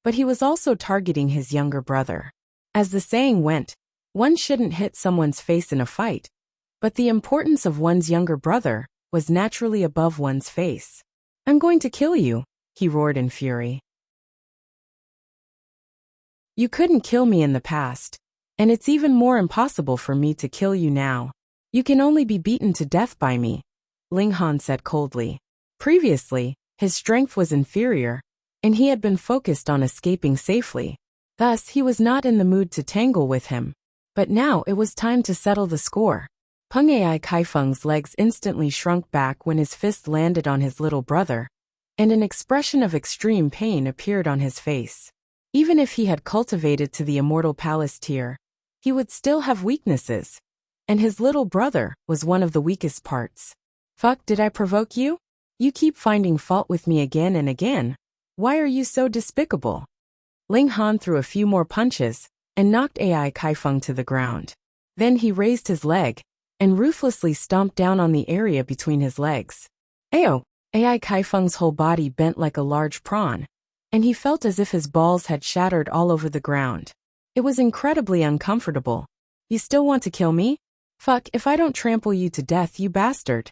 but he was also targeting his younger brother. As the saying went, one shouldn't hit someone's face in a fight, but the importance of one's younger brother was naturally above one's face. "I'm going to kill you," he roared in fury. "You couldn't kill me in the past, and it's even more impossible for me to kill you now. You can only be beaten to death by me," Ling Han said coldly. Previously, his strength was inferior, and he had been focused on escaping safely. Thus, he was not in the mood to tangle with him. But now it was time to settle the score. Peng Ai Kaifeng's legs instantly shrunk back when his fist landed on his little brother, and an expression of extreme pain appeared on his face. Even if he had cultivated to the immortal palace tier, he would still have weaknesses, and his little brother was one of the weakest parts. "Fuck, did I provoke you? You keep finding fault with me again and again. Why are you so despicable?" Ling Han threw a few more punches and knocked Ai Kaifeng to the ground. Then he raised his leg and ruthlessly stomped down on the area between his legs. Ayo! Ai Kaifeng's whole body bent like a large prawn, and he felt as if his balls had shattered all over the ground. It was incredibly uncomfortable. "You still want to kill me? Fuck if I don't trample you to death, you bastard."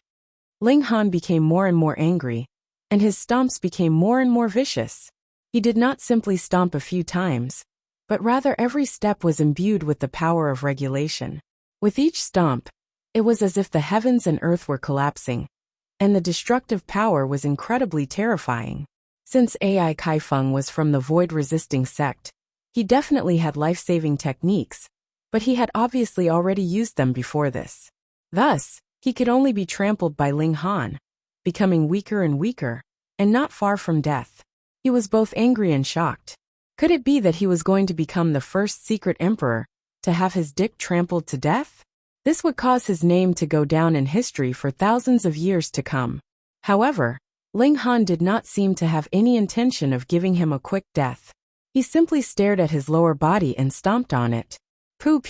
Ling Han became more and more angry, and his stomps became more and more vicious. He did not simply stomp a few times, but rather every step was imbued with the power of regulation. With each stomp, it was as if the heavens and earth were collapsing, and the destructive power was incredibly terrifying. Since Ai Kaifeng was from the void-resisting sect, he definitely had life-saving techniques, but he had obviously already used them before this. Thus, he could only be trampled by Ling Han, becoming weaker and weaker, and not far from death. He was both angry and shocked. Could it be that he was going to become the first secret emperor to have his dick trampled to death? This would cause his name to go down in history for thousands of years to come. However, Ling Han did not seem to have any intention of giving him a quick death. He simply stared at his lower body and stomped on it. Pu.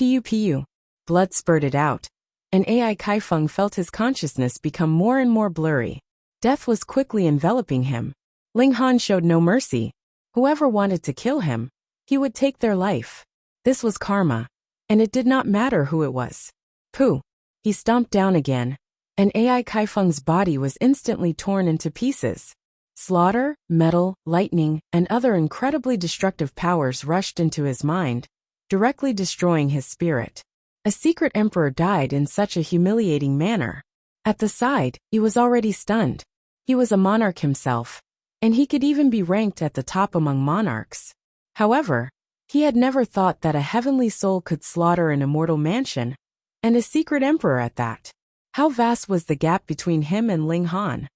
Blood spurted out, and Ai Kaifeng felt his consciousness become more and more blurry. Death was quickly enveloping him. Ling Han showed no mercy. Whoever wanted to kill him, he would take their life. This was karma, and it did not matter who it was. Pooh! He stomped down again, and Ai Kaifeng's body was instantly torn into pieces. Slaughter, metal, lightning, and other incredibly destructive powers rushed into his mind, directly destroying his spirit. A secret emperor died in such a humiliating manner. At the side, he was already stunned. He was a monarch himself, and he could even be ranked at the top among monarchs. However, he had never thought that a heavenly soul could slaughter an immortal mansion, and a secret emperor at that. How vast was the gap between him and Ling Han?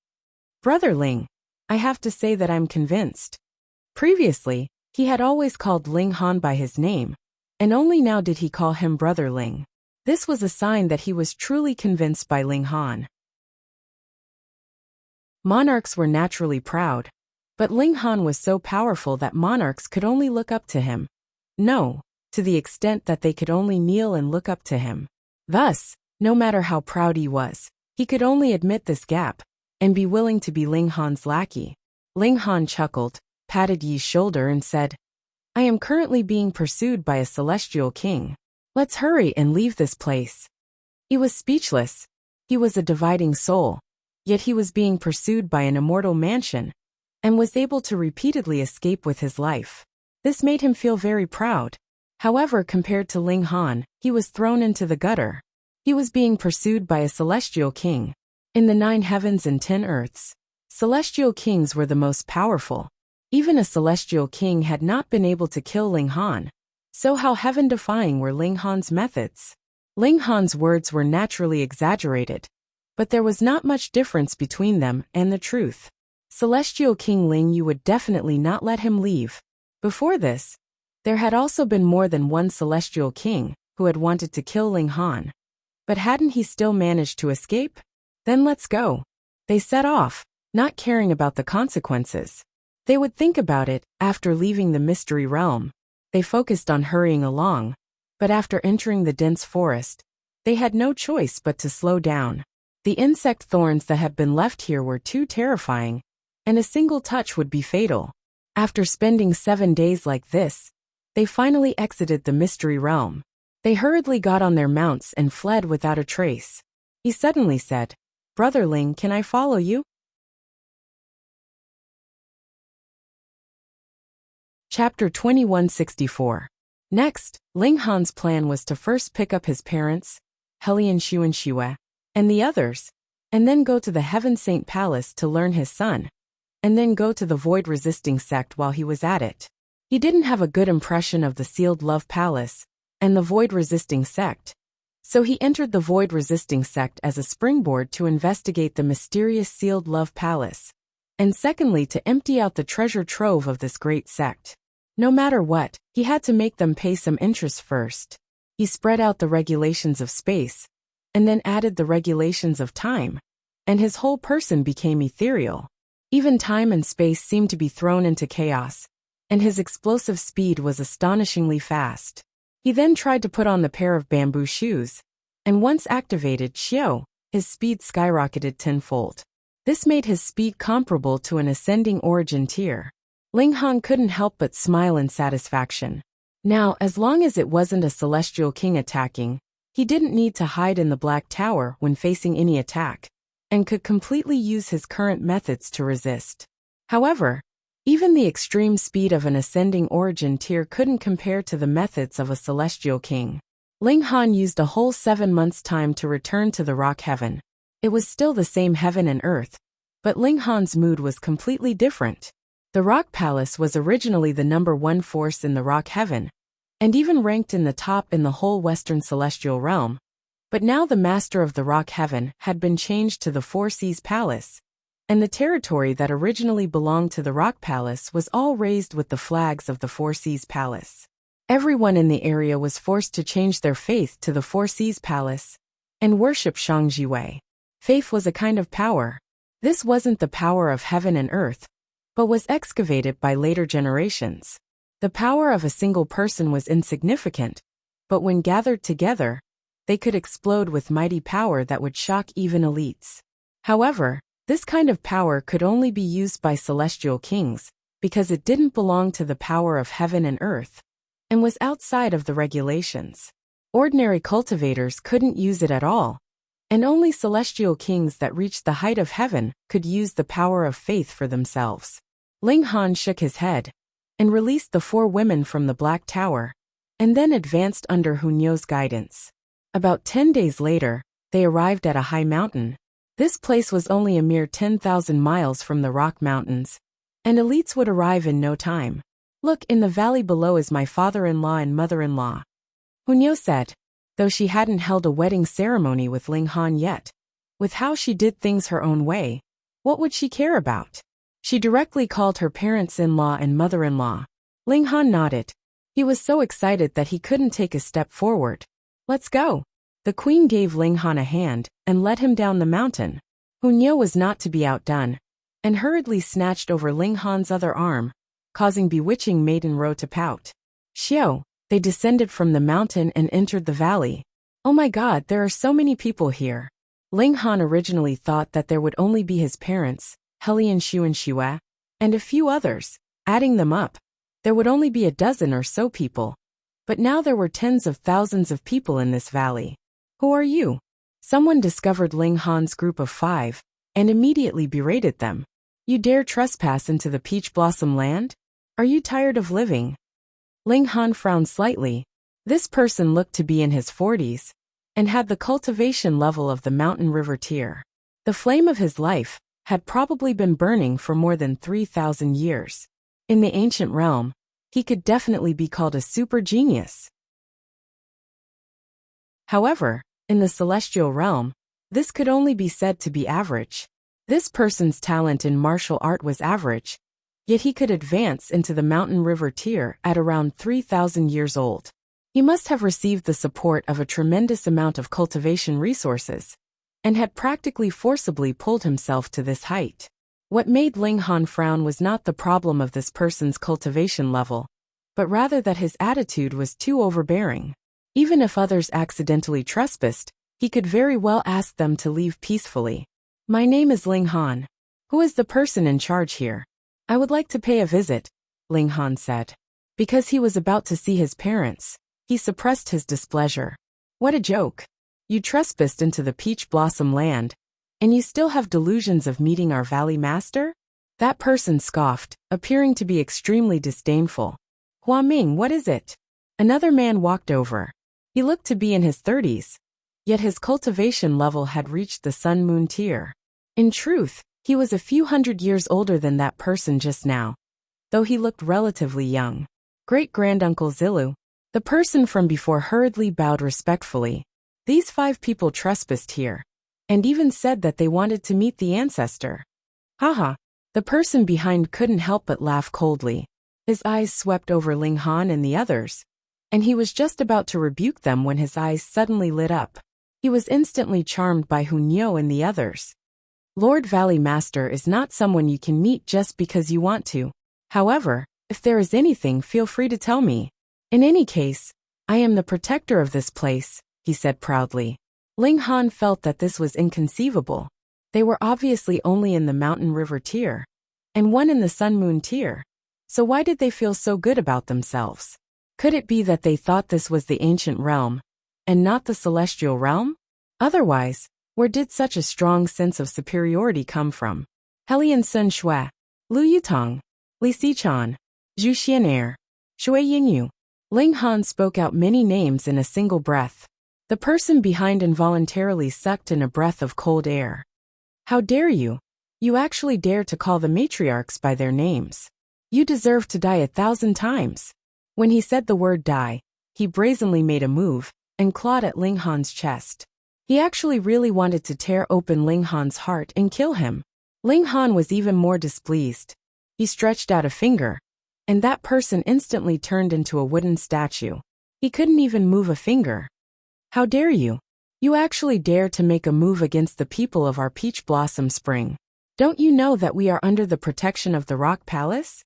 Brother Ling, I have to say that I'm convinced. Previously, he had always called Ling Han by his name, and only now did he call him Brother Ling. This was a sign that he was truly convinced by Ling Han. Monarchs were naturally proud, but Ling Han was so powerful that monarchs could only look up to him. No, to the extent that they could only kneel and look up to him. Thus, no matter how proud he was, he could only admit this gap, and be willing to be Ling Han's lackey. Ling Han chuckled, patted Yi's shoulder and said, I am currently being pursued by a celestial king. Let's hurry and leave this place. He was speechless. He was a dividing soul, yet he was being pursued by an immortal mansion, and was able to repeatedly escape with his life. This made him feel very proud. However, compared to Ling Han, he was thrown into the gutter. He was being pursued by a celestial king. In the 9 heavens and 10 earths, celestial kings were the most powerful. Even a celestial king had not been able to kill Ling Han. So how heaven-defying were Ling Han's methods? Ling Han's words were naturally exaggerated, but there was not much difference between them and the truth. Celestial King Ling Yu would definitely not let him leave. Before this, there had also been more than one celestial king who had wanted to kill Ling Han. But hadn't he still managed to escape? Then let's go. They set off, not caring about the consequences. They would think about it after leaving the mystery realm. They focused on hurrying along, but after entering the dense forest, they had no choice but to slow down. The insect thorns that had been left here were too terrifying, and a single touch would be fatal. After spending 7 days like this, they finally exited the mystery realm. They hurriedly got on their mounts and fled without a trace. He suddenly said, Brother Ling, can I follow you? Chapter 2164. Next, Ling Han's plan was to first pick up his parents, Helian Shu and Shue, and the others, and then go to the Heaven Saint Palace to learn his son, and then go to the void-resisting sect while he was at it. He didn't have a good impression of the Sealed Love Palace and the void-resisting sect, so he entered the void-resisting sect as a springboard to investigate the mysterious Sealed Love Palace, and secondly to empty out the treasure trove of this great sect. No matter what, he had to make them pay some interest first. He spread out the regulations of space, and then added the regulations of time, and his whole person became ethereal. Even time and space seemed to be thrown into chaos, and his explosive speed was astonishingly fast. He then tried to put on the pair of bamboo shoes, and once activated, his speed skyrocketed tenfold. This made his speed comparable to an ascending origin tier. Ling Han couldn't help but smile in satisfaction. Now, as long as it wasn't a celestial king attacking, he didn't need to hide in the Black Tower when facing any attack. and could completely use his current methods to resist. However, even the extreme speed of an ascending origin tier couldn't compare to the methods of a celestial king. Ling Han used a whole 7 months' time to return to the rock heaven. It was still the same heaven and earth, but Ling Han's mood was completely different. The rock palace was originally the #1 force in the rock heaven, and even ranked in the top in the whole western celestial realm. But now the master of the rock heaven had been changed to the Four Seas Palace, and the territory that originally belonged to the rock palace was all raised with the flags of the Four Seas Palace. Everyone in the area was forced to change their faith to the Four Seas Palace and worship Shangjiwei. Faith was a kind of power. This wasn't the power of heaven and earth, but was excavated by later generations. The power of a single person was insignificant, but when gathered together, they could explode with mighty power that would shock even elites. However, this kind of power could only be used by celestial kings, because it didn't belong to the power of heaven and earth, and was outside of the regulations. Ordinary cultivators couldn't use it at all, and only celestial kings that reached the height of heaven could use the power of faith for themselves. Ling Han shook his head, and released the 4 women from the Black Tower, and then advanced under Hunyo's guidance. About 10 days later, they arrived at a high mountain. This place was only a mere 10,000 miles from the Rock Mountains, and elites would arrive in no time. "Look, in the valley below is my father-in-law and mother-in-law," Hunyo said, though she hadn't held a wedding ceremony with Ling Han yet. With how she did things her own way, what would she care about? She directly called her parents-in-law and mother-in-law. Ling Han nodded. He was so excited that he couldn't take a step forward. "Let's go." The queen gave Ling Han a hand and led him down the mountain. Hunyo was not to be outdone, and hurriedly snatched over Ling Han's other arm, causing bewitching Maiden Ro to pout. "Xiao." They descended from the mountain and entered the valley. "Oh my god, there are so many people here." Ling Han originally thought that there would only be his parents, Helian Shu and Xue, and a few others. Adding them up, there would only be a dozen or so people. But now there were tens of thousands of people in this valley. "Who are you?" Someone discovered Ling Han's group of 5, and immediately berated them. "You dare trespass into the Peach Blossom land? Are you tired of living?" Ling Han frowned slightly. This person looked to be in his 40s, and had the cultivation level of the Mountain River tier. The flame of his life had probably been burning for more than 3,000 years. In the ancient realm, he could definitely be called a super genius. However, in the celestial realm, this could only be said to be average. This person's talent in martial art was average, yet he could advance into the Mountain River tier at around 3,000 years old. He must have received the support of a tremendous amount of cultivation resources, and had practically forcibly pulled himself to this height. What made Ling Han frown was not the problem of this person's cultivation level, but rather that his attitude was too overbearing. Even if others accidentally trespassed, he could very well ask them to leave peacefully. "My name is Ling Han. Who is the person in charge here?" "I would like to pay a visit," Ling Han said. Because he was about to see his parents, he suppressed his displeasure. "What a joke. You trespassed into the Peach Blossom land, and you still have delusions of meeting our valley master?" That person scoffed, appearing to be extremely disdainful. "Hua Ming, what is it?" Another man walked over. He looked to be in his 30s, yet his cultivation level had reached the Sun Moon tier. In truth, he was a few hundred years older than that person just now, though he looked relatively young. "Great-granduncle Zilu." The person from before hurriedly bowed respectfully. "These 5 people trespassed here, and even said that they wanted to meet the ancestor." "Haha." The person behind couldn't help but laugh coldly. His eyes swept over Ling Han and the others, and he was just about to rebuke them when his eyes suddenly lit up. He was instantly charmed by Hunyo and the others. Lord Valley Master is not someone you can meet just because you want to. However, if there is anything, feel free to tell me. In any case, I am the protector of this place, he said proudly. Ling Han felt that this was inconceivable. They were obviously only in the Mountain River tier, and one in the Sun Moon tier. So why did they feel so good about themselves? Could it be that they thought this was the ancient realm, and not the celestial realm? Otherwise, Where did such a strong sense of superiority come from? Helian Sun Shui, Lu Yutong, Li Xichan, Zhu Xianer, Shui Yinyu. Ling Han spoke out many names in a single breath. The person behind involuntarily sucked in a breath of cold air. How dare you? You actually dare to call the matriarchs by their names. You deserve to die 1,000 times. When he said the word die, he brazenly made a move and clawed at Ling Han's chest. He actually really wanted to tear open Ling Han's heart and kill him. Ling Han was even more displeased. He stretched out a finger, and that person instantly turned into a wooden statue. He couldn't even move a finger. How dare you? You actually dare to make a move against the people of our Peach Blossom Spring. Don't you know that we are under the protection of the Rock Palace?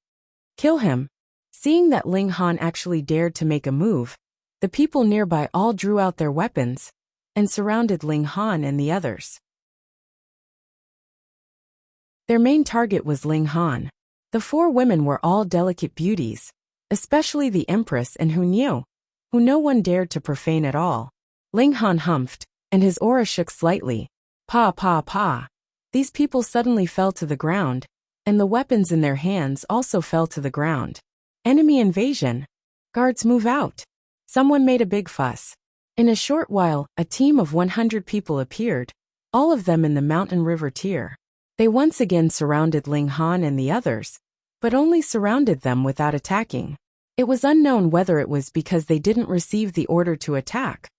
Kill him. Seeing that Ling Han actually dared to make a move, the people nearby all drew out their weapons and surrounded Ling Han and the others. Their main target was Ling Han. The 4 women were all delicate beauties, especially the Empress and Hunyeo, who no one dared to profane at all. Ling Han humphed, and his aura shook slightly. Pa pa pa. These people suddenly fell to the ground, and the weapons in their hands also fell to the ground. Enemy invasion. Guards move out. Someone made a big fuss. In a short while, a team of 100 people appeared, all of them in the mountain river tier. They once again surrounded Ling Han and the others, but only surrounded them without attacking. It was unknown whether it was because they didn't receive the order to attack,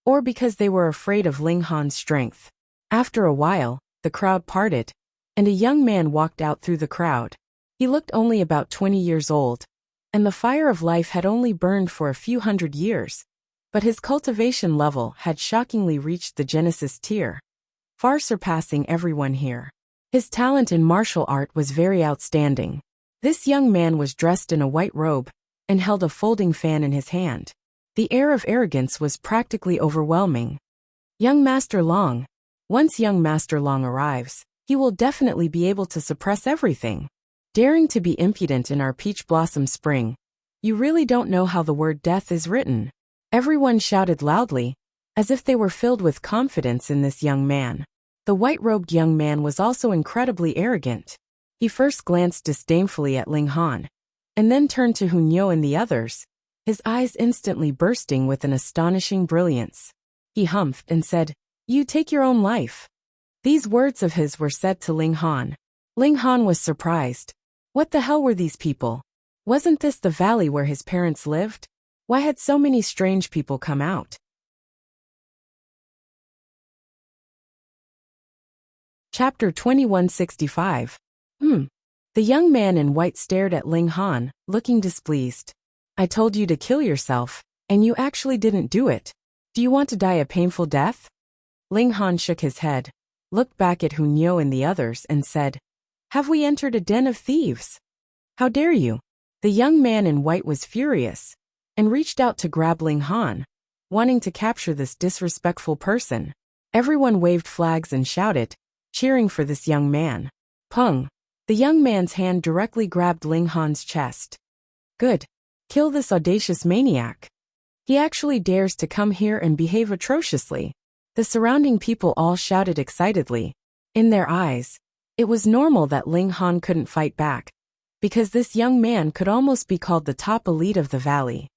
or because they were afraid of Ling Han's strength. After a while, the crowd parted, and a young man walked out through the crowd. He looked only about 20 years old, and the fire of life had only burned for a few hundred years, but his cultivation level had shockingly reached the Genesis tier, far surpassing everyone here. His talent in martial art was very outstanding. This young man was dressed in a white robe and held a folding fan in his hand. The air of arrogance was practically overwhelming. Young Master Long. Once young Master Long arrives, he will definitely be able to suppress everything. Daring to be impudent in our Peach Blossom Spring. You really don't know how the word death is written. Everyone shouted loudly, as if they were filled with confidence in this young man. The white-robed young man was also incredibly arrogant. He first glanced disdainfully at Ling Han, and then turned to Hunyeo and the others, his eyes instantly bursting with an astonishing brilliance. He humphed and said, "You take your own life." These words of his were said to Ling Han. Ling Han was surprised. What the hell were these people? Wasn't this the valley where his parents lived? Why had so many strange people come out? Chapter 2165. The young man in white stared at Ling Han, looking displeased. I told you to kill yourself, and you actually didn't do it. Do you want to die a painful death? Ling Han shook his head, looked back at Hunyeo and the others and said, Have we entered a den of thieves? How dare you? The young man in white was furious, and reached out to grab Ling Han, wanting to capture this disrespectful person. Everyone waved flags and shouted, cheering for this young man. Pung! The young man's hand directly grabbed Ling Han's chest. Good. Kill this audacious maniac. He actually dares to come here and behave atrociously. The surrounding people all shouted excitedly. In their eyes, it was normal that Ling Han couldn't fight back, because this young man could almost be called the top elite of the valley.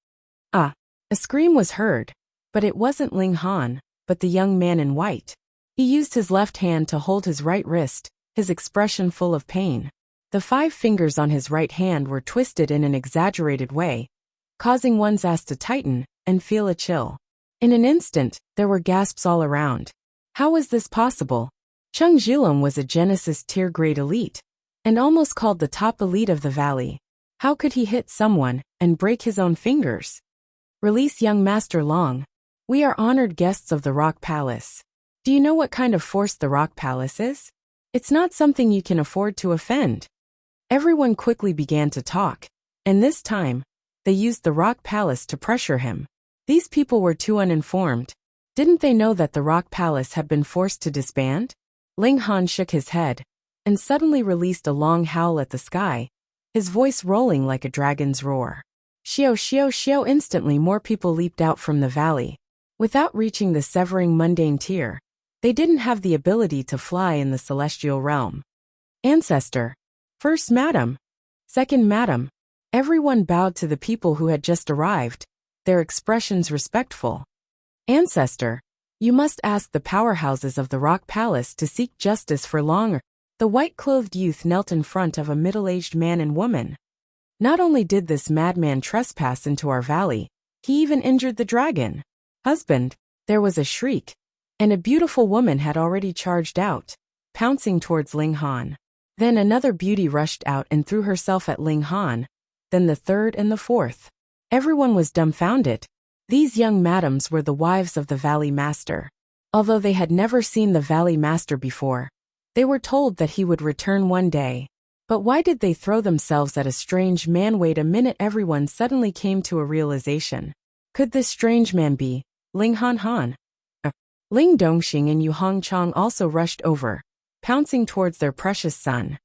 A scream was heard, but it wasn't Ling Han, but the young man in white. He used his left hand to hold his right wrist, his expression full of pain. The 5 fingers on his right hand were twisted in an exaggerated way, causing one's ass to tighten and feel a chill. In an instant, there were gasps all around. How was this possible? Chung Zhilong was a Genesis tier grade elite, and almost called the top elite of the valley. How could he hit someone and break his own fingers? Release young Master Long. We are honored guests of the Rock Palace. Do you know what kind of force the Rock Palace is? It's not something you can afford to offend. Everyone quickly began to talk, and this time, they used the Rock Palace to pressure him. These people were too uninformed. Didn't they know that the Rock Palace had been forced to disband? Ling Han shook his head, and suddenly released a long howl at the sky, his voice rolling like a dragon's roar. Xiao xiao xiao! Instantly more people leaped out from the valley. Without reaching the severing mundane tier, They didn't have the ability to fly in the celestial realm. Ancestor. First Madam. Second Madam. Everyone bowed to the people who had just arrived, their expressions respectful. Ancestor. You must ask the powerhouses of the Rock Palace to seek justice for Longer. The white-clothed youth knelt in front of a middle-aged man and woman. Not only did this madman trespass into our valley, he even injured the dragon. Husband. There was a shriek, and a beautiful woman had already charged out, pouncing towards Ling Han. Then another beauty rushed out and threw herself at Ling Han, then the third and the fourth. Everyone was dumbfounded. These young madams were the wives of the Valley Master. Although they had never seen the Valley Master before, they were told that he would return one day. But why did they throw themselves at a strange man? Wait a minute, everyone suddenly came to a realization. Could this strange man be Ling Han? Ling Dongxing and Yu Hongchang also rushed over, pouncing towards their precious son.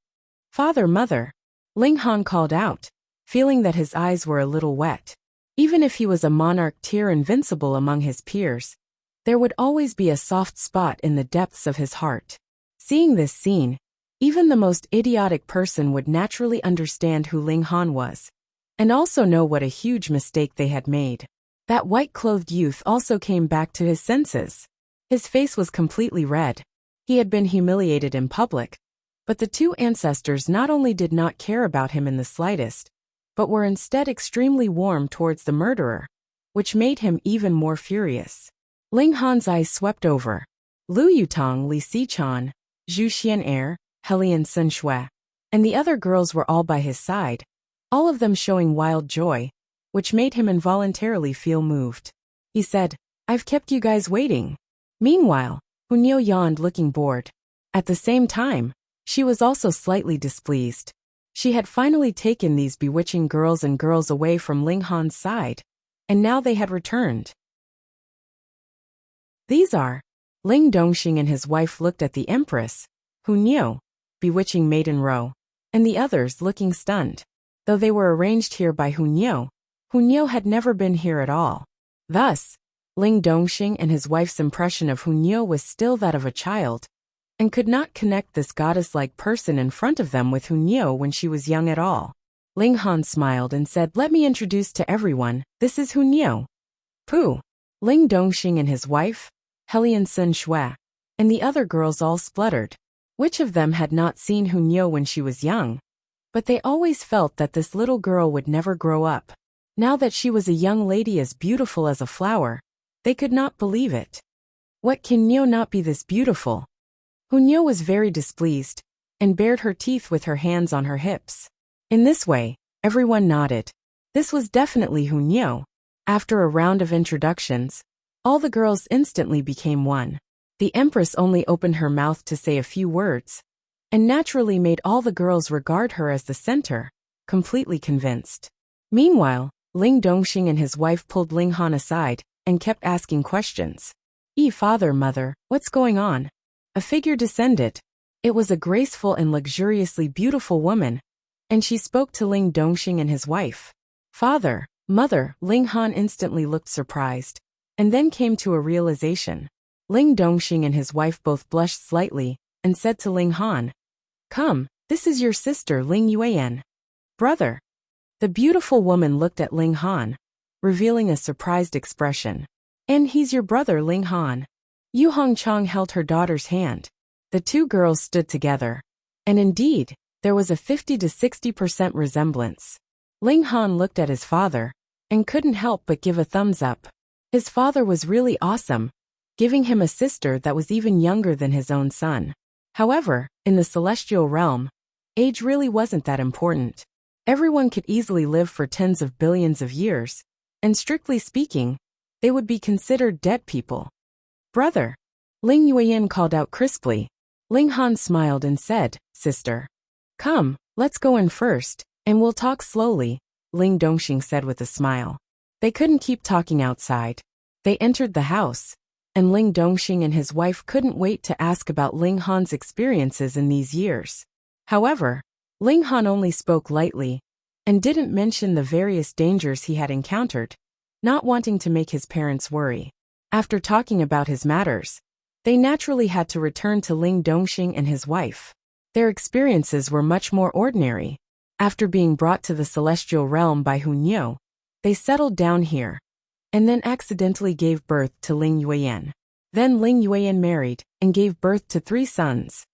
Father, mother. Ling Han called out, feeling that his eyes were a little wet. Even if he was a monarch tier invincible among his peers, there would always be a soft spot in the depths of his heart. Seeing this scene, even the most idiotic person would naturally understand who Ling Han was, and also know what a huge mistake they had made. That white-clothed youth also came back to his senses. His face was completely red. He had been humiliated in public, but the two ancestors not only did not care about him in the slightest, but were instead extremely warm towards the murderer, which made him even more furious. Ling Han's eyes swept over Lu Yutong, Li Sichan, Zhu Xian'er, Helian Sun Shui, and the other girls were all by his side, all of them showing wild joy, which made him involuntarily feel moved. He said, "I've kept you guys waiting." Meanwhile, Hunyao yawned, looking bored. At the same time, she was also slightly displeased. She had finally taken these bewitching girls away from Ling Han's side, and now they had returned. These are. Ling Dongxing and his wife looked at the Empress, Hunyao, bewitching maiden row, and the others looking stunned. Though they were arranged here by Hunyao had never been here at all. Thus, Ling Dongxing and his wife's impression of Hunyao was still that of a child, and could not connect this goddess-like person in front of them with Hunyao when she was young at all. Ling Han smiled and said, "Let me introduce to everyone, this is Hunyao." Pooh! Ling Dongxing and his wife, Helian Sun Shui, and the other girls all spluttered. Which of them had not seen Hunyao when she was young? But they always felt that this little girl would never grow up. Now that she was a young lady as beautiful as a flower, they could not believe it. What, can Hunyao not be this beautiful? Hunyao was very displeased, and bared her teeth with her hands on her hips. In this way, everyone nodded. This was definitely Hunyao. After a round of introductions, all the girls instantly became one. The Empress only opened her mouth to say a few words, and naturally made all the girls regard her as the center, completely convinced. Meanwhile, Ling Dongxing and his wife pulled Ling Han aside, and kept asking questions. Father, mother, what's going on? A figure descended. It was a graceful and luxuriously beautiful woman, and she spoke to Ling Dongxing and his wife. Father, mother, Ling Han instantly looked surprised, and then came to a realization. Ling Dongxing and his wife both blushed slightly, and said to Ling Han, "Come, this is your sister Ling Yuan." Brother. The beautiful woman looked at Ling Han, revealing a surprised expression. "And he's your brother Ling Han." Yu Hongchang held her daughter's hand. The two girls stood together, and indeed, there was a 50 to 60% resemblance. Ling Han looked at his father, and couldn't help but give a thumbs up. His father was really awesome, giving him a sister that was even younger than his own son. However, in the celestial realm, age really wasn't that important. Everyone could easily live for tens of billions of years, and strictly speaking, they would be considered dead people. Brother. Ling Yuan called out crisply. Ling Han smiled and said, "Sister. Come, let's go in first, and we'll talk slowly," Ling Dongxing said with a smile. They couldn't keep talking outside. They entered the house, and Ling Dongxing and his wife couldn't wait to ask about Ling Han's experiences in these years. However, Ling Han only spoke lightly, and didn't mention the various dangers he had encountered, not wanting to make his parents worry. After talking about his matters, They naturally had to return to Ling Dongxing and his wife. Their experiences were much more ordinary. After being brought to the celestial realm by Hunyou, they settled down here, and then accidentally gave birth to Ling Yueyan. Then Ling Yueyan married, and gave birth to 3 sons.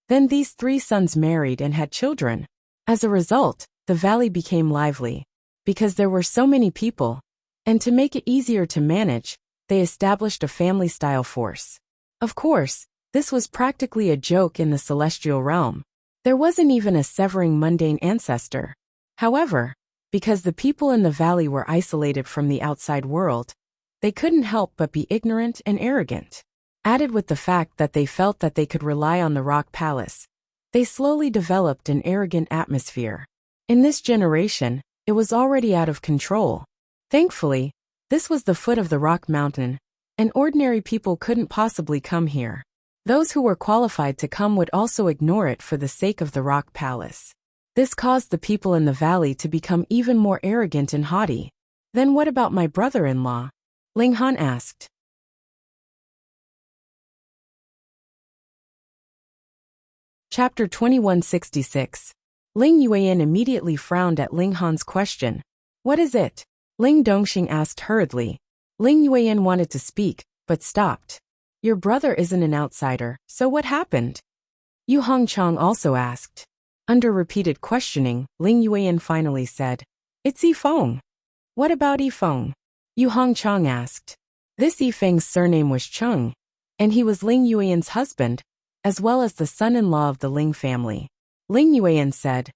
Then these 3 sons married and had children. As a result, the valley became lively, because there were so many people, and to make it easier to manage, they established a family-style force. Of course, this was practically a joke in the celestial realm. There wasn't even a severing mundane ancestor. However, because the people in the valley were isolated from the outside world, they couldn't help but be ignorant and arrogant. Added with the fact that they felt that they could rely on the rock palace, they slowly developed an arrogant atmosphere. In this generation, it was already out of control. Thankfully, this was the foot of the rock mountain, and ordinary people couldn't possibly come here. Those who were qualified to come would also ignore it for the sake of the rock palace. This caused the people in the valley to become even more arrogant and haughty. Then what about my brother-in-law? Ling Han asked. Chapter 2166. Ling Yueyan immediately frowned at Ling Han's question. What is it? Ling Dongxing asked hurriedly. Ling Yueyan wanted to speak, but stopped. Your brother isn't an outsider, so what happened? Yu Hongchang also asked. Under repeated questioning, Ling Yueyan finally said, It's Yifeng. What about Yifeng? Yu Hongchang asked. This Yifeng's surname was Cheng, and he was Ling Yueyan's husband, as well as the son-in-law of the Ling family. Ling Yueyan said,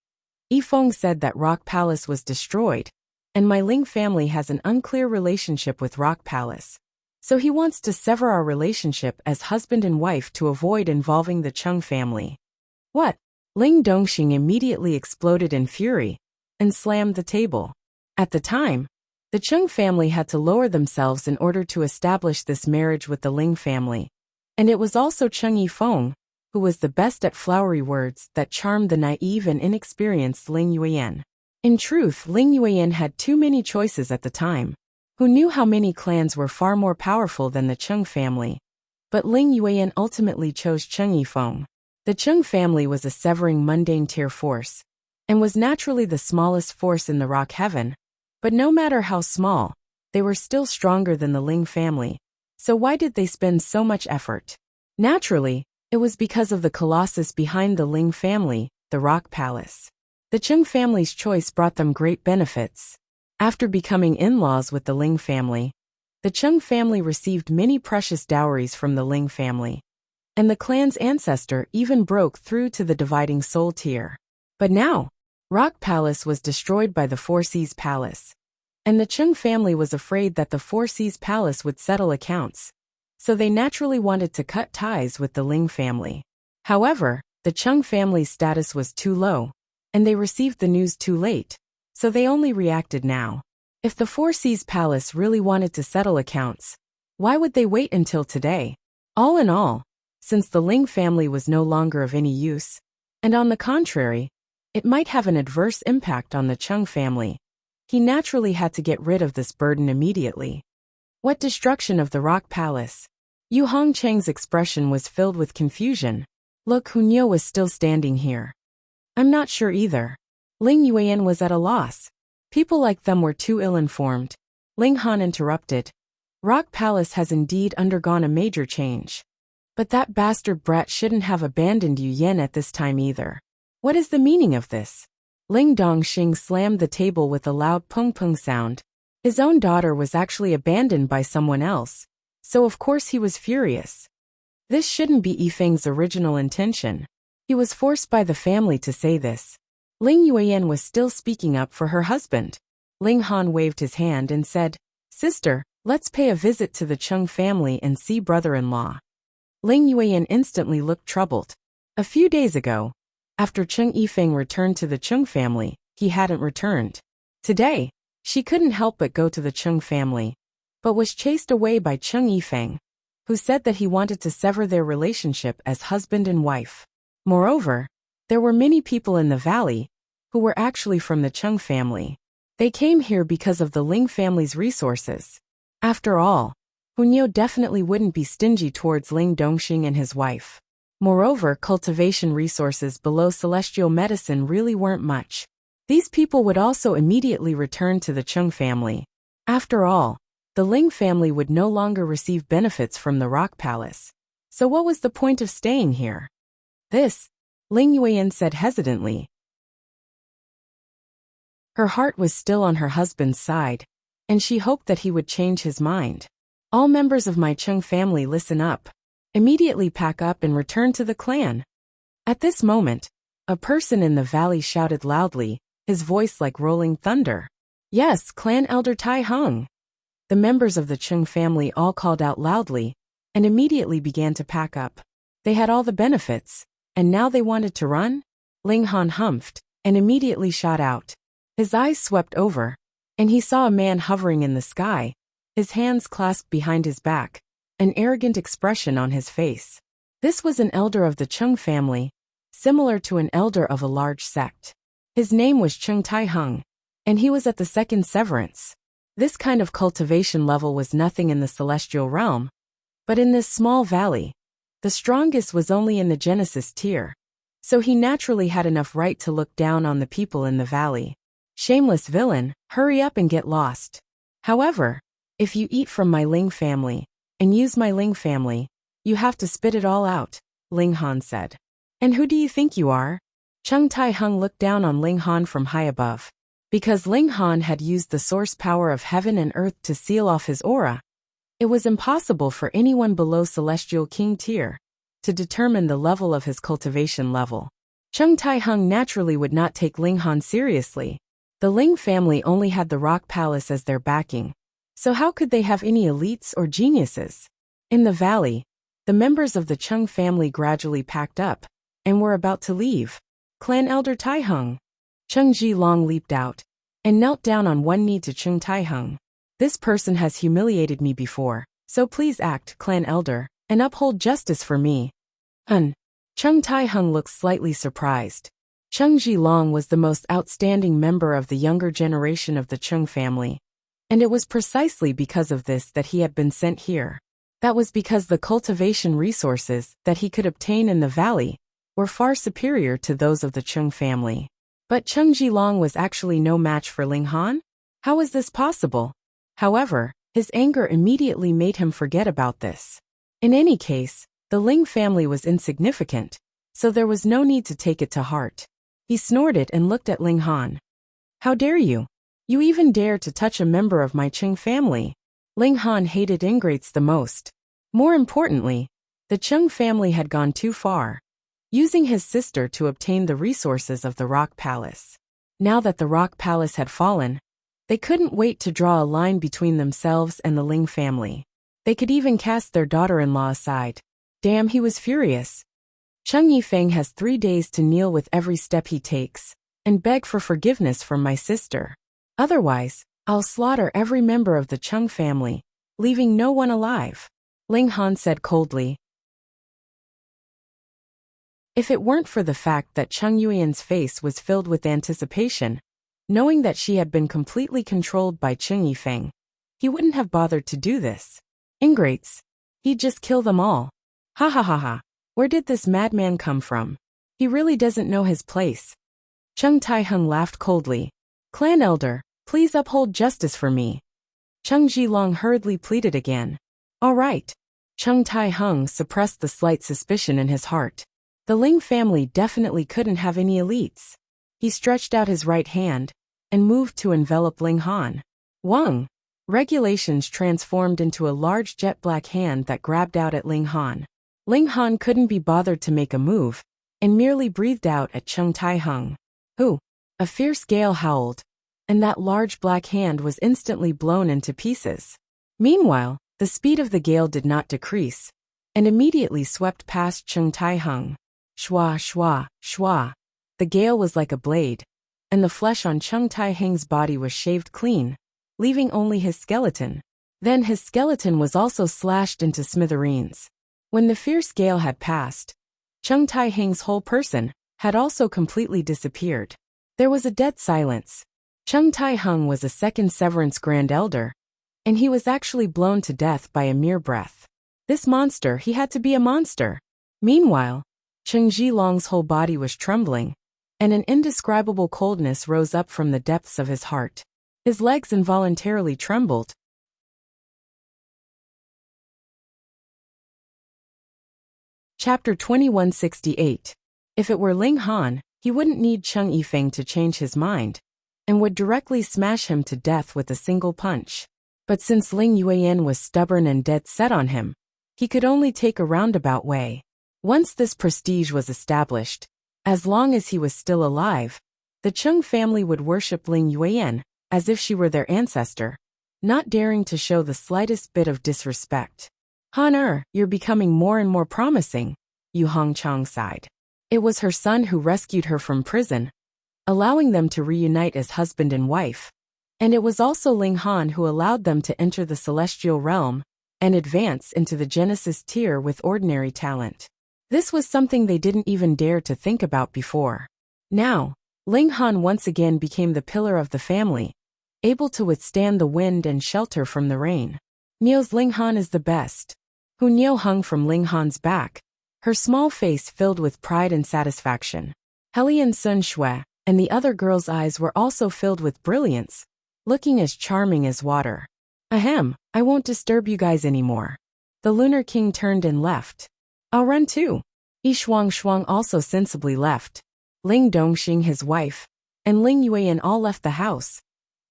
Yifeng said that Rock Palace was destroyed, and my Ling family has an unclear relationship with Rock Palace. So he wants to sever our relationship as husband and wife to avoid involving the Cheng family. What? Ling Dongxing immediately exploded in fury and slammed the table. At the time, the Cheng family had to lower themselves in order to establish this marriage with the Ling family. And it was also Cheng Yifeng, who was the best at flowery words, that charmed the naive and inexperienced Ling Yueyan. In truth, Ling Yueyan had too many choices at the time. Who knew how many clans were far more powerful than the Cheng family? But Ling Yueyan ultimately chose Cheng Yifeng. The Cheng family was a severing mundane tier force, and was naturally the smallest force in the rock heaven. But no matter how small, they were still stronger than the Ling family. So why did they spend so much effort? Naturally, it was because of the colossus behind the Ling family, the Rock Palace. The Cheng family's choice brought them great benefits. After becoming in-laws with the Ling family, the Cheng family received many precious dowries from the Ling family, and the clan's ancestor even broke through to the dividing soul tier. But now, Rock Palace was destroyed by the Four Seas Palace, and the Cheng family was afraid that the Four Seas Palace would settle accounts, so they naturally wanted to cut ties with the Ling family. However, the Cheng family's status was too low, and they received the news too late, so they only reacted now. If the Four Seas Palace really wanted to settle accounts, why would they wait until today? All in all, since the Ling family was no longer of any use, and on the contrary, it might have an adverse impact on the Cheng family, he naturally had to get rid of this burden immediately. What destruction of the Rock Palace? Yu Hongchang's expression was filled with confusion. Look, Hunyou was still standing here. I'm not sure either. Ling Yueyan was at a loss. People like them were too ill-informed. Ling Han interrupted. Rock Palace has indeed undergone a major change. But that bastard brat shouldn't have abandoned Yu Yan at this time either. What is the meaning of this? Ling Dongxing slammed the table with a loud pung-pung sound. His own daughter was actually abandoned by someone else, so of course he was furious. This shouldn't be Yifeng's original intention. He was forced by the family to say this. Ling Yueyan was still speaking up for her husband. Ling Han waved his hand and said, Sister, let's pay a visit to the Cheng family and see brother-in-law. Ling Yueyan instantly looked troubled. A few days ago, after Cheng Yifeng returned to the Cheng family, he hadn't returned. Today, she couldn't help but go to the Cheng family, but was chased away by Cheng Yifeng, who said that he wanted to sever their relationship as husband and wife. Moreover, there were many people in the valley who were actually from the Cheng family. They came here because of the Ling family's resources. After all, Hunyo definitely wouldn't be stingy towards Ling Dongxing and his wife. Moreover, cultivation resources below celestial medicine really weren't much. These people would also immediately return to the Chung family. After all, the Ling family would no longer receive benefits from the Rock Palace. So what was the point of staying here? This, Ling Yuan said hesitantly. Her heart was still on her husband's side, and she hoped that he would change his mind. All members of my Chung family, listen up. Immediately pack up and return to the clan. At this moment, a person in the valley shouted loudly, his voice like rolling thunder. Yes, Clan Elder Tai Hung. The members of the Chung family all called out loudly, and immediately began to pack up. They had all the benefits, and now they wanted to run? Ling Han humphed, and immediately shot out. His eyes swept over, and he saw a man hovering in the sky, his hands clasped behind his back, an arrogant expression on his face. This was an elder of the Chung family, similar to an elder of a large sect. His name was Chung Tai Hung, and he was at the second severance. This kind of cultivation level was nothing in the celestial realm, but in this small valley, the strongest was only in the Genesis tier, so he naturally had enough right to look down on the people in the valley. Shameless villain, hurry up and get lost. However, if you eat from my Ling family, and use my Ling family, you have to spit it all out, Ling Han said. And who do you think you are? Chung Tai Hung looked down on Ling Han from high above. Because Ling Han had used the source power of heaven and earth to seal off his aura, it was impossible for anyone below Celestial King tier to determine the level of his cultivation level. Chung Tai Hung naturally would not take Ling Han seriously. The Ling family only had the Rock Palace as their backing, so how could they have any elites or geniuses? In the valley, the members of the Chung family gradually packed up and were about to leave. Clan Elder Tai Hung. Chung Ji Long leaped out and knelt down on one knee to Chung Tai Hung. This person has humiliated me before, so please act, Clan Elder, and uphold justice for me. Chung Tai Hung looked slightly surprised. Chung Ji Long was the most outstanding member of the younger generation of the Chung family, and it was precisely because of this that he had been sent here. That was because the cultivation resources that he could obtain in the valley were far superior to those of the Chung family. But Chung Ji Long was actually no match for Ling Han? How was this possible? However, his anger immediately made him forget about this. In any case, the Ling family was insignificant, so there was no need to take it to heart. He snorted and looked at Ling Han. How dare you? You even dare to touch a member of my Chung family. Ling Han hated ingrates the most. More importantly, the Chung family had gone too far, using his sister to obtain the resources of the Rock Palace. Now that the Rock Palace had fallen, they couldn't wait to draw a line between themselves and the Ling family. They could even cast their daughter-in-law aside. Damn, he was furious. Chung Yifeng has 3 days to kneel with every step he takes and beg for forgiveness from my sister. Otherwise, I'll slaughter every member of the Chung family, leaving no one alive, Ling Han said coldly. If it weren't for the fact that Chung Yuan's face was filled with anticipation, knowing that she had been completely controlled by Chung Yifeng, he wouldn't have bothered to do this. Ingrates. He'd just kill them all. Ha ha ha ha. Where did this madman come from? He really doesn't know his place. Chung Tai Hung laughed coldly. Clan Elder, please uphold justice for me. Chung Ji Long hurriedly pleaded again. All right. Chung Tai Hung suppressed the slight suspicion in his heart. The Ling family definitely couldn't have any elites. He stretched out his right hand and moved to envelop Ling Han. Wang! Regulations transformed into a large jet-black hand that grabbed out at Ling Han. Ling Han couldn't be bothered to make a move, and merely breathed out at Chung Tai Hung. Who? A fierce gale howled, and that large black hand was instantly blown into pieces. Meanwhile, the speed of the gale did not decrease, and immediately swept past Chung Tai Hung. Shwa, shwa, shwa. The gale was like a blade, and the flesh on Chung Tai Hung's body was shaved clean, leaving only his skeleton. Then his skeleton was also slashed into smithereens. When the fierce gale had passed, Chung Tai Hung's whole person had also completely disappeared. There was a dead silence. Chung Tai Hung was a second Severance Grand Elder, and he was actually blown to death by a mere breath. This monster, he had to be a monster. Meanwhile, Cheng Zhilong's whole body was trembling, and an indescribable coldness rose up from the depths of his heart. His legs involuntarily trembled. Chapter 2168. If it were Ling Han, he wouldn't need Cheng Yifeng to change his mind, and would directly smash him to death with a single punch. But since Ling Yuan was stubborn and dead set on him, he could only take a roundabout way. Once this prestige was established, as long as he was still alive, the Cheng family would worship Ling Yuan as if she were their ancestor, not daring to show the slightest bit of disrespect. Han you're becoming more and more promising, Yu Hongchang sighed. It was her son who rescued her from prison, allowing them to reunite as husband and wife. And it was also Ling Han who allowed them to enter the celestial realm and advance into the Genesis tier with ordinary talent. This was something they didn't even dare to think about before. Now, Ling Han once again became the pillar of the family, able to withstand the wind and shelter from the rain. Niu's Ling Han is the best. Hu Niu hung from Ling Han's back, her small face filled with pride and satisfaction. Helian Sun Shui and the other girl's eyes were also filled with brilliance, looking as charming as water. Ahem, I won't disturb you guys anymore. The Lunar King turned and left. I'll run too. Yi Shuang also sensibly left. Ling Dongxing, his wife, and Ling Yuan all left the house,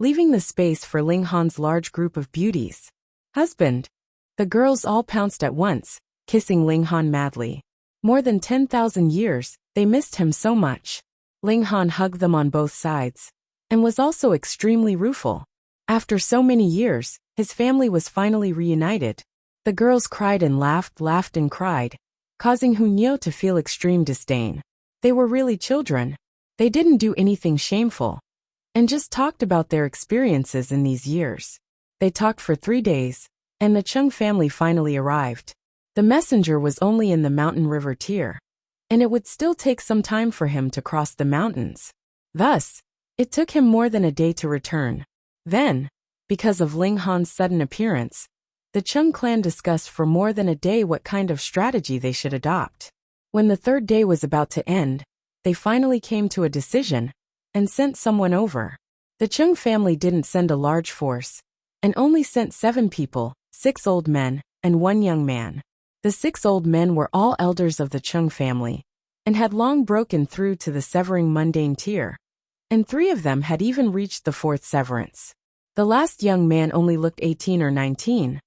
leaving the space for Ling Han's large group of beauties. Husband. The girls all pounced at once, kissing Ling Han madly. More than 10,000 years, they missed him so much. Ling Han hugged them on both sides, and was also extremely rueful. After so many years, his family was finally reunited. The girls cried and laughed and cried, causing Hu Niu to feel extreme disdain. They were really children. They didn't do anything shameful, and just talked about their experiences in these years. They talked for 3 days, and the Cheng family finally arrived. The messenger was only in the mountain river tier, and it would still take some time for him to cross the mountains. Thus, it took him more than a day to return. Then, because of Ling Han's sudden appearance, the Cheng clan discussed for more than a day what kind of strategy they should adopt. When the 3rd day was about to end, they finally came to a decision and sent someone over. The Cheng family didn't send a large force, and only sent 7 people, 6 old men, and 1 young man. The 6 old men were all elders of the Cheng family, and had long broken through to the severing mundane tier, and 3 of them had even reached the 4th severance. The last young man only looked 18 or 19,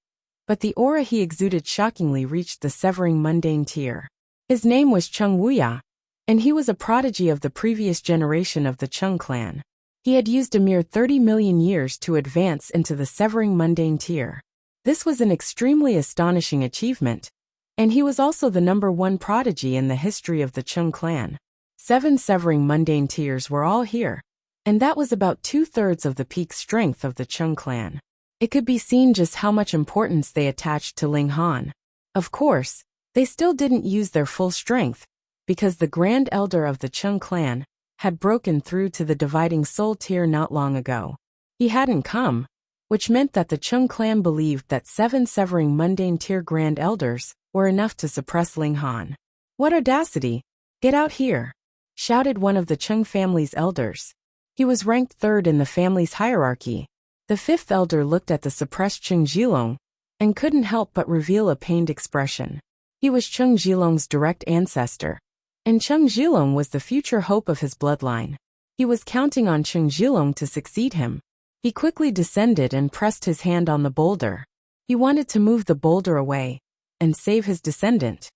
but the aura he exuded shockingly reached the severing mundane tier. His name was Cheng Wuya, and he was a prodigy of the previous generation of the Cheng clan. He had used a mere 30 million years to advance into the severing mundane tier. This was an extremely astonishing achievement, and he was also the #1 prodigy in the history of the Cheng clan. 7 severing mundane tiers were all here, and that was about 2/3 of the peak strength of the Cheng clan. It could be seen just how much importance they attached to Ling Han. Of course, they still didn't use their full strength, because the Grand Elder of the Cheng clan had broken through to the dividing soul tier not long ago. He hadn't come, which meant that the Cheng clan believed that 7 severing mundane tier Grand Elders were enough to suppress Ling Han. What audacity! Get out here! Shouted one of the Cheng family's elders. He was ranked 3rd in the family's hierarchy. The 5th elder looked at the suppressed Cheng Zhilong and couldn't help but reveal a pained expression. He was Cheng Zhilong's direct ancestor, and Cheng Zhilong was the future hope of his bloodline. He was counting on Cheng Zhilong to succeed him. He quickly descended and pressed his hand on the boulder. He wanted to move the boulder away and save his descendant.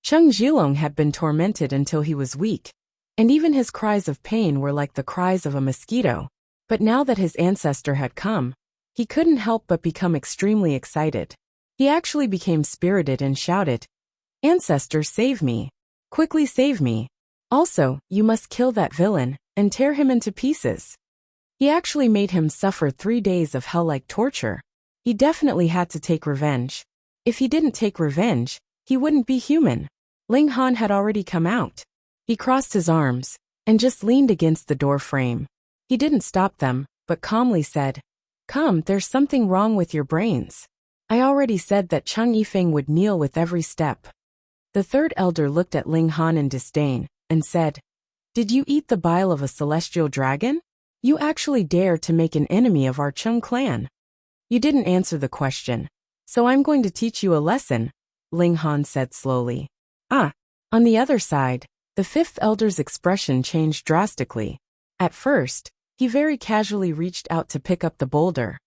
Cheng Zhilong had been tormented until he was weak, and even his cries of pain were like the cries of a mosquito. But now that his ancestor had come, he couldn't help but become extremely excited. He actually became spirited and shouted, "Ancestor, save me! Quickly save me! Also, you must kill that villain and tear him into pieces." He actually made him suffer 3 days of hell-like torture. He definitely had to take revenge. If he didn't take revenge, he wouldn't be human. Ling Han had already come out. He crossed his arms and just leaned against the door frame. He didn't stop them, but calmly said, "Come, there's something wrong with your brains. I already said that Cheng Yifeng would kneel with every step." The third elder looked at Ling Han in disdain, and said, "Did you eat the bile of a celestial dragon? You actually dare to make an enemy of our Cheng clan." "You didn't answer the question, so I'm going to teach you a lesson," Ling Han said slowly. "Ah." On the other side, the fifth elder's expression changed drastically. At first, he very casually reached out to pick up the boulder.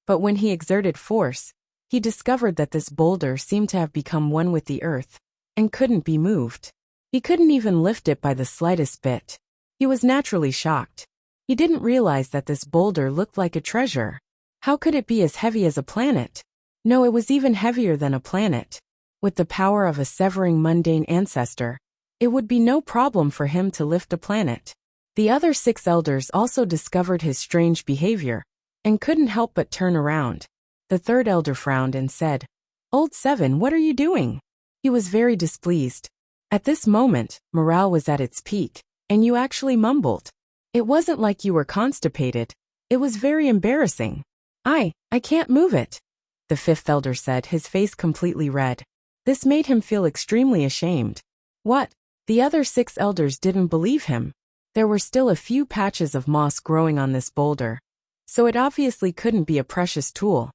But when he exerted force, he discovered that this boulder seemed to have become one with the earth, and couldn't be moved. He couldn't even lift it by the slightest bit. He was naturally shocked. He didn't realize that this boulder looked like a treasure. How could it be as heavy as a planet? No, it was even heavier than a planet. With the power of a severing mundane ancestor, it would be no problem for him to lift a planet. The other 6 elders also discovered his strange behavior, and couldn't help but turn around. The third elder frowned and said, "Old 7, what are you doing?" He was very displeased. At this moment, morale was at its peak, and you actually mumbled. It wasn't like you were constipated. It was very embarrassing. I can't move it," the fifth elder said, his face completely red. This made him feel extremely ashamed. What? The other 6 elders didn't believe him. There were still a few patches of moss growing on this boulder, so it obviously couldn't be a precious tool,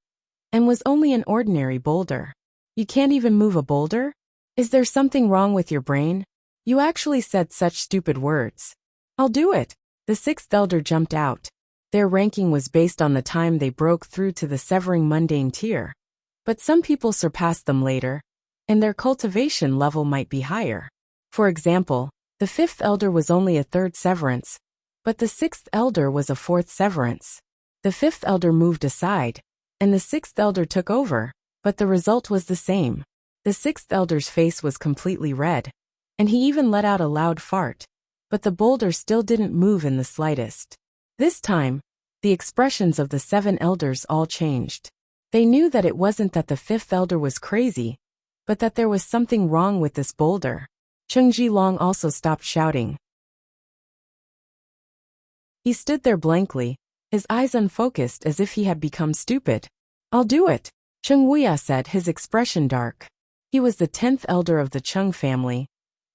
and was only an ordinary boulder. "You can't even move a boulder? Is there something wrong with your brain? You actually said such stupid words." "I'll do it." The 6th elder jumped out. Their ranking was based on the time they broke through to the severing mundane tier, but some people surpassed them later, and their cultivation level might be higher. For example, the 5th elder was only a 3rd severance, but the 6th elder was a 4th severance. The 5th elder moved aside, and the 6th elder took over, but the result was the same. The 6th elder's face was completely red, and he even let out a loud fart, but the boulder still didn't move in the slightest. This time, the expressions of the 7 elders all changed. They knew that it wasn't that the 5th elder was crazy, but that there was something wrong with this boulder. Cheng Zhilong also stopped shouting. He stood there blankly, his eyes unfocused as if he had become stupid. "I'll do it," Cheng Wuya said, his expression dark. He was the 10th elder of the Cheng family,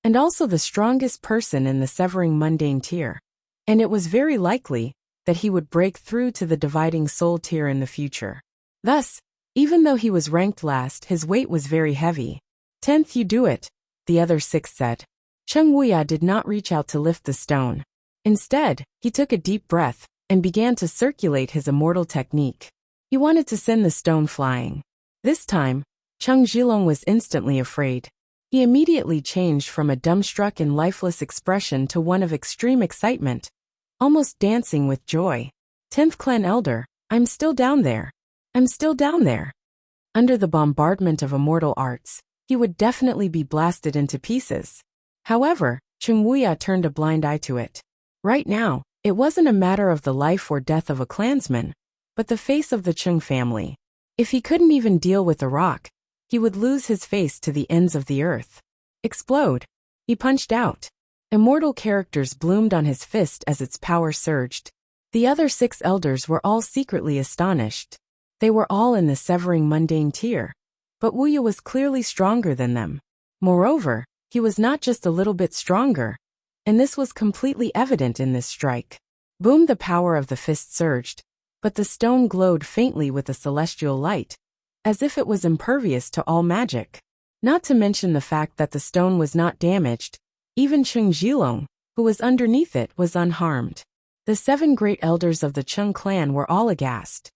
and also the strongest person in the severing mundane tier, and it was very likely that he would break through to the dividing soul tier in the future. Thus, even though he was ranked last, his weight was very heavy. "10th, you do it," the other 6 said. Cheng Wuya did not reach out to lift the stone. Instead, he took a deep breath and began to circulate his immortal technique. He wanted to send the stone flying. This time, Cheng Zhilong was instantly afraid. He immediately changed from a dumbstruck and lifeless expression to one of extreme excitement, almost dancing with joy. "10th clan elder, I'm still down there. I'm still down there." Under the bombardment of immortal arts, he would definitely be blasted into pieces. However, Cheng Wuya turned a blind eye to it. Right now, it wasn't a matter of the life or death of a clansman, but the face of the Cheng family. If he couldn't even deal with the rock, he would lose his face to the ends of the earth. Explode. He punched out. Immortal characters bloomed on his fist as its power surged. The other 6 elders were all secretly astonished. They were all in the severing mundane tier, but Wuya was clearly stronger than them. Moreover, he was not just a little bit stronger, and this was completely evident in this strike. Boom! The power of the fist surged, but the stone glowed faintly with a celestial light, as if it was impervious to all magic. Not to mention the fact that the stone was not damaged. Even Cheng Zhilong, who was underneath it, was unharmed. The 7 great elders of the Cheng clan were all aghast.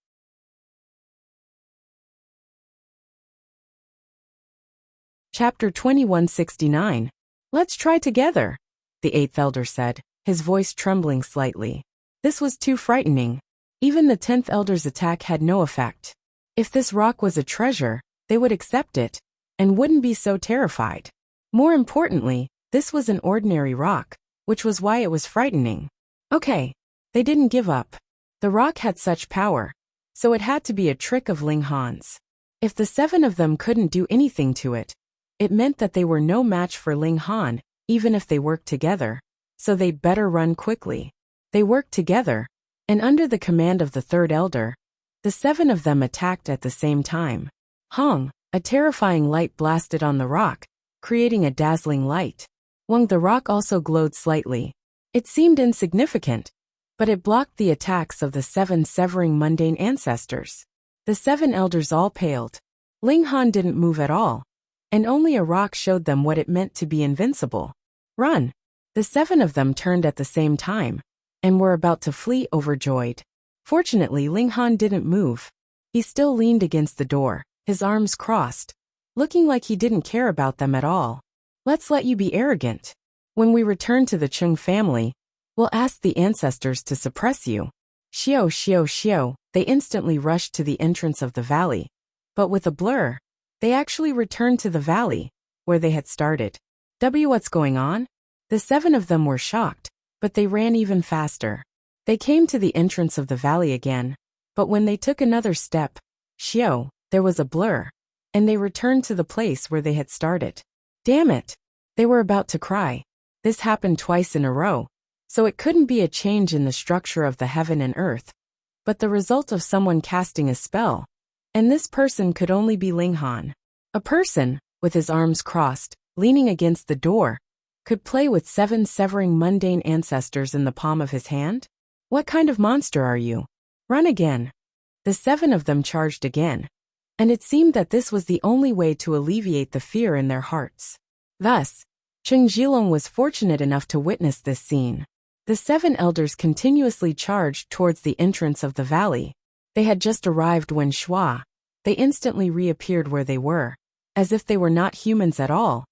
Chapter 2169. "Let's try together," the 8th elder said, his voice trembling slightly. This was too frightening. Even the 10th elder's attack had no effect. If this rock was a treasure, they would accept it, and wouldn't be so terrified. More importantly, this was an ordinary rock, which was why it was frightening. Okay, they didn't give up. The rock had such power, so it had to be a trick of Ling Han's. If the 7 of them couldn't do anything to it, it meant that they were no match for Ling Han, even if they worked together, so they'd better run quickly. They worked together, and under the command of the third elder, the 7 of them attacked at the same time. Hong, a terrifying light blasted on the rock, creating a dazzling light. Wang, the rock also glowed slightly. It seemed insignificant, but it blocked the attacks of the 7 severing mundane ancestors. The 7 elders all paled. Ling Han didn't move at all, and only a rock showed them what it meant to be invincible. Run! The 7 of them turned at the same time, and were about to flee overjoyed. Fortunately, Ling Han didn't move. He still leaned against the door, his arms crossed, looking like he didn't care about them at all. Let's let you be arrogant. When we return to the Chung family, we'll ask the ancestors to suppress you. Xiao, xiao, xiao, they instantly rushed to the entrance of the valley. But with a blur, they actually returned to the valley, where they had started. What's going on? The 7 of them were shocked, but they ran even faster. They came to the entrance of the valley again, but when they took another step, xiao, there was a blur, and they returned to the place where they had started. Damn it! They were about to cry. This happened twice in a row, so it couldn't be a change in the structure of the heaven and earth, but the result of someone casting a spell, and this person could only be Ling Han. A person, with his arms crossed, leaning against the door, could play with 7 severing mundane ancestors in the palm of his hand? What kind of monster are you? Run again. The 7 of them charged again, and it seemed that this was the only way to alleviate the fear in their hearts. Thus, Cheng Jilong was fortunate enough to witness this scene. The 7 elders continuously charged towards the entrance of the valley. They had just arrived when they instantly reappeared where they were, as if they were not humans at all,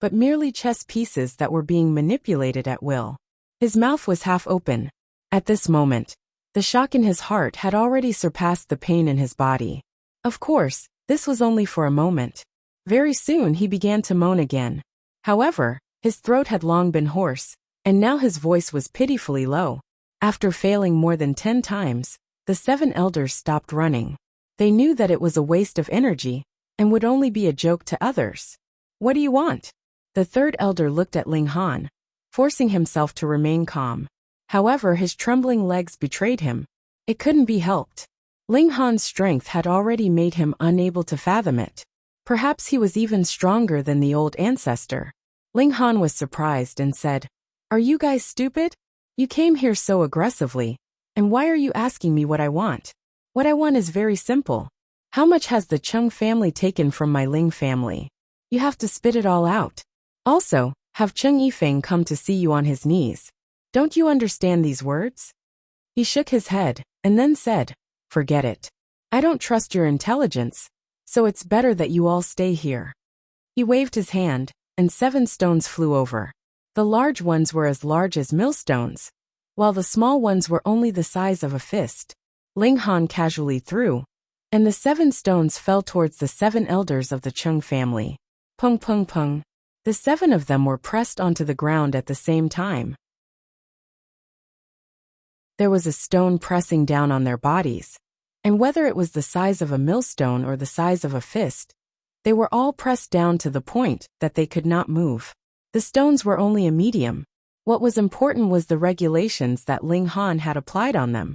but merely chess pieces that were being manipulated at will. His mouth was half open. At this moment, the shock in his heart had already surpassed the pain in his body. Of course, this was only for a moment. Very soon he began to moan again. However, his throat had long been hoarse, and now his voice was pitifully low. After failing more than 10 times, the 7 elders stopped running. They knew that it was a waste of energy, and would only be a joke to others. What do you want? The 3rd elder looked at Ling Han, forcing himself to remain calm. However, his trembling legs betrayed him. It couldn't be helped. Ling Han's strength had already made him unable to fathom it. Perhaps he was even stronger than the old ancestor. Ling Han was surprised and said, "Are you guys stupid? You came here so aggressively, and why are you asking me what I want? What I want is very simple. How much has the Chung family taken from my Ling family? You have to spit it all out. Also, have Cheng Yifeng come to see you on his knees. Don't you understand these words?" He shook his head, and then said, "Forget it. I don't trust your intelligence, so it's better that you all stay here." He waved his hand, and 7 stones flew over. The large ones were as large as millstones, while the small ones were only the size of a fist. Ling Han casually threw, and the 7 stones fell towards the 7 elders of the Chung family. Pung pung pung. The 7 of them were pressed onto the ground at the same time. There was a stone pressing down on their bodies, and whether it was the size of a millstone or the size of a fist, they were all pressed down to the point that they could not move. The stones were only a medium. What was important was the regulations that Ling Han had applied on them.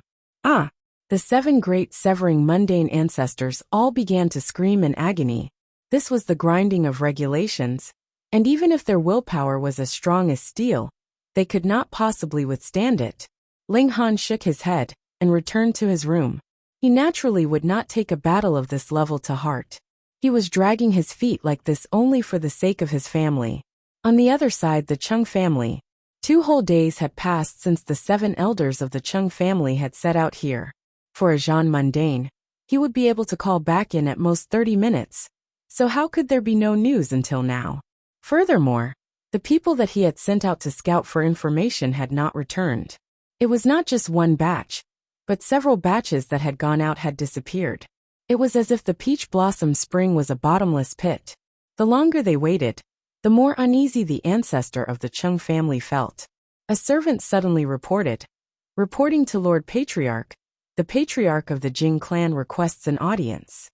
The 7 great severing mundane ancestors all began to scream in agony. This was the grinding of regulations, and even if their willpower was as strong as steel, they could not possibly withstand it. Ling Han shook his head and returned to his room. He naturally would not take a battle of this level to heart. He was dragging his feet like this only for the sake of his family. On the other side, the Chung family. 2 whole days had passed since the 7 elders of the Chung family had set out here. For a Jean mundane, he would be able to call back in at most 30 minutes. So how could there be no news until now? Furthermore, the people that he had sent out to scout for information had not returned. It was not just one batch, but several batches that had gone out had disappeared. It was as if the peach blossom spring was a bottomless pit. The longer they waited, the more uneasy the ancestor of the Chung family felt. A servant suddenly reporting to Lord Patriarch, the patriarch of the Jing clan requests an audience.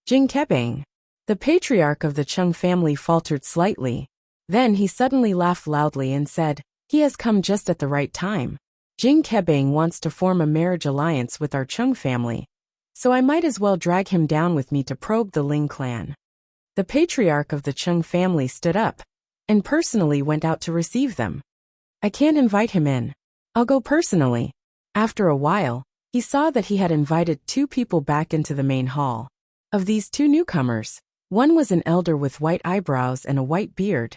Jing Kebang. The patriarch of the Chung family faltered slightly. Then he suddenly laughed loudly and said, "He has come just at the right time. Jing Kebang wants to form a marriage alliance with our Chung family, so I might as well drag him down with me to probe the Ling clan. The patriarch of the Chung family stood up and personally went out to receive them. I can't invite him in. I'll go personally. After a while, he saw that he had invited 2 people back into the main hall. Of these 2 newcomers, one was an elder with white eyebrows and a white beard,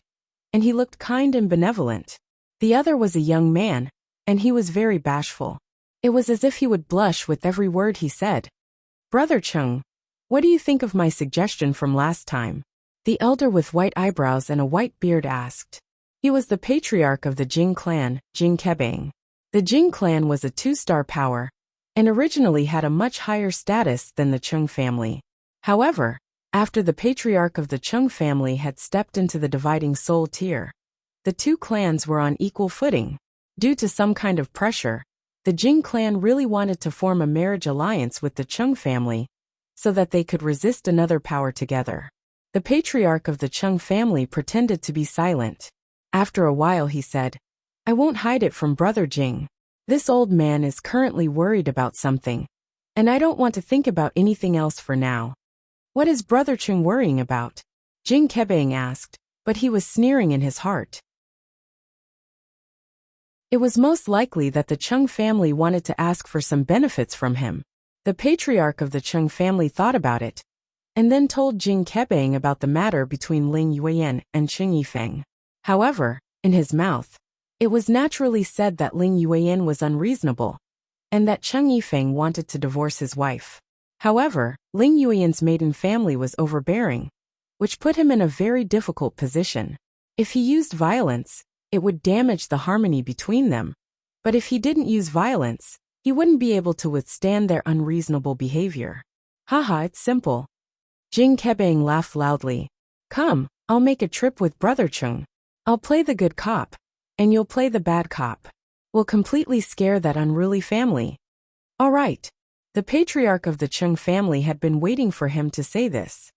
and he looked kind and benevolent. The other was a young man, and he was very bashful. It was as if he would blush with every word he said. Brother Chung, what do you think of my suggestion from last time? The elder with white eyebrows and a white beard asked. He was the patriarch of the Jing clan, Jing Kebang. The Jing clan was a 2-star power, and originally had a much higher status than the Chung family. However, after the patriarch of the Chung family had stepped into the dividing soul tier, the 2 clans were on equal footing. Due to some kind of pressure, the Jing clan really wanted to form a marriage alliance with the Chung family so that they could resist another power together. The patriarch of the Chung family pretended to be silent. After a while he said, I won't hide it from Brother Jing. This old man is currently worried about something, and I don't want to think about anything else for now. What is Brother Chung worrying about? Jing Kebang asked, but he was sneering in his heart. It was most likely that the Chung family wanted to ask for some benefits from him. The patriarch of the Chung family thought about it, and then told Jing Kebang about the matter between Ling Yuan and Cheng Yifeng. However, in his mouth, it was naturally said that Ling Yuan was unreasonable, and that Cheng Yifeng wanted to divorce his wife. However, Ling Yuan's maiden family was overbearing, which put him in a very difficult position. If he used violence, it would damage the harmony between them. But if he didn't use violence, he wouldn't be able to withstand their unreasonable behavior. Haha, it's simple. Jing Kebang laughed loudly. Come, I'll make a trip with Brother Chung. I'll play the good cop, and you'll play the bad cop. We'll completely scare that unruly family. All right. The patriarch of the Chung family had been waiting for him to say this.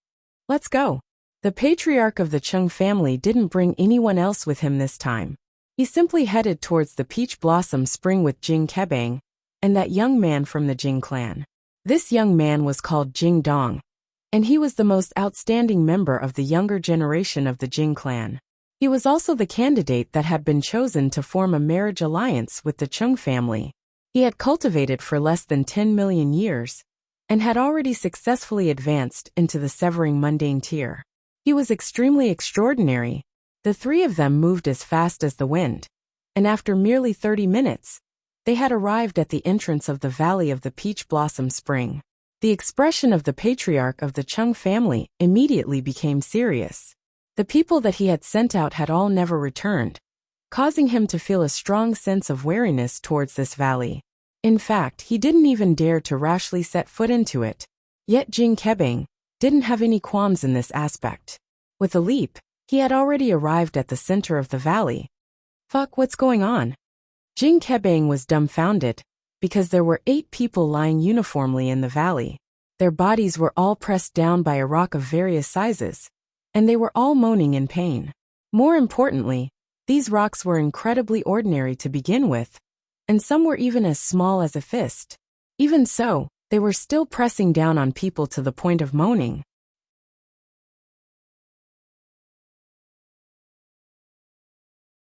Let's go. The patriarch of the Chung family didn't bring anyone else with him this time. He simply headed towards the Peach Blossom Spring with Jing Kebang and that young man from the Jing clan. This young man was called Jing Dong, and he was the most outstanding member of the younger generation of the Jing clan. He was also the candidate that had been chosen to form a marriage alliance with the Chung family. He had cultivated for less than 10 million years, and had already successfully advanced into the severing mundane tier. He was extremely extraordinary. The 3 of them moved as fast as the wind, and after merely 30 minutes, they had arrived at the entrance of the valley of the Peach Blossom Spring. The expression of the patriarch of the Chung family immediately became serious. The people that he had sent out had all never returned, causing him to feel a strong sense of wariness towards this valley. In fact, he didn't even dare to rashly set foot into it. Yet Jing Kebang didn't have any qualms in this aspect. With a leap, he had already arrived at the center of the valley. Fuck, what's going on? Jing Kebang was dumbfounded, because there were 8 people lying uniformly in the valley. Their bodies were all pressed down by a rock of various sizes, and they were all moaning in pain. More importantly, these rocks were incredibly ordinary to begin with, and some were even as small as a fist. Even so, they were still pressing down on people to the point of moaning.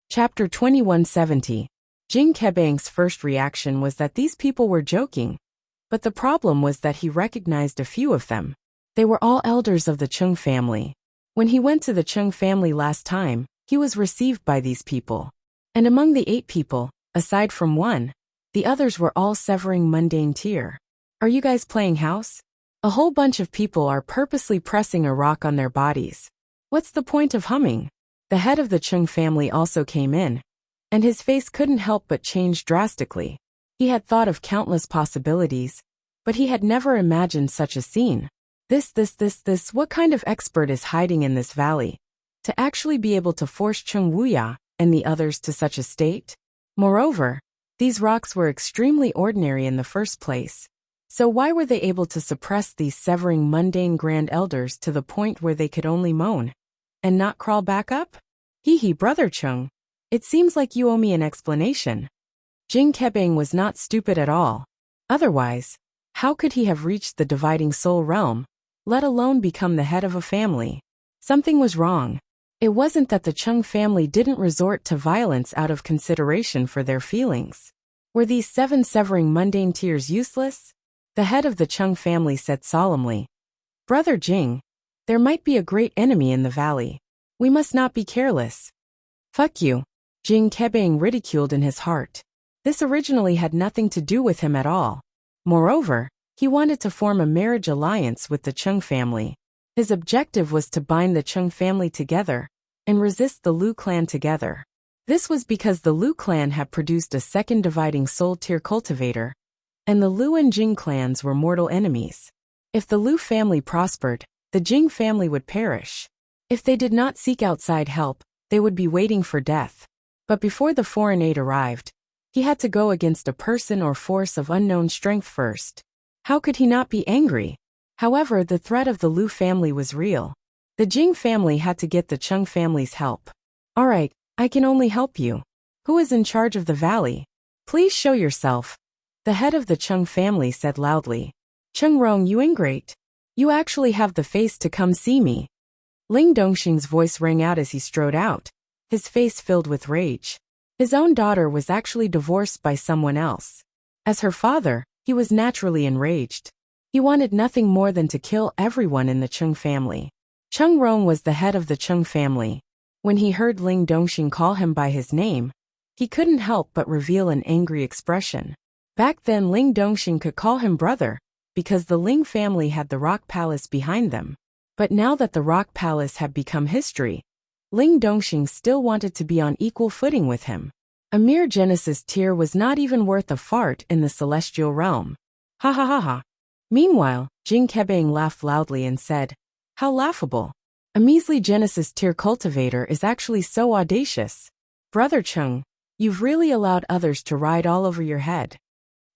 Chapter 2170. Jing Kebang's first reaction was that these people were joking, but the problem was that he recognized a few of them. They were all elders of the Chung family. When he went to the Chung family last time, he was received by these people. And among the 8 people, aside from one, the others were all severing mundane tier. Are you guys playing house? A whole bunch of people are purposely pressing a rock on their bodies. What's the point of humming? The head of the Chung family also came in, and his face couldn't help but change drastically. He had thought of countless possibilities, but he had never imagined such a scene. What kind of expert is hiding in this valley to actually be able to force Chung Wuya and the others to such a state? Moreover, these rocks were extremely ordinary in the first place. So why were they able to suppress these severing mundane grand elders to the point where they could only moan and not crawl back up? Hee hee, Brother Chung. It seems like you owe me an explanation. Jing Kebang was not stupid at all. Otherwise, how could he have reached the dividing soul realm, let alone become the head of a family? Something was wrong. It wasn't that the Chung family didn't resort to violence out of consideration for their feelings. Were these 7 severing mundane tears useless? The head of the Chung family said solemnly, "Brother Jing, there might be a great enemy in the valley. We must not be careless." "Fuck you," Jing Kebang ridiculed in his heart. This originally had nothing to do with him at all. Moreover, he wanted to form a marriage alliance with the Chung family. His objective was to bind the Chung family together and resist the Lu clan together. This was because the Lu clan had produced a second dividing soul tier cultivator, and the Lu and Jing clans were mortal enemies. If the Lu family prospered, the Jing family would perish. If they did not seek outside help, they would be waiting for death. But before the foreign aid arrived, he had to go against a person or force of unknown strength first. How could he not be angry? However, the threat of the Lu family was real. The Jing family had to get the Chung family's help. "All right, I can only help you. Who is in charge of the valley? Please show yourself," the head of the Chung family said loudly. "Chung Rong, you ingrate. You actually have the face to come see me." Ling Dongxing's voice rang out as he strode out, his face filled with rage. His own daughter was actually divorced by someone else. As her father, he was naturally enraged. He wanted nothing more than to kill everyone in the Chung family. Chung Rong was the head of the Chung family. When he heard Ling Dongxing call him by his name, he couldn't help but reveal an angry expression. Back then Ling Dongxing could call him brother, because the Ling family had the Rock Palace behind them. But now that the Rock Palace had become history, Ling Dongxing still wanted to be on equal footing with him. A mere Genesis tier was not even worth a fart in the celestial realm. Ha ha ha ha. Meanwhile, Jing Kebang laughed loudly and said, "How laughable. A measly Genesis tier cultivator is actually so audacious. Brother Chung, you've really allowed others to ride all over your head.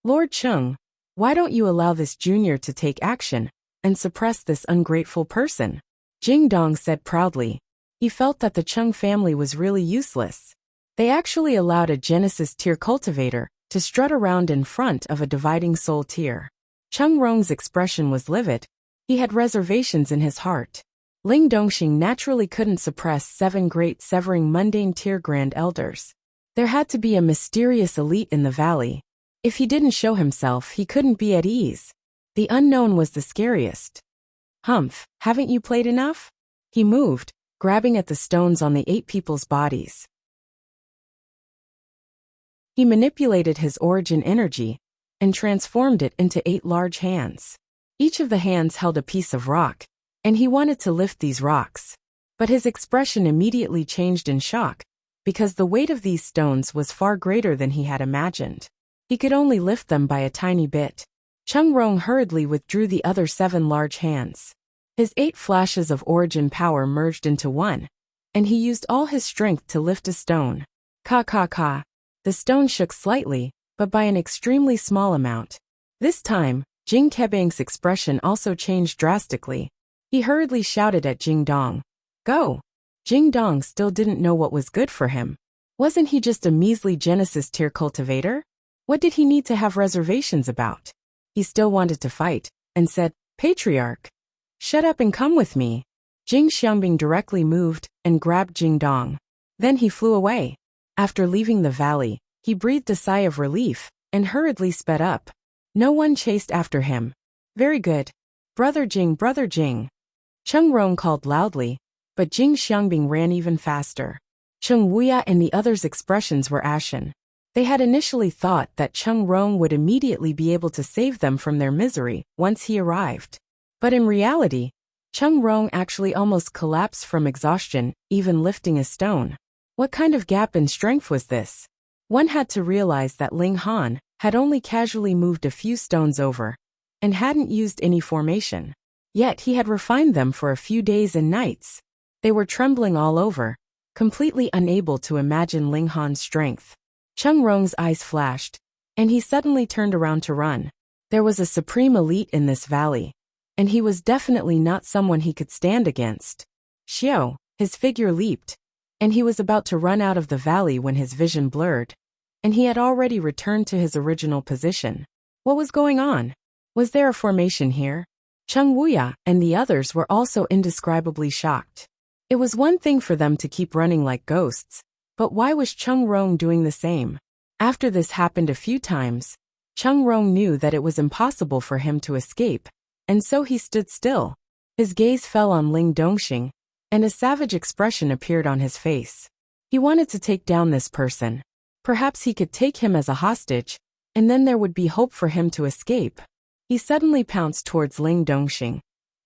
Lord Chung, why don't you allow this junior to take action and suppress this ungrateful person?" Jing Dong said proudly. He felt that the Chung family was really useless. They actually allowed a Genesis tier cultivator to strut around in front of a dividing soul tier. Chung Rong's expression was livid. He had reservations in his heart. Ling Dongxing naturally couldn't suppress 7 great severing mundane tier grand elders. There had to be a mysterious elite in the valley. If he didn't show himself, he couldn't be at ease. The unknown was the scariest. "Humph, haven't you played enough?" He moved, grabbing at the stones on the 8 people's bodies. He manipulated his origin energy and transformed it into 8 large hands. Each of the hands held a piece of rock, and he wanted to lift these rocks. But his expression immediately changed in shock, because the weight of these stones was far greater than he had imagined. He could only lift them by a tiny bit. Chung Rong hurriedly withdrew the other 7 large hands. His 8 flashes of origin power merged into one, and he used all his strength to lift a stone. Ka ka ka. The stone shook slightly, but by an extremely small amount. This time, Jing Kebang's expression also changed drastically. He hurriedly shouted at Jing Dong, "Go!" Jing Dong still didn't know what was good for him. Wasn't he just a measly Genesis tier cultivator? What did he need to have reservations about? He still wanted to fight, and said, "Patriarch, shut up and come with me." Jing Xiangbing directly moved and grabbed Jing Dong. Then he flew away. After leaving the valley, he breathed a sigh of relief and hurriedly sped up. No one chased after him. "Very good. Brother Jing, Brother Jing." Chung Rong called loudly, but Jing Xiangbing ran even faster. Chung Wuya and the others' expressions were ashen. They had initially thought that Chung Rong would immediately be able to save them from their misery once he arrived. But in reality, Chung Rong actually almost collapsed from exhaustion, even lifting a stone. What kind of gap in strength was this? One had to realize that Ling Han had only casually moved a few stones over, and hadn't used any formation. Yet he had refined them for a few days and nights. They were trembling all over, completely unable to imagine Ling Han's strength. Chung Rong's eyes flashed, and he suddenly turned around to run. There was a supreme elite in this valley, and he was definitely not someone he could stand against. Xiao, his figure leaped, and he was about to run out of the valley when his vision blurred. and he had already returned to his original position. What was going on? Was there a formation here? Cheng Wuya and the others were also indescribably shocked. It was one thing for them to keep running like ghosts, but why was Cheng Rong doing the same? After this happened a few times, Cheng Rong knew that it was impossible for him to escape, and so he stood still. His gaze fell on Ling Dongxing, and a savage expression appeared on his face. He wanted to take down this person. Perhaps he could take him as a hostage, and then there would be hope for him to escape. He suddenly pounced towards Ling Dongxing,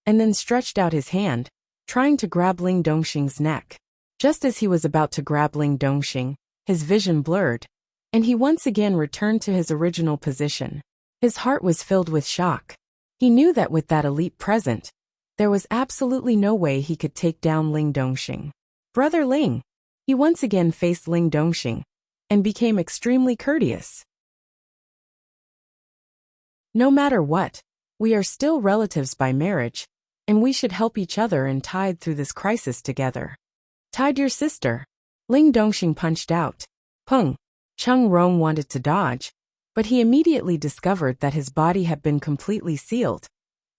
and then stretched out his hand, trying to grab Ling Dongxing's neck. Just as he was about to grab Ling Dongxing, his vision blurred, and he once again returned to his original position. His heart was filled with shock. He knew that with that elite present, there was absolutely no way he could take down Ling Dongxing. Brother Ling! He once again faced Ling Dongxing, and became extremely courteous. No matter what, we are still relatives by marriage, and we should help each other and tide through this crisis together. Tide your sister. Ling Dongxing punched out. Peng. Cheng Rong wanted to dodge, but he immediately discovered that his body had been completely sealed,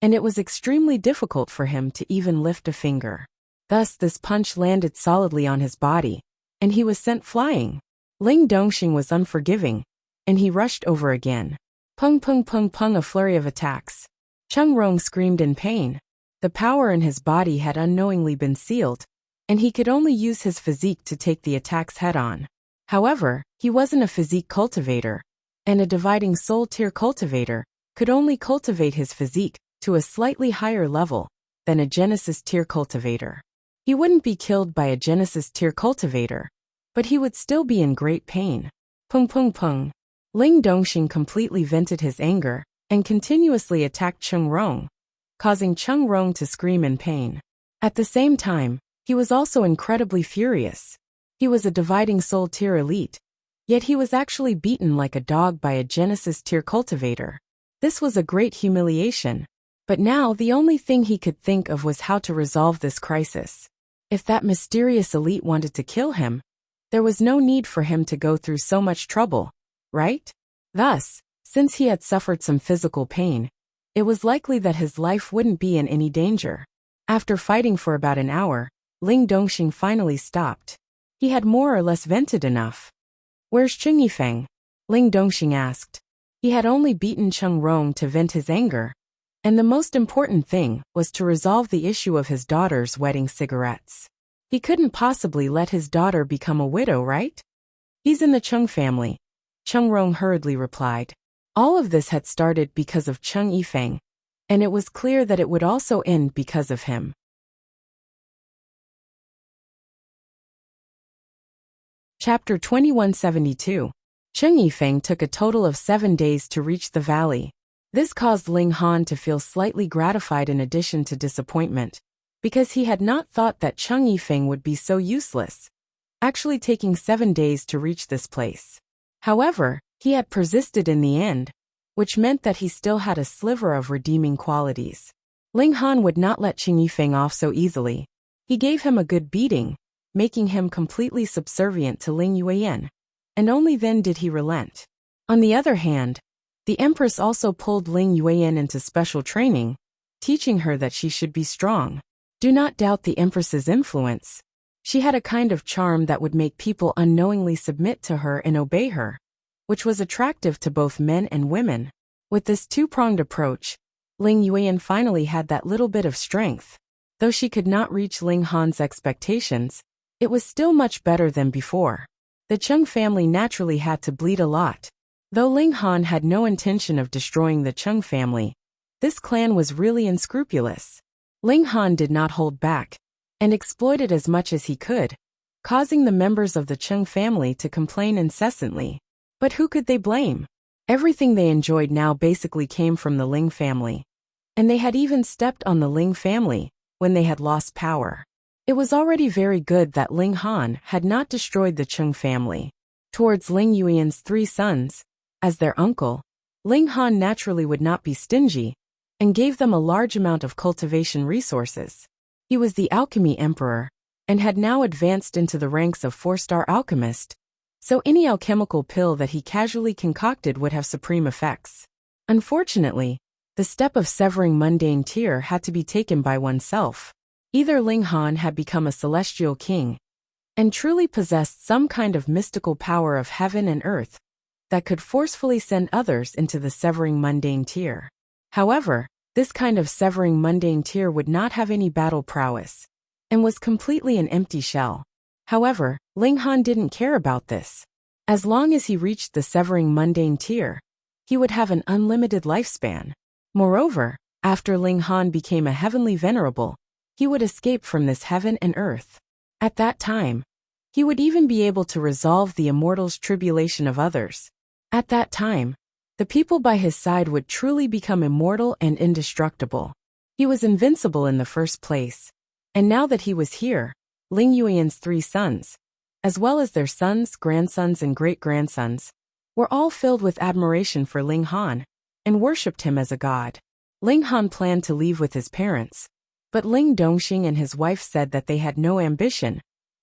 and it was extremely difficult for him to even lift a finger. Thus this punch landed solidly on his body, and he was sent flying. Ling Dongxing was unforgiving, and he rushed over again. Peng peng peng peng, a flurry of attacks. Cheng Rong screamed in pain. The power in his body had unknowingly been sealed, and he could only use his physique to take the attacks head-on. However, he wasn't a physique cultivator, and a dividing soul tier cultivator could only cultivate his physique to a slightly higher level than a Genesis tier cultivator. He wouldn't be killed by a Genesis tier cultivator, but he would still be in great pain. Peng peng peng. Ling Dongxing completely vented his anger and continuously attacked Cheng Rong, causing Cheng Rong to scream in pain. At the same time, he was also incredibly furious. He was a dividing soul tier elite, yet he was actually beaten like a dog by a Genesis tier cultivator. This was a great humiliation, but now the only thing he could think of was how to resolve this crisis. If that mysterious elite wanted to kill him, there was no need for him to go through so much trouble, right? Thus, since he had suffered some physical pain, it was likely that his life wouldn't be in any danger. After fighting for about an hour, Ling Dongxing finally stopped. He had more or less vented enough. Where's Cheng Yifeng? Ling Dongxing asked. He had only beaten Cheng Rong to vent his anger, and the most important thing was to resolve the issue of his daughter's wedding cigarettes. He couldn't possibly let his daughter become a widow, right? He's in the Cheng family, Cheng Rong hurriedly replied. All of this had started because of Cheng Yifeng, and it was clear that it would also end because of him. Chapter 2172. Cheng Yifeng took a total of 7 days to reach the valley. This caused Ling Han to feel slightly gratified in addition to disappointment, because he had not thought that Cheng Yifeng would be so useless, actually taking 7 days to reach this place. However, he had persisted in the end, which meant that he still had a sliver of redeeming qualities. Ling Han would not let Cheng Yifeng off so easily. He gave him a good beating, making him completely subservient to Ling Yuan, and only then did he relent. On the other hand, the Empress also pulled Ling Yuan into special training, teaching her that she should be strong. Do not doubt the Empress's influence. She had a kind of charm that would make people unknowingly submit to her and obey her, which was attractive to both men and women. With this two-pronged approach, Ling Yuan finally had that little bit of strength. Though she could not reach Ling Han's expectations, it was still much better than before. The Cheng family naturally had to bleed a lot. Though Ling Han had no intention of destroying the Cheng family, this clan was really unscrupulous. Ling Han did not hold back, and exploited as much as he could, causing the members of the Cheng family to complain incessantly. But who could they blame? Everything they enjoyed now basically came from the Ling family. And they had even stepped on the Ling family when they had lost power. It was already very good that Ling Han had not destroyed the Cheng family. Towards Ling Yuan's 3 sons, as their uncle, Ling Han naturally would not be stingy, and gave them a large amount of cultivation resources. He was the Alchemy Emperor, and had now advanced into the ranks of 4-star alchemist, so any alchemical pill that he casually concocted would have supreme effects. Unfortunately, the step of severing mundane tier had to be taken by oneself. Either Ling Han had become a celestial king and truly possessed some kind of mystical power of heaven and earth that could forcefully send others into the severing mundane tier. However, this kind of severing mundane tier would not have any battle prowess and was completely an empty shell. However, Ling Han didn't care about this. As long as he reached the severing mundane tier, he would have an unlimited lifespan. Moreover, after Ling Han became a heavenly venerable, he would escape from this heaven and earth. At that time, he would even be able to resolve the immortals' tribulation of others. At that time, the people by his side would truly become immortal and indestructible. He was invincible in the first place, and now that he was here, Ling Yuan's 3 sons, as well as their sons, grandsons and great-grandsons, were all filled with admiration for Ling Han and worshipped him as a god. Ling Han planned to leave with his parents, but Ling Dongxing and his wife said that they had no ambition,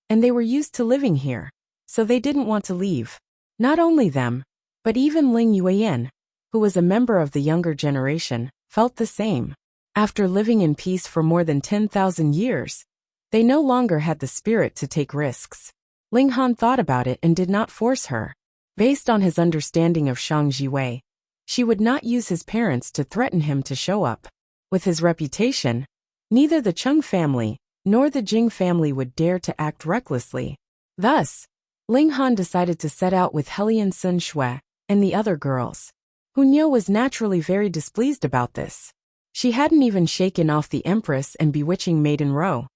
and they were used to living here, so they didn't want to leave. Not only them, but even Ling Yuan, who was a member of the younger generation, felt the same. After living in peace for more than 10,000 years, they no longer had the spirit to take risks. Ling Han thought about it and did not force her. Based on his understanding of Shang Jiwei, she would not use his parents to threaten him to show up. With his reputation, neither the Cheng family nor the Jing family would dare to act recklessly. Thus, Ling Han decided to set out with Helian Sun Shui and the other girls. Hunyo was naturally very displeased about this. She hadn't even shaken off the Empress and bewitching Maiden Row,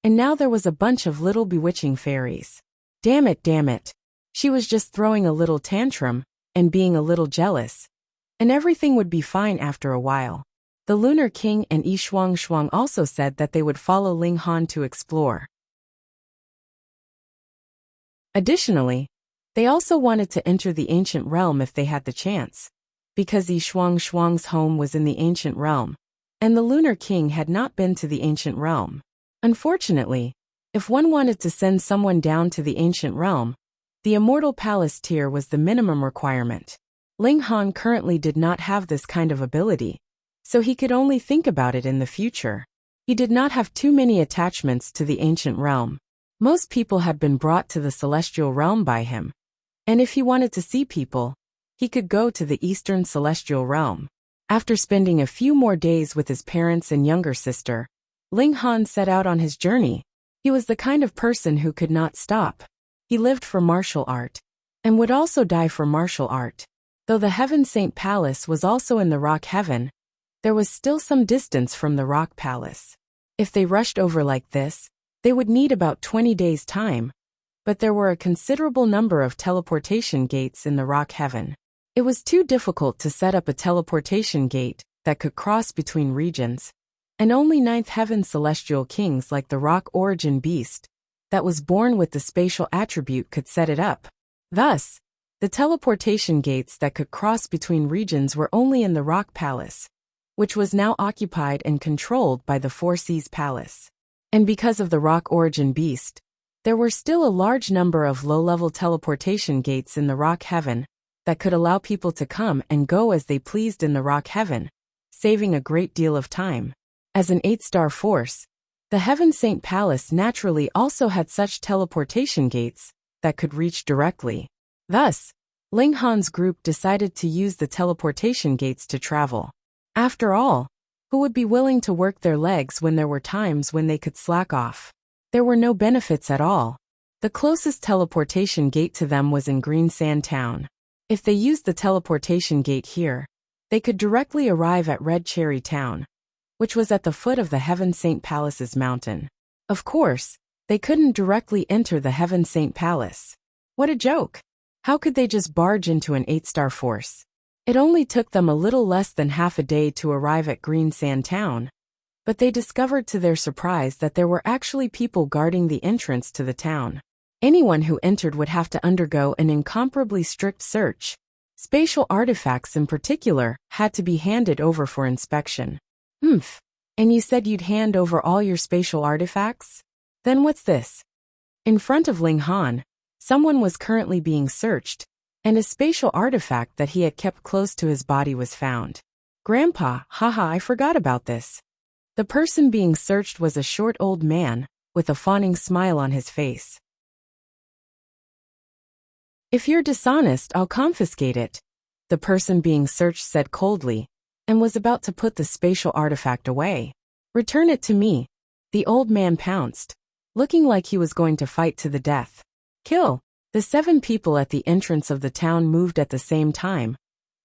and now there was a bunch of little bewitching fairies. Damn it. She was just throwing a little tantrum and being a little jealous, and everything would be fine after a while. The Lunar King and Yi Shuang also said that they would follow Ling Han to explore. Additionally, they also wanted to enter the ancient realm if they had the chance, because Yi Shuang's home was in the ancient realm, and the Lunar King had not been to the ancient realm. Unfortunately, if one wanted to send someone down to the ancient realm, the Immortal Palace tier was the minimum requirement. Ling Han currently did not have this kind of ability, so he could only think about it in the future. He did not have too many attachments to the ancient realm. Most people had been brought to the celestial realm by him, and if he wanted to see people, he could go to the eastern celestial realm. After spending a few more days with his parents and younger sister, Ling Han set out on his journey. He was the kind of person who could not stop. He lived for martial art, and would also die for martial art. Though the Heaven Saint Palace was also in the Rock Heaven, there was still some distance from the Rock Palace. If they rushed over like this, they would need about 20 days' time, but there were a considerable number of teleportation gates in the Rock Heaven. It was too difficult to set up a teleportation gate that could cross between regions, and only Ninth Heaven celestial kings like the Rock Origin Beast that was born with the spatial attribute could set it up. Thus, the teleportation gates that could cross between regions were only in the Rock Palace, which was now occupied and controlled by the Four Seas Palace. And because of the Rock Origin Beast, there were still a large number of low-level teleportation gates in the Rock Heaven that could allow people to come and go as they pleased in the Rock Heaven, saving a great deal of time. As an 8-star force, the Heaven Saint Palace naturally also had such teleportation gates that could reach directly. Thus, Ling Han's group decided to use the teleportation gates to travel. After all, who would be willing to work their legs when there were times when they could slack off? There were no benefits at all. The closest teleportation gate to them was in Green Sand Town. If they used the teleportation gate here, they could directly arrive at Red Cherry Town, which was at the foot of the Heaven Saint Palace's mountain. Of course, they couldn't directly enter the Heaven Saint Palace. What a joke! How could they just barge into an 8-star force? It only took them a little less than half a day to arrive at Green Sand Town, but they discovered to their surprise that there were actually people guarding the entrance to the town. Anyone who entered would have to undergo an incomparably strict search. Spatial artifacts in particular had to be handed over for inspection. And you said you'd hand over all your spatial artifacts? Then what's this? In front of Ling Han, Someone was currently being searched, and a spatial artifact that he had kept close to his body was found. Grandpa, haha, I forgot about this. The person being searched was a short old man, with a fawning smile on his face. If you're dishonest, I'll confiscate it, the person being searched said coldly, and was about to put the spatial artifact away. Return it to me, the old man pounced, looking like he was going to fight to the death. Kill! The 7 people at the entrance of the town moved at the same time,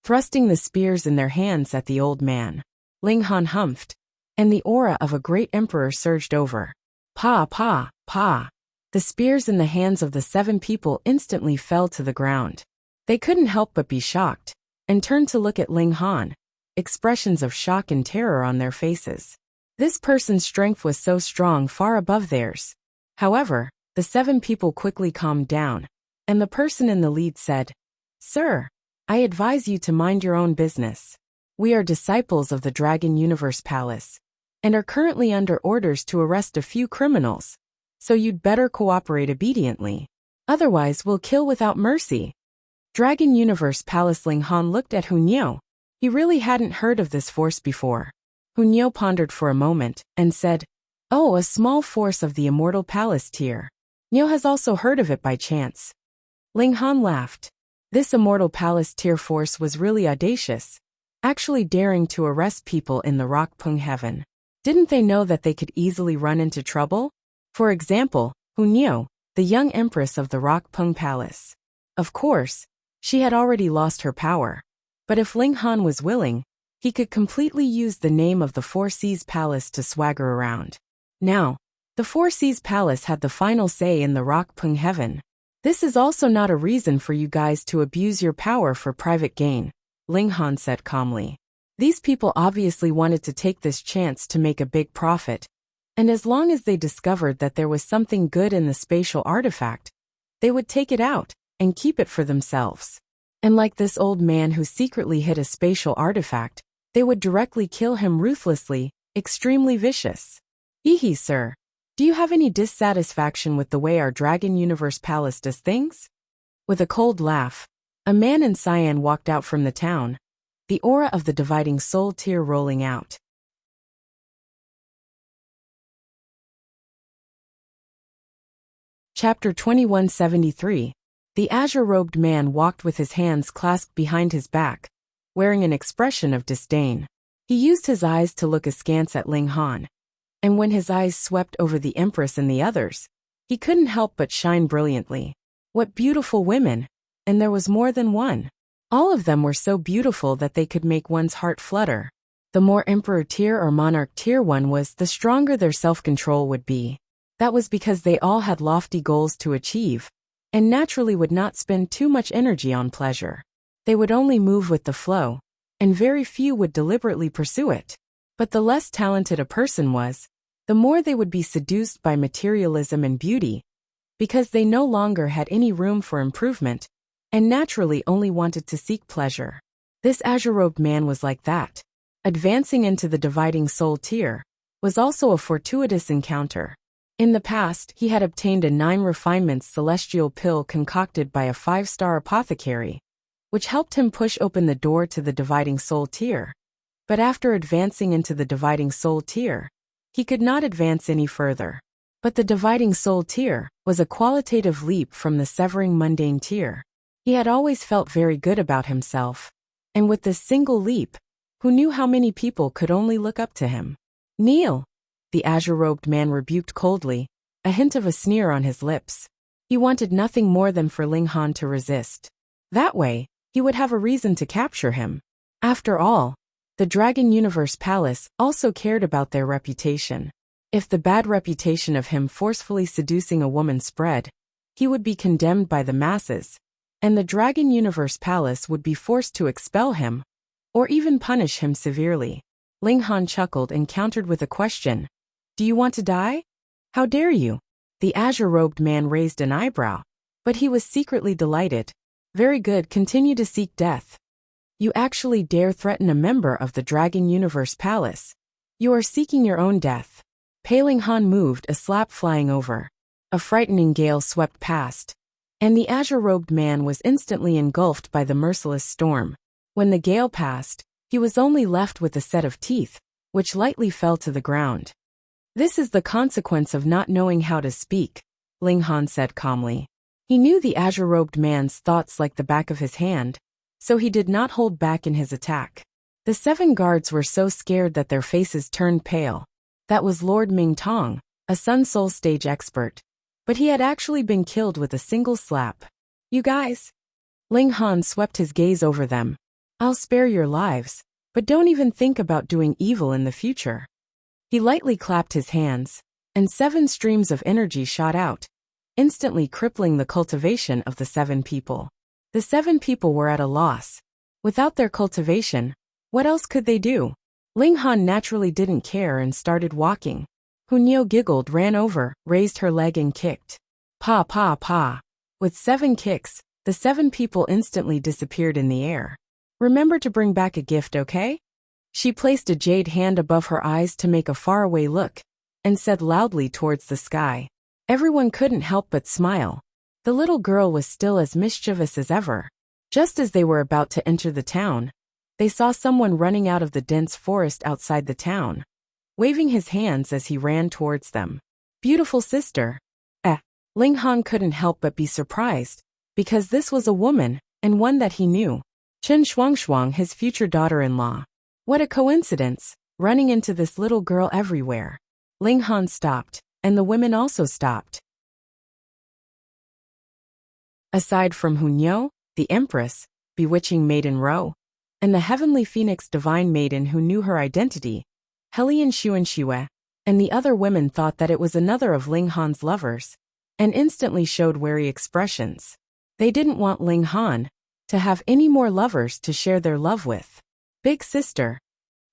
thrusting the spears in their hands at the old man. Ling Han humphed, and the aura of a great emperor surged over. Pa, pa, pa. The spears in the hands of the 7 people instantly fell to the ground. They couldn't help but be shocked, and turned to look at Ling Han, expressions of shock and terror on their faces. This person's strength was so strong, far above theirs. However, the 7 people quickly calmed down, and the person in the lead said, Sir, I advise you to mind your own business. We are disciples of the Dragon Universe Palace, and are currently under orders to arrest a few criminals, so you'd better cooperate obediently. Otherwise we'll kill without mercy. Dragon Universe Palace. Ling Han looked at Hunyeo. He really hadn't heard of this force before. Hunyeo pondered for a moment, and said, Oh, a small force of the Immortal Palace tier. Neo has also heard of it by chance. Ling Han laughed. This Immortal Palace tier force was really audacious, actually daring to arrest people in the Rock Pung Heaven. Didn't they know that they could easily run into trouble? For example, Hunyeo, the young empress of the Rock Pung Palace. Of course, she had already lost her power. But if Ling Han was willing, he could completely use the name of the Four Seas Palace to swagger around. Now, the Four Seas Palace had the final say in the Rock Pung Heaven. This is also not a reason for you guys to abuse your power for private gain, Ling Han said calmly. These people obviously wanted to take this chance to make a big profit, and as long as they discovered that there was something good in the spatial artifact, they would take it out and keep it for themselves. And like this old man who secretly hid a spatial artifact, they would directly kill him ruthlessly, extremely vicious. Hehe, sir. Do you have any dissatisfaction with the way our Dragon Universe Palace does things? With a cold laugh, a man in cyan walked out from the town, the aura of the dividing soul tear rolling out. Chapter 2173. The azure-robed man walked with his hands clasped behind his back, wearing an expression of disdain. He used his eyes to look askance at Ling Han, and when his eyes swept over the Empress and the others, he couldn't help but shine brilliantly. What beautiful women! And there was more than one. All of them were so beautiful that they could make one's heart flutter. The more Emperor tier or Monarch tier one was, the stronger their self-control would be. That was because they all had lofty goals to achieve, and naturally would not spend too much energy on pleasure. They would only move with the flow, and very few would deliberately pursue it. But the less talented a person was, the more they would be seduced by materialism and beauty, because they no longer had any room for improvement, and naturally only wanted to seek pleasure. This azure-robed man was like that. Advancing into the dividing soul tier was also a fortuitous encounter. In the past, he had obtained a 9 refinements celestial pill concocted by a 5-star apothecary, which helped him push open the door to the dividing soul tier. But after advancing into the dividing soul tier, he could not advance any further. But the dividing soul tier was a qualitative leap from the severing mundane tier. He had always felt very good about himself, and with this single leap, who knew how many people could only look up to him? Kneel! The azure-robed man rebuked coldly, a hint of a sneer on his lips. He wanted nothing more than for Ling Han to resist. That way, he would have a reason to capture him. After all, the Dragon Universe Palace also cared about their reputation. If the bad reputation of him forcefully seducing a woman spread, he would be condemned by the masses, and the Dragon Universe Palace would be forced to expel him, or even punish him severely. Ling Han chuckled and countered with a question. Do you want to die? How dare you? The azure-robed man raised an eyebrow, but he was secretly delighted. Very good, continue to seek death. You actually dare threaten a member of the Dragon Universe Palace. You are seeking your own death. Ling Han moved, a slap flying over. A frightening gale swept past, and the azure-robed man was instantly engulfed by the merciless storm. When the gale passed, he was only left with a set of teeth, which lightly fell to the ground. "This is the consequence of not knowing how to speak," Ling Han said calmly. He knew the azure-robed man's thoughts like the back of his hand, so he did not hold back in his attack. The 7 guards were so scared that their faces turned pale. That was Lord Ming Tong, a Sun Soul stage expert. But he had actually been killed with a single slap. "You guys?" Ling Han swept his gaze over them. "I'll spare your lives, but don't even think about doing evil in the future." He lightly clapped his hands, and 7 streams of energy shot out, instantly crippling the cultivation of the 7 people. The 7 people were at a loss. Without their cultivation, what else could they do? Ling Han naturally didn't care and started walking. Hunyeo giggled, ran over, raised her leg and kicked. Pa pa pa. With 7 kicks, the 7 people instantly disappeared in the air. "Remember to bring back a gift, okay?" She placed a jade hand above her eyes to make a faraway look, and said loudly towards the sky. Everyone couldn't help but smile. The little girl was still as mischievous as ever. Just as they were about to enter the town, they saw someone running out of the dense forest outside the town, waving his hands as he ran towards them. "Beautiful sister." Ling Han couldn't help but be surprised, because this was a woman, and one that he knew. Chen Shuangshuang, his future daughter-in-law. What a coincidence, running into this little girl everywhere. Ling Han stopped, and the women also stopped. Aside from Hunyeo, the Empress, bewitching maiden Ro, and the heavenly phoenix divine maiden who knew her identity, Helian Xuanxue, and the other women thought that it was another of Ling Han's lovers, and instantly showed wary expressions. They didn't want Ling Han to have any more lovers to share their love with. "Big sister."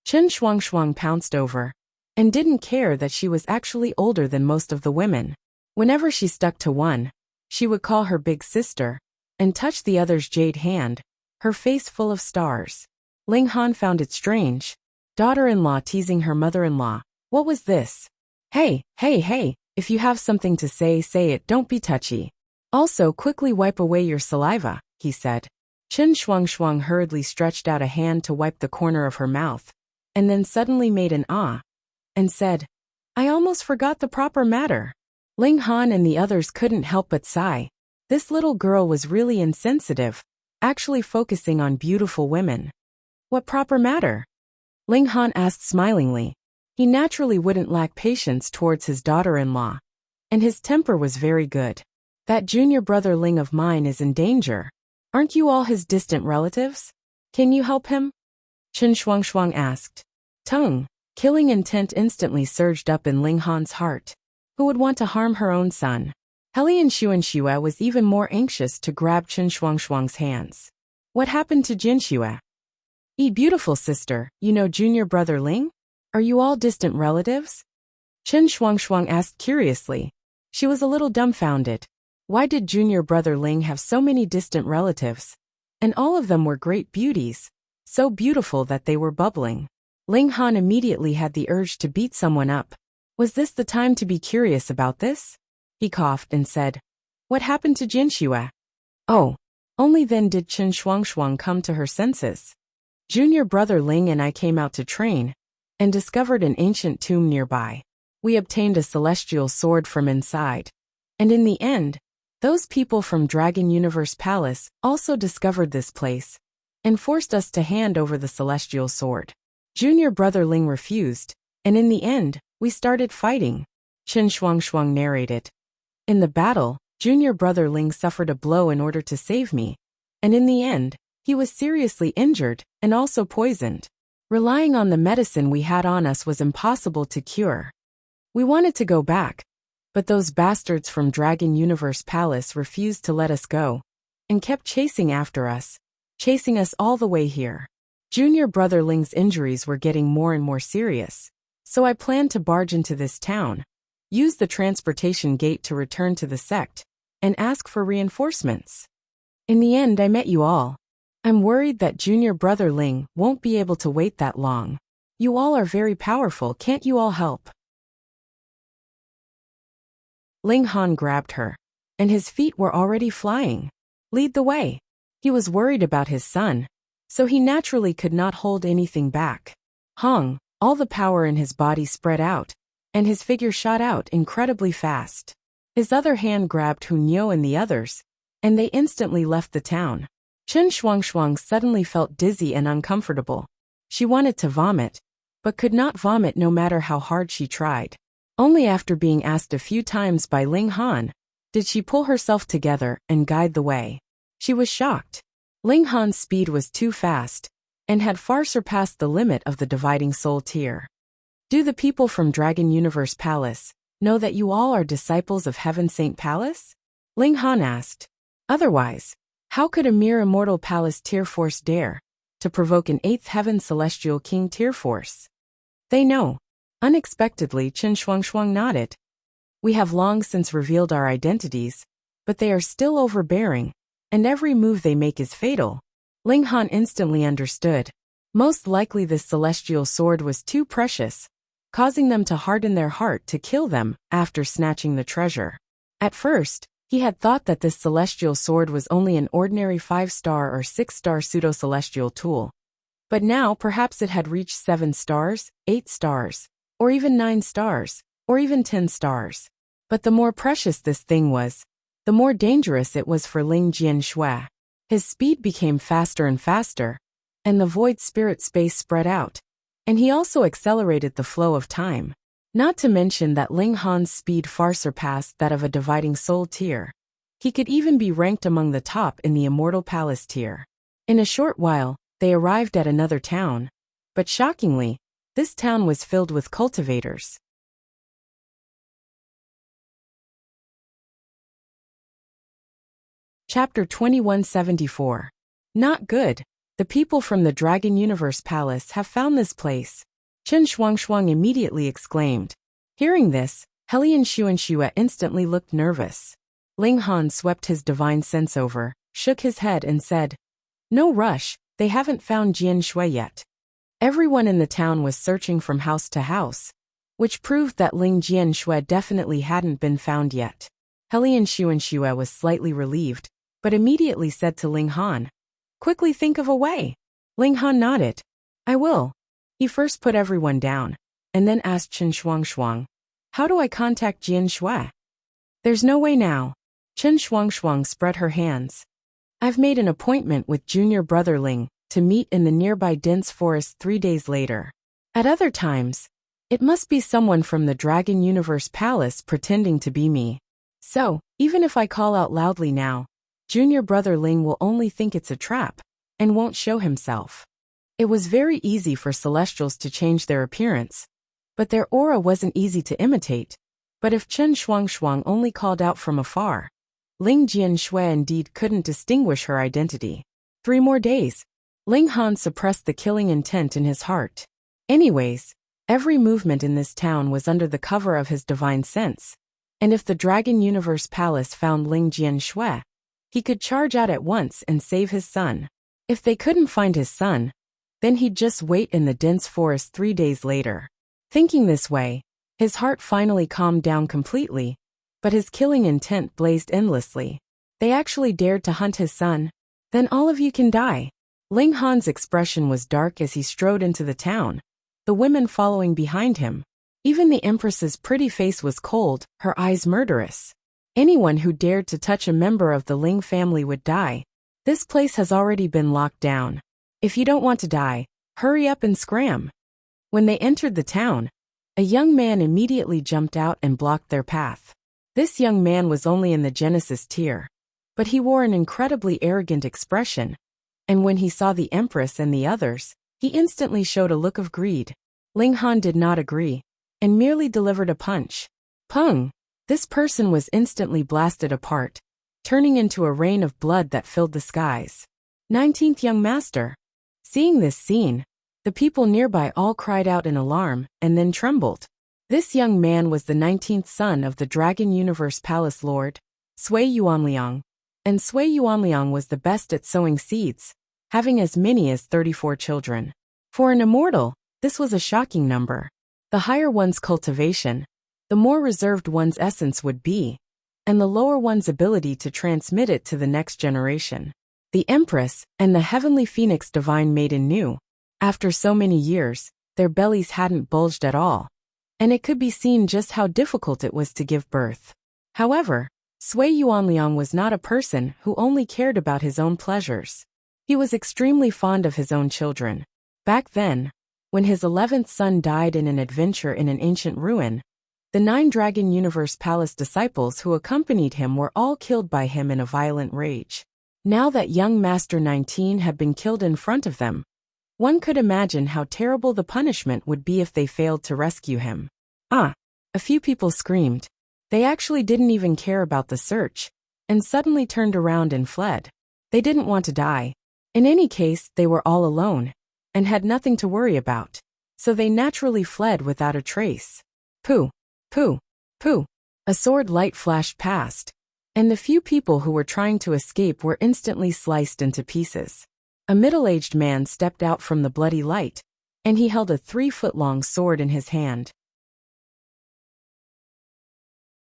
Chen Shuangshuang pounced over, and didn't care that she was actually older than most of the women. Whenever she stuck to one, she would call her big sister, and touch the other's jade hand, her face full of stars. Ling Han found it strange. Daughter-in-law teasing her mother-in-law. What was this? Hey, if you have something to say it, don't be touchy. Also, quickly wipe away your saliva, he said. Chen Shuangshuang hurriedly stretched out a hand to wipe the corner of her mouth, and then suddenly made an ah, and said, "I almost forgot the proper matter." Ling Han and the others couldn't help but sigh. This little girl was really insensitive, actually focusing on beautiful women. What proper matter? Ling Han asked smilingly. He naturally wouldn't lack patience towards his daughter-in-law, and his temper was very good. That junior brother Ling of mine is in danger. Aren't you all his distant relatives? Can you help him? Chen Shuangshuang asked. Tongue, killing intent instantly surged up in Ling Han's heart. Who would want to harm her own son? Helian Xuanxue was even more anxious to grab Chen Shuangshuang's hands. What happened to Jinxue? Beautiful sister, you know junior brother Ling? Are you all distant relatives? Chen Shuangshuang asked curiously. She was a little dumbfounded. Why did junior brother Ling have so many distant relatives? And all of them were great beauties, so beautiful that they were bubbling. Ling Han immediately had the urge to beat someone up. Was this the time to be curious about this? He coughed and said, What happened to Jinxue? Oh, only then did Chen Shuangshuang come to her senses. Junior brother Ling and I came out to train, and discovered an ancient tomb nearby. We obtained a celestial sword from inside. And in the end, those people from Dragon Universe Palace also discovered this place, and forced us to hand over the celestial sword. Junior brother Ling refused, and in the end, we started fighting. Chen Shuangshuang narrated. In the battle, junior brother Ling suffered a blow in order to save me, and in the end, he was seriously injured and also poisoned. Relying on the medicine we had on us was impossible to cure. We wanted to go back, but those bastards from Dragon Universe Palace refused to let us go, and kept chasing after us, chasing us all the way here. Junior brother Ling's injuries were getting more and more serious, so I planned to barge into this town, use the transportation gate to return to the sect, and ask for reinforcements. In the end, I met you all. I'm worried that junior brother Ling won't be able to wait that long. You all are very powerful, can't you all help? Ling Han grabbed her. and his feet were already flying. Lead the way. He was worried about his son, so he naturally could not hold anything back. Hong, all the power in his body spread out, and his figure shot out incredibly fast. His other hand grabbed Hunyo and the others, and they instantly left the town. Chen Shuangshuang suddenly felt dizzy and uncomfortable. She wanted to vomit, but could not vomit no matter how hard she tried. Only after being asked a few times by Ling Han did she pull herself together and guide the way. She was shocked. Ling Han's speed was too fast, and had far surpassed the limit of the dividing soul tier. Do the people from Dragon Universe Palace know that you all are disciples of Heaven Saint Palace? Ling Han asked. Otherwise, how could a mere immortal palace tier force dare to provoke an 8th Heaven Celestial King tier force? They know. Unexpectedly, Chen Shuangshuang nodded. We have long since revealed our identities, but they are still overbearing, and every move they make is fatal. Ling Han instantly understood. Most likely this celestial sword was too precious, causing them to harden their heart to kill them after snatching the treasure. At first, he had thought that this celestial sword was only an ordinary 5-star or 6-star pseudo-celestial tool. But now perhaps it had reached 7 stars, 8 stars, or even 9 stars, or even 10 stars. But the more precious this thing was, the more dangerous it was for Ling Jianshui. His speed became faster and faster, and the void spirit space spread out, and he also accelerated the flow of time. Not to mention that Ling Han's speed far surpassed that of a dividing soul tier. He could even be ranked among the top in the Immortal Palace tier. In a short while, they arrived at another town, but shockingly, this town was filled with cultivators. Chapter 2174. Not good. The people from the Dragon Universe Palace have found this place. Chen Shuangshuang immediately exclaimed. Hearing this, Helian Xuanxue instantly looked nervous. Ling Han swept his divine sense over, shook his head and said, No rush, they haven't found Jianshui yet. Everyone in the town was searching from house to house, which proved that Ling Jianshui definitely hadn't been found yet. Helian Xuanxue was slightly relieved, but immediately said to Ling Han, Quickly think of a way. Ling Han nodded. I will. He first put everyone down, and then asked Chen Shuangshuang, How do I contact Jianshui? There's no way now. Chen Shuangshuang spread her hands. I've made an appointment with junior brother Ling to meet in the nearby dense forest 3 days later. At other times, it must be someone from the Dragon Universe Palace pretending to be me. So, even if I call out loudly now, junior brother Ling will only think it's a trap, and won't show himself. It was very easy for Celestials to change their appearance, but their aura wasn't easy to imitate. But if Chen Shuangshuang only called out from afar, Ling Jianshui indeed couldn't distinguish her identity. 3 more days. Ling Han suppressed the killing intent in his heart. Anyways, every movement in this town was under the cover of his divine sense, and if the Dragon Universe Palace found Ling Jianshui, he could charge out at once and save his son. If they couldn't find his son, then he'd just wait in the dense forest 3 days later. Thinking this way, his heart finally calmed down completely, but his killing intent blazed endlessly. They actually dared to hunt his son? Then all of you can die. Ling Han's expression was dark as he strode into the town, the women following behind him. Even the Empress's pretty face was cold, her eyes murderous. Anyone who dared to touch a member of the Ling family would die. This place has already been locked down. If you don't want to die, hurry up and scram. When they entered the town, a young man immediately jumped out and blocked their path. This young man was only in the Genesis tier, but he wore an incredibly arrogant expression, and when he saw the Empress and the others, he instantly showed a look of greed. Ling Han did not agree, and merely delivered a punch. Pung! This person was instantly blasted apart, turning into a rain of blood that filled the skies. 19th Young Master. Seeing this scene, the people nearby all cried out in alarm and then trembled. This young man was the 19th son of the Dragon Universe Palace Lord, Sui Yuanliang, and Sui Yuanliang was the best at sowing seeds, having as many as 34 children. For an immortal, this was a shocking number. The higher one's cultivation, the more reserved one's essence would be. and the lower one's ability to transmit it to the next generation. The Empress and the Heavenly Phoenix Divine Maiden knew. After so many years, their bellies hadn't bulged at all, and it could be seen just how difficult it was to give birth. However, Sui Yuanliang was not a person who only cared about his own pleasures. He was extremely fond of his own children. Back then, when his 11th son died in an adventure in an ancient ruin, the 9 Dragon Universe Palace disciples who accompanied him were all killed by him in a violent rage. Now that young Master 19 had been killed in front of them, one could imagine how terrible the punishment would be if they failed to rescue him. A few people screamed. They actually didn't even care about the search, and suddenly turned around and fled. They didn't want to die. In any case, they were all alone, and had nothing to worry about, so they naturally fled without a trace. Pooh! Pooh! Pooh! A sword light flashed past, and the few people who were trying to escape were instantly sliced into pieces. A middle-aged man stepped out from the bloody light, and he held a 3-foot-long sword in his hand.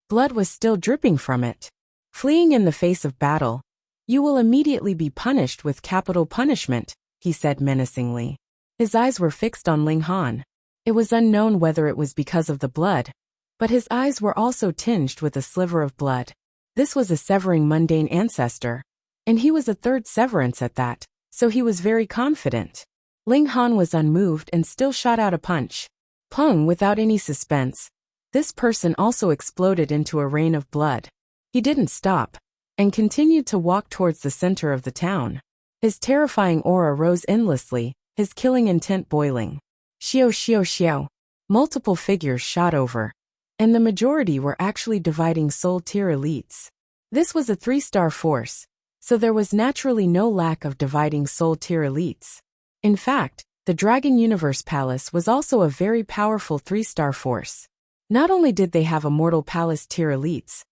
Blood was still dripping from it. Fleeing in the face of battle, you will immediately be punished with capital punishment, he said menacingly. His eyes were fixed on Ling Han. It was unknown whether it was because of the blood, but his eyes were also tinged with a sliver of blood. This was a severing mundane ancestor, and he was a 3rd severance at that, so he was very confident. Ling Han was unmoved and still shot out a punch. Pung, without any suspense. This person also exploded into a rain of blood. He didn't stop, and continued to walk towards the center of the town. His terrifying aura rose endlessly, his killing intent boiling. Xiao xiao xiao. Multiple figures shot over, and the majority were actually dividing soul tier elites. This was a 3-star force, so there was naturally no lack of dividing soul tier elites. In fact, the Dragon Universe Palace was also a very powerful 3-star force. Not only did they have Immortal Palace tier elites,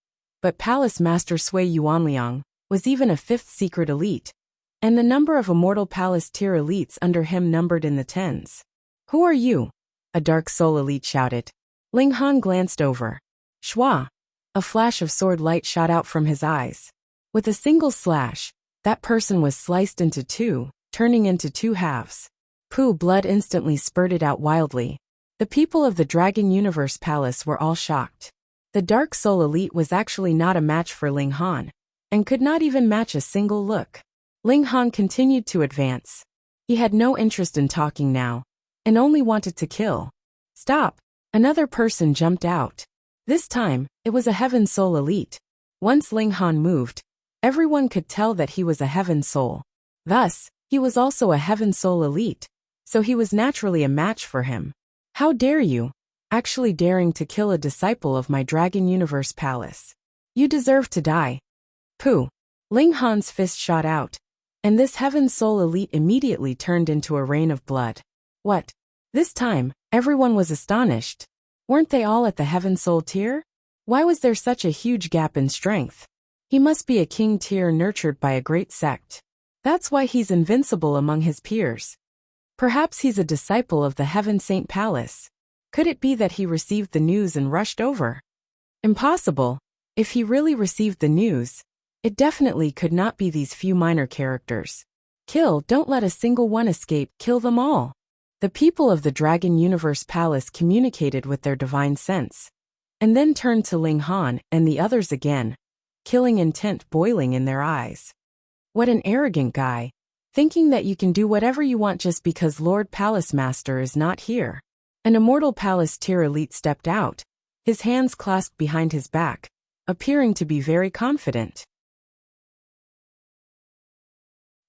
but Palace Master Sui Yuanliang was even a 5th secret elite, and the number of Immortal Palace tier elites under him numbered in the 10s. Who are you? A Dark Soul elite shouted. Ling Han glanced over. Shua! A flash of sword light shot out from his eyes. With a single slash, that person was sliced into 2, turning into 2 halves. Pooh! Blood instantly spurted out wildly. The people of the Dragon Universe Palace were all shocked. The Dark Soul elite was actually not a match for Ling Han, and could not even match a single look. Ling Han continued to advance. He had no interest in talking now, and only wanted to kill. Stop! Another person jumped out. This time, it was a Heaven Soul elite. Once Ling Han moved, everyone could tell that he was a Heaven Soul. Thus, he was also a Heaven Soul elite, so he was naturally a match for him. How dare you? Actually daring to kill a disciple of my Dragon Universe Palace. You deserve to die. Pooh! Ling Han's fist shot out, and this Heaven Soul elite immediately turned into a rain of blood. What? This time, everyone was astonished. Weren't they all at the Heaven Soul tier? Why was there such a huge gap in strength? He must be a king tier nurtured by a great sect. That's why he's invincible among his peers. Perhaps he's a disciple of the Heaven Saint Palace. Could it be that he received the news and rushed over? Impossible. If he really received the news, it definitely could not be these few minor characters. Kill, don't let a single one escape, kill them all. The people of the Dragon Universe Palace communicated with their divine sense, and then turned to Ling Han and the others again, killing intent boiling in their eyes. What an arrogant guy, thinking that you can do whatever you want just because Lord Palace Master is not here. An Immortal Palace tier elite stepped out, his hands clasped behind his back, appearing to be very confident.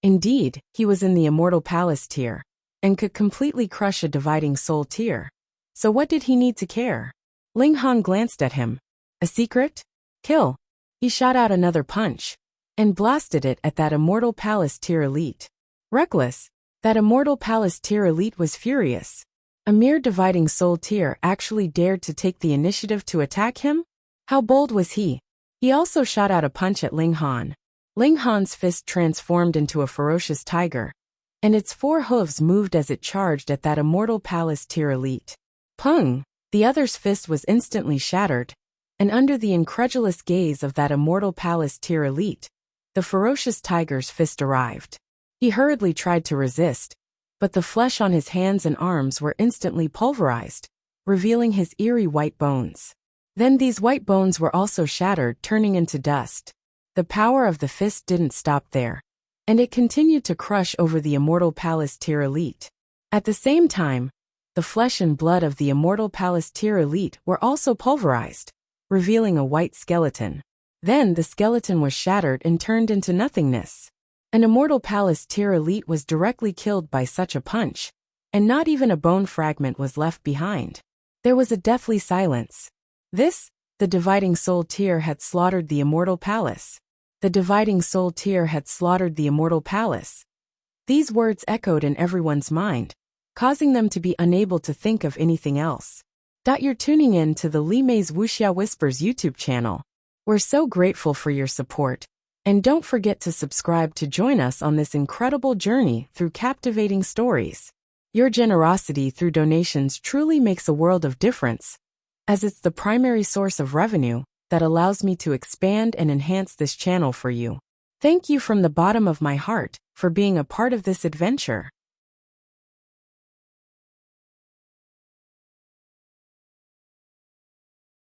Indeed, he was in the Immortal Palace tier, and could completely crush a dividing soul tier. So what did he need to care? Ling Han glanced at him. A secret? Kill. He shot out another punch, and blasted it at that Immortal Palace tier elite. Reckless. That Immortal Palace tier elite was furious. A mere dividing soul tier actually dared to take the initiative to attack him? How bold was he? He also shot out a punch at Ling Han. Ling Han's fist transformed into a ferocious tiger, and its 4 hooves moved as it charged at that Immortal Palace tier elite. Pung! The other's fist was instantly shattered, And under the incredulous gaze of that immortal palace tier elite, the ferocious tiger's fist arrived. He hurriedly tried to resist, but the flesh on his hands and arms were instantly pulverized, revealing his eerie white bones. Then these white bones were also shattered, turning into dust. The power of the fist didn't stop there, and it continued to crush over the immortal palace tier elite. At the same time, the flesh and blood of the immortal palace tier elite were also pulverized, revealing a white skeleton. Then the skeleton was shattered and turned into nothingness. An immortal palace tier elite was directly killed by such a punch, and not even a bone fragment was left behind. There was a deathly silence. This, the dividing soul tier had slaughtered the immortal palace. The dividing soul tier had slaughtered the immortal palace. These words echoed in everyone's mind, causing them to be unable to think of anything else. You're tuning in to the Li Mei's Wuxia Whispers YouTube channel. We're so grateful for your support, and don't forget to subscribe to join us on this incredible journey through captivating stories. Your generosity through donations truly makes a world of difference, as it's the primary source of revenue that allows me to expand and enhance this channel for you. Thank you from the bottom of my heart for being a part of this adventure.